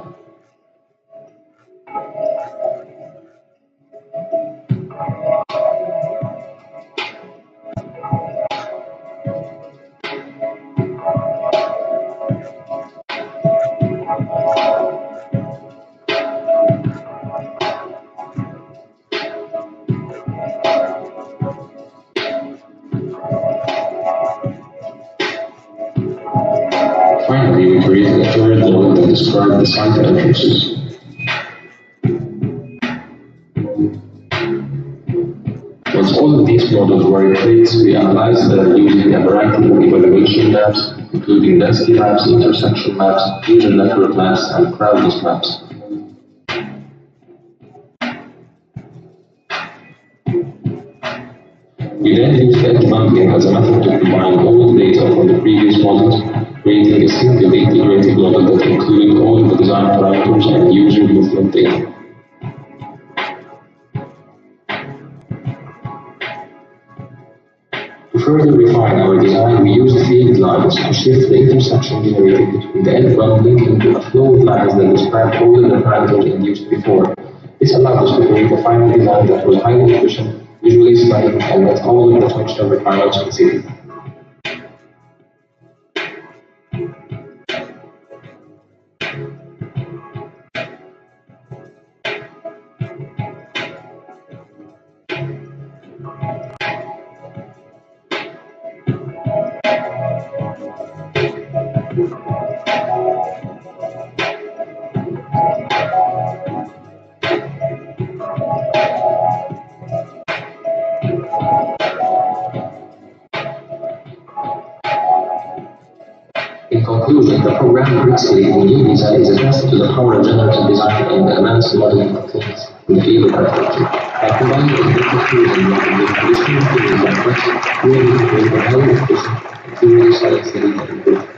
Finally, we created a third model that described the site entrances. Once all of these models were in place, we analyzed them using a variety of evaluation maps, including density maps, intersection maps, user network maps, and crowdless maps. We then used edge bundling as a method to combine all the data from the previous models, creating a single integrated model that included all of the design parameters and user movement data. To further refine our design, we used field lines to shift the intersection generated between the edge bundling into a flow of lines that described all of the parameters induced before. This allowed us to create a final design that was highly efficient, visually stunning, and met all of the functional requirements of the city. In conclusion, the program Brixley in new design is a test to the power of generative design and the immense modeling techniques in the field of architecture. By combining the fusion with traditional theories and methods, we aim to create a highly efficient, materially solid city that improves.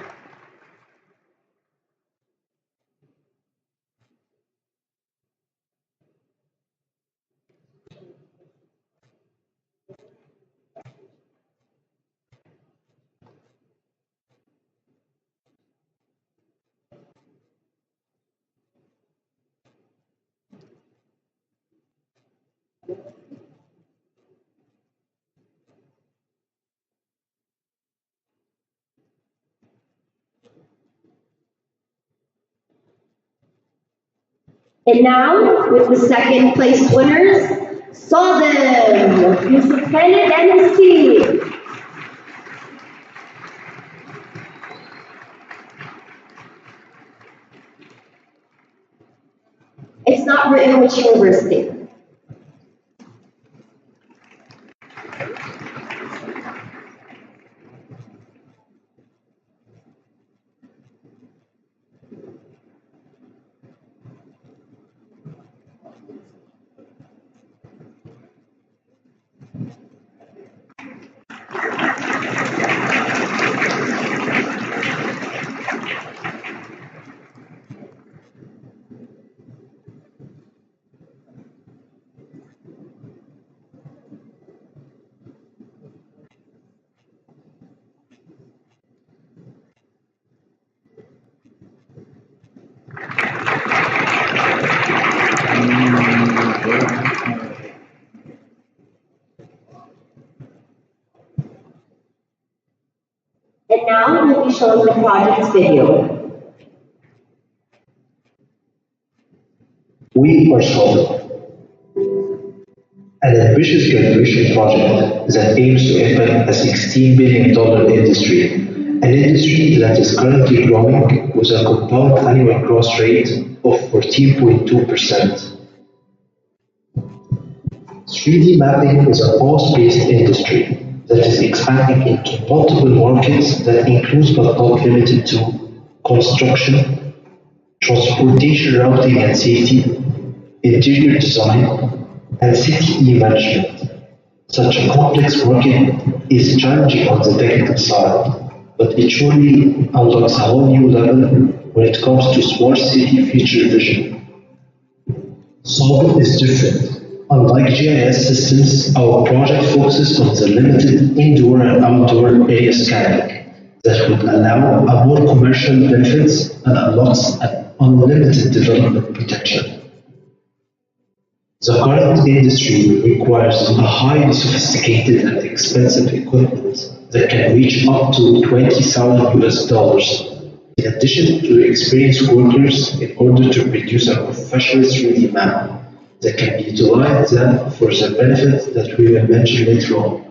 And now, with the second place winners, Southern, Yusuf Khalid and his team. It's not written which university. And now we'll be showing the project's video.
We are Southern, an ambitious graduation project that aims to impact a $16 billion industry, an industry that is currently growing with a compound annual growth rate of 14.2%. 3D mapping is a fast-paced industry that is expanding into multiple markets that includes but not limited to construction, transportation routing and safety, interior design, and city e-management. Such a complex market is challenging on the technical side, but it surely unlocks a whole new level when it comes to smart city future vision. Solvit is different. Unlike GIS systems, our project focuses on the limited indoor and outdoor area scanning that would allow a more commercial benefits and unlocks an unlimited development potential. The current industry requires a highly sophisticated and expensive equipment that can reach up to $20,000, in addition to experienced workers in order to produce a professional 3D map that can be utilized then for the benefit that we will mention later on.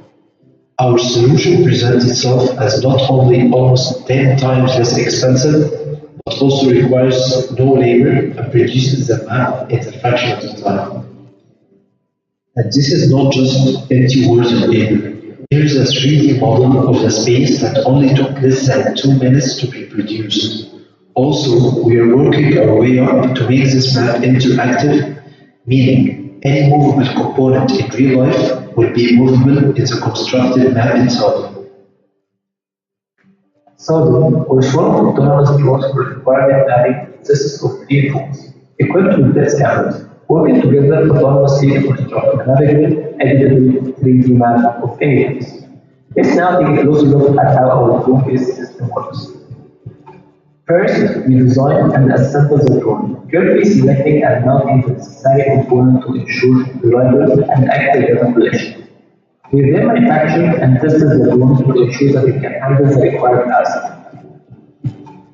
Our solution presents itself as not only almost 10 times less expensive, but also requires no labor and produces the map in a fraction of the time. And this is not just empty words of labor. Here's a 3D model of the space that only took less than 2 minutes to be produced. Also, we are working our way up to make this map interactive, meaning any movable component in real life will be movable in the constructed map itself.
Solvit, or Smart Autonomous Drones for Environment Mapping, consists of 3 drones, equipped with depth cameras, working together autonomously to construct a navigable, editable 3D map of any place. Let's now take a closer look at how our drone-based system works. First, we design and assemble the drone, carefully selecting and mounting the necessary component to ensure reliable and accurate data collection. We then manufacture and test the drone to ensure that it can handle the required task.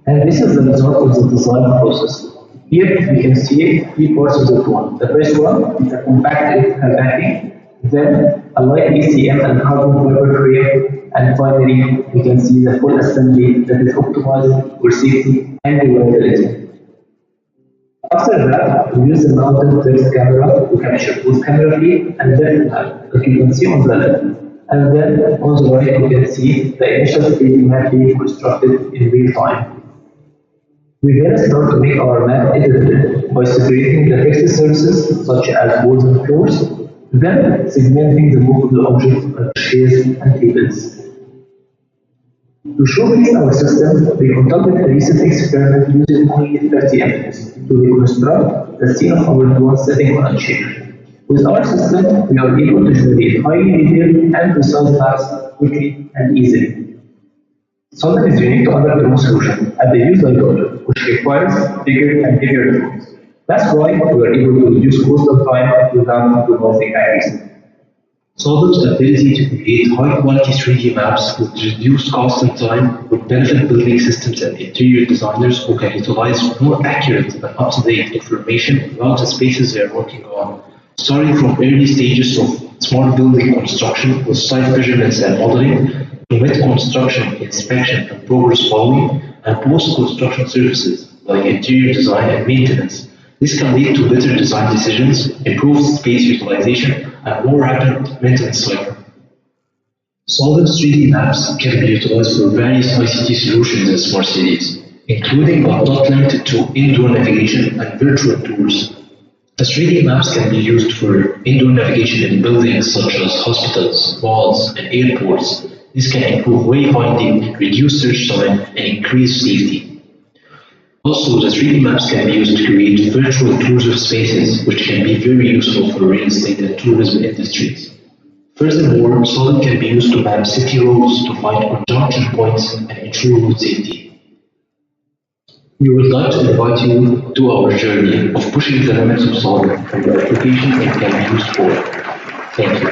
And this is the result of the design process. Here we can see 3 parts of the drone. The first one is a compact backing, then a light ECM and carbon fiber frame, and finally we can see the full assembly that is optimized for safety and reliability. After that, we use the mounted depth camera to capture both camera feed and depth map that you can see on the left. And then on the right, you can see the initial 3D map being constructed in real time. We then start to make our map editable by separating the fixed surfaces such as walls and floors, then segmenting the movable objects like chairs and tables. To showcase our system, we conducted a recent experiment using only 30 images to reconstruct the scene of our drone sitting on a chair. With our system, we are able to generate highly detailed and precise maps quickly and easily. Solvit is unique to other drone solutions at the use life order, which requires bigger and bigger drones. That's why we are able to reduce cost of time without compromising accuracy.
Solvit's ability to create high-quality 3D maps with reduced cost and time would benefit building systems and interior designers who can utilize more accurate and up-to-date information about the spaces they are working on, starting from early stages of smart building construction with site measurements and modeling, to mid-construction, inspection and progress following, and post-construction services like interior design and maintenance. This can lead to better design decisions, improved space utilization, and more rapid maintenance cycle. Solvit's 3D maps can be utilized for various ICT solutions in smart cities, including but not limited to indoor navigation and virtual tours. The 3D maps can be used for indoor navigation in buildings such as hospitals, malls, and airports. This can improve wayfinding, reduce search time, and increase safety. Also, the 3D maps can be used to create virtual tours of spaces, which can be very useful for real estate and tourism industries. Furthermore, Solvit can be used to map city roads to find conjunction points and ensure road safety. We would like to invite you to our journey of pushing the limits of Solvit and the applications it can be used for. Thank you.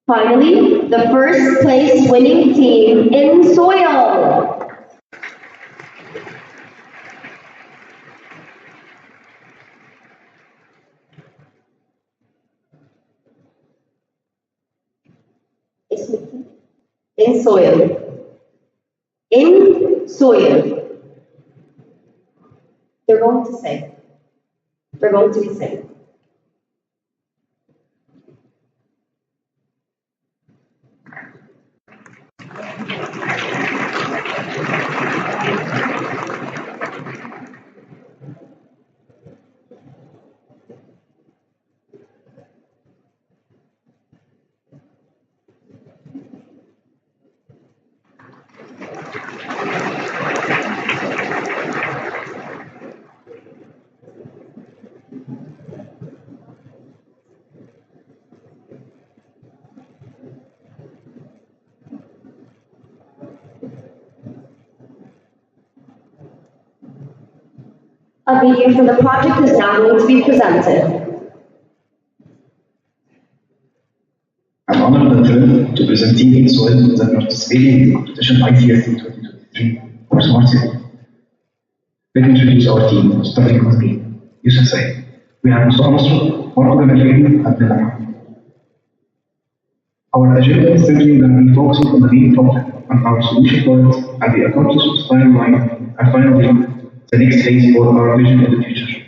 Finally, the first place winning team in soil. In soil. In soil.
they're going to say. They're going to be safe.
A video from the project is now going to be presented.
I'm honored and thrilled to present Team Eat Soil that participated in the competition ICSC 2023 for Smart City. Let me introduce our team, starting with me, Yusuf Said. We have Mustafa Nasr, Marco Gamaliel, and Bilal. Our agenda is simply going to be focusing on the main topic, on our solution points, and the accomplished timeline, and finally, the next phase for our vision in the future.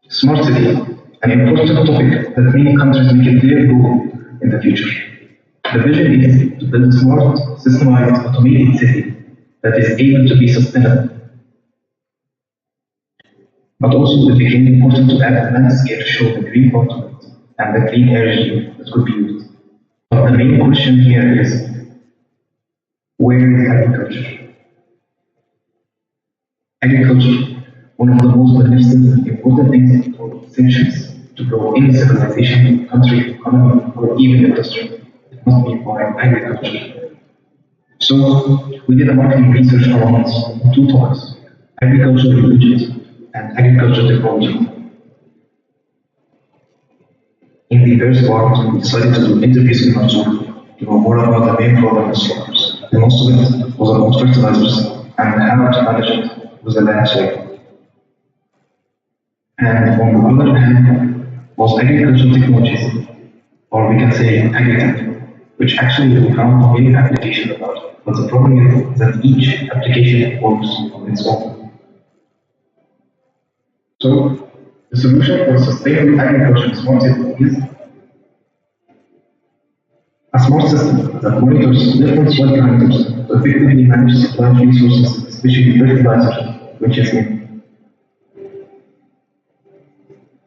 Smart City, an important topic that many countries make it their goal in the future. The vision is to build a smart, systemized, automated city that is able to be sustainable. But also it became important to add a landscape to show the green continent and the clean energy that could be used. But the main question here is, where is agriculture? Agriculture, one of the most beneficent and important things for centuries to grow any civilization, country, economy, or even industry. It must be by agriculture. So, we did a marketing research around two topics, agricultural religions and agricultural technology. In the first part, we decided to do interviews in Mansour to know more about the main problem of farmers. And most of it was about fertilizers and how to manage it with the land soil. And on the other hand, was agricultural technologies, or we can say agritech, which actually we found many applications about. But the problem is that each application works on its own. So, the solution for sustainable agriculture smart city is a smart system that monitors different soil parameters to effectively manage supply of resources, especially fertilizers, which is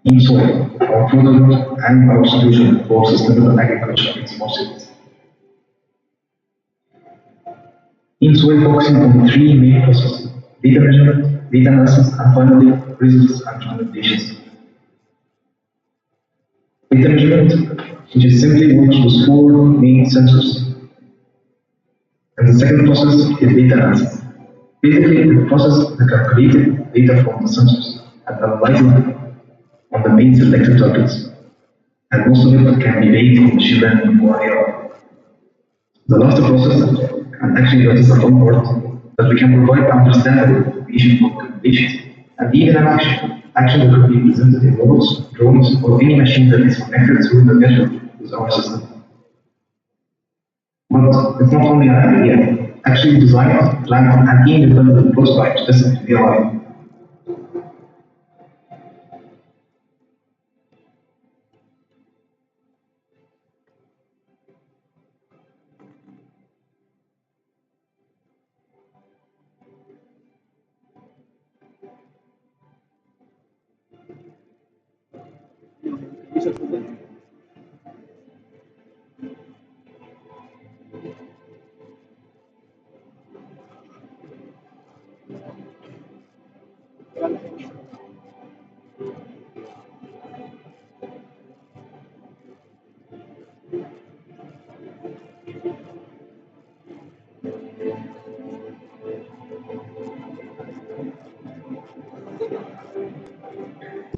in soil, our product and our solution for sustainable agriculture in smart cities. In soil, focusing on three main processes: data measurement, data analysis, and finally, results and recommendations. Data measurement, which is simply works with four main sensors. And the second process is data analysis. Basically, it processes the calculated data from the sensors and analyzes them on the main selected targets. And most of it can be based on machine learning or AI. The last process, and actually that is the fun part, that we can provide understandable information for calculations and even an action that could be presented in robots, drones, or any machine that is connected through the network with our system. But it's not only an idea. Actually designed, planned, and even developed prototypes tested in real life.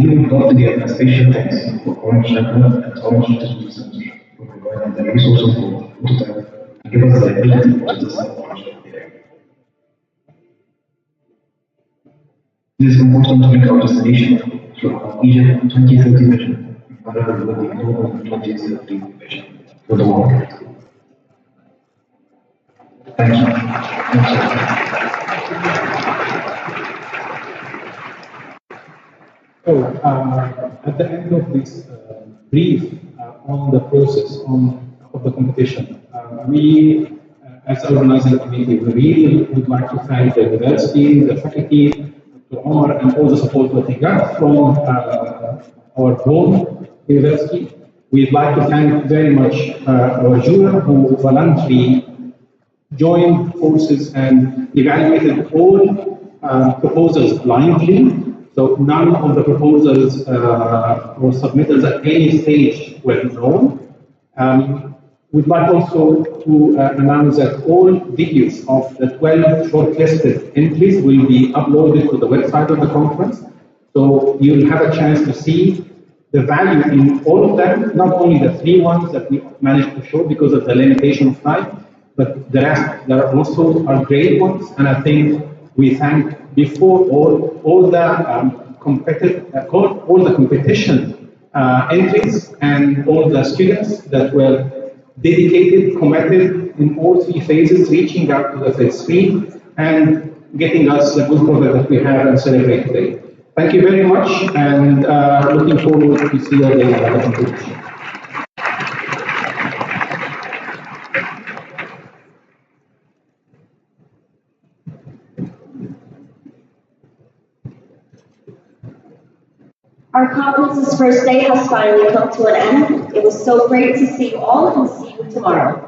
We would love to get a special thanks for Orange Network and Orange Digital Center for providing the resources for prototype and give us the ability to design Orange. It is important to make our destination from Egypt 2030 vision in parallel with the global 2030 vision for the market. Thank you.
So, at the end of this brief on the process of the competition, we, as organizing committee, we really would like to thank the university, the faculty, Dr. Omar, and all the support that we got from our home university. We'd like to thank very much our juror who voluntarily joined forces and evaluated all proposals blindly. So none of the proposals or submittals at any stage were known. We'd like also to announce that all videos of the 12 shortlisted entries will be uploaded to the website of the conference. So you'll have a chance to see the value in all of them, not only the 3 ones that we managed to show because of the limitation of time, but the rest, there are also are great ones, and I think we thank before all the competition entries and all the students that were dedicated, committed in all 3 phases, reaching out to the phase 3 and getting us the good product that we have and celebrate today. Thank you very much, and looking forward to see you again at the competition.
Our conference's first day has finally come to an end. It was so great to see you all, and see you tomorrow.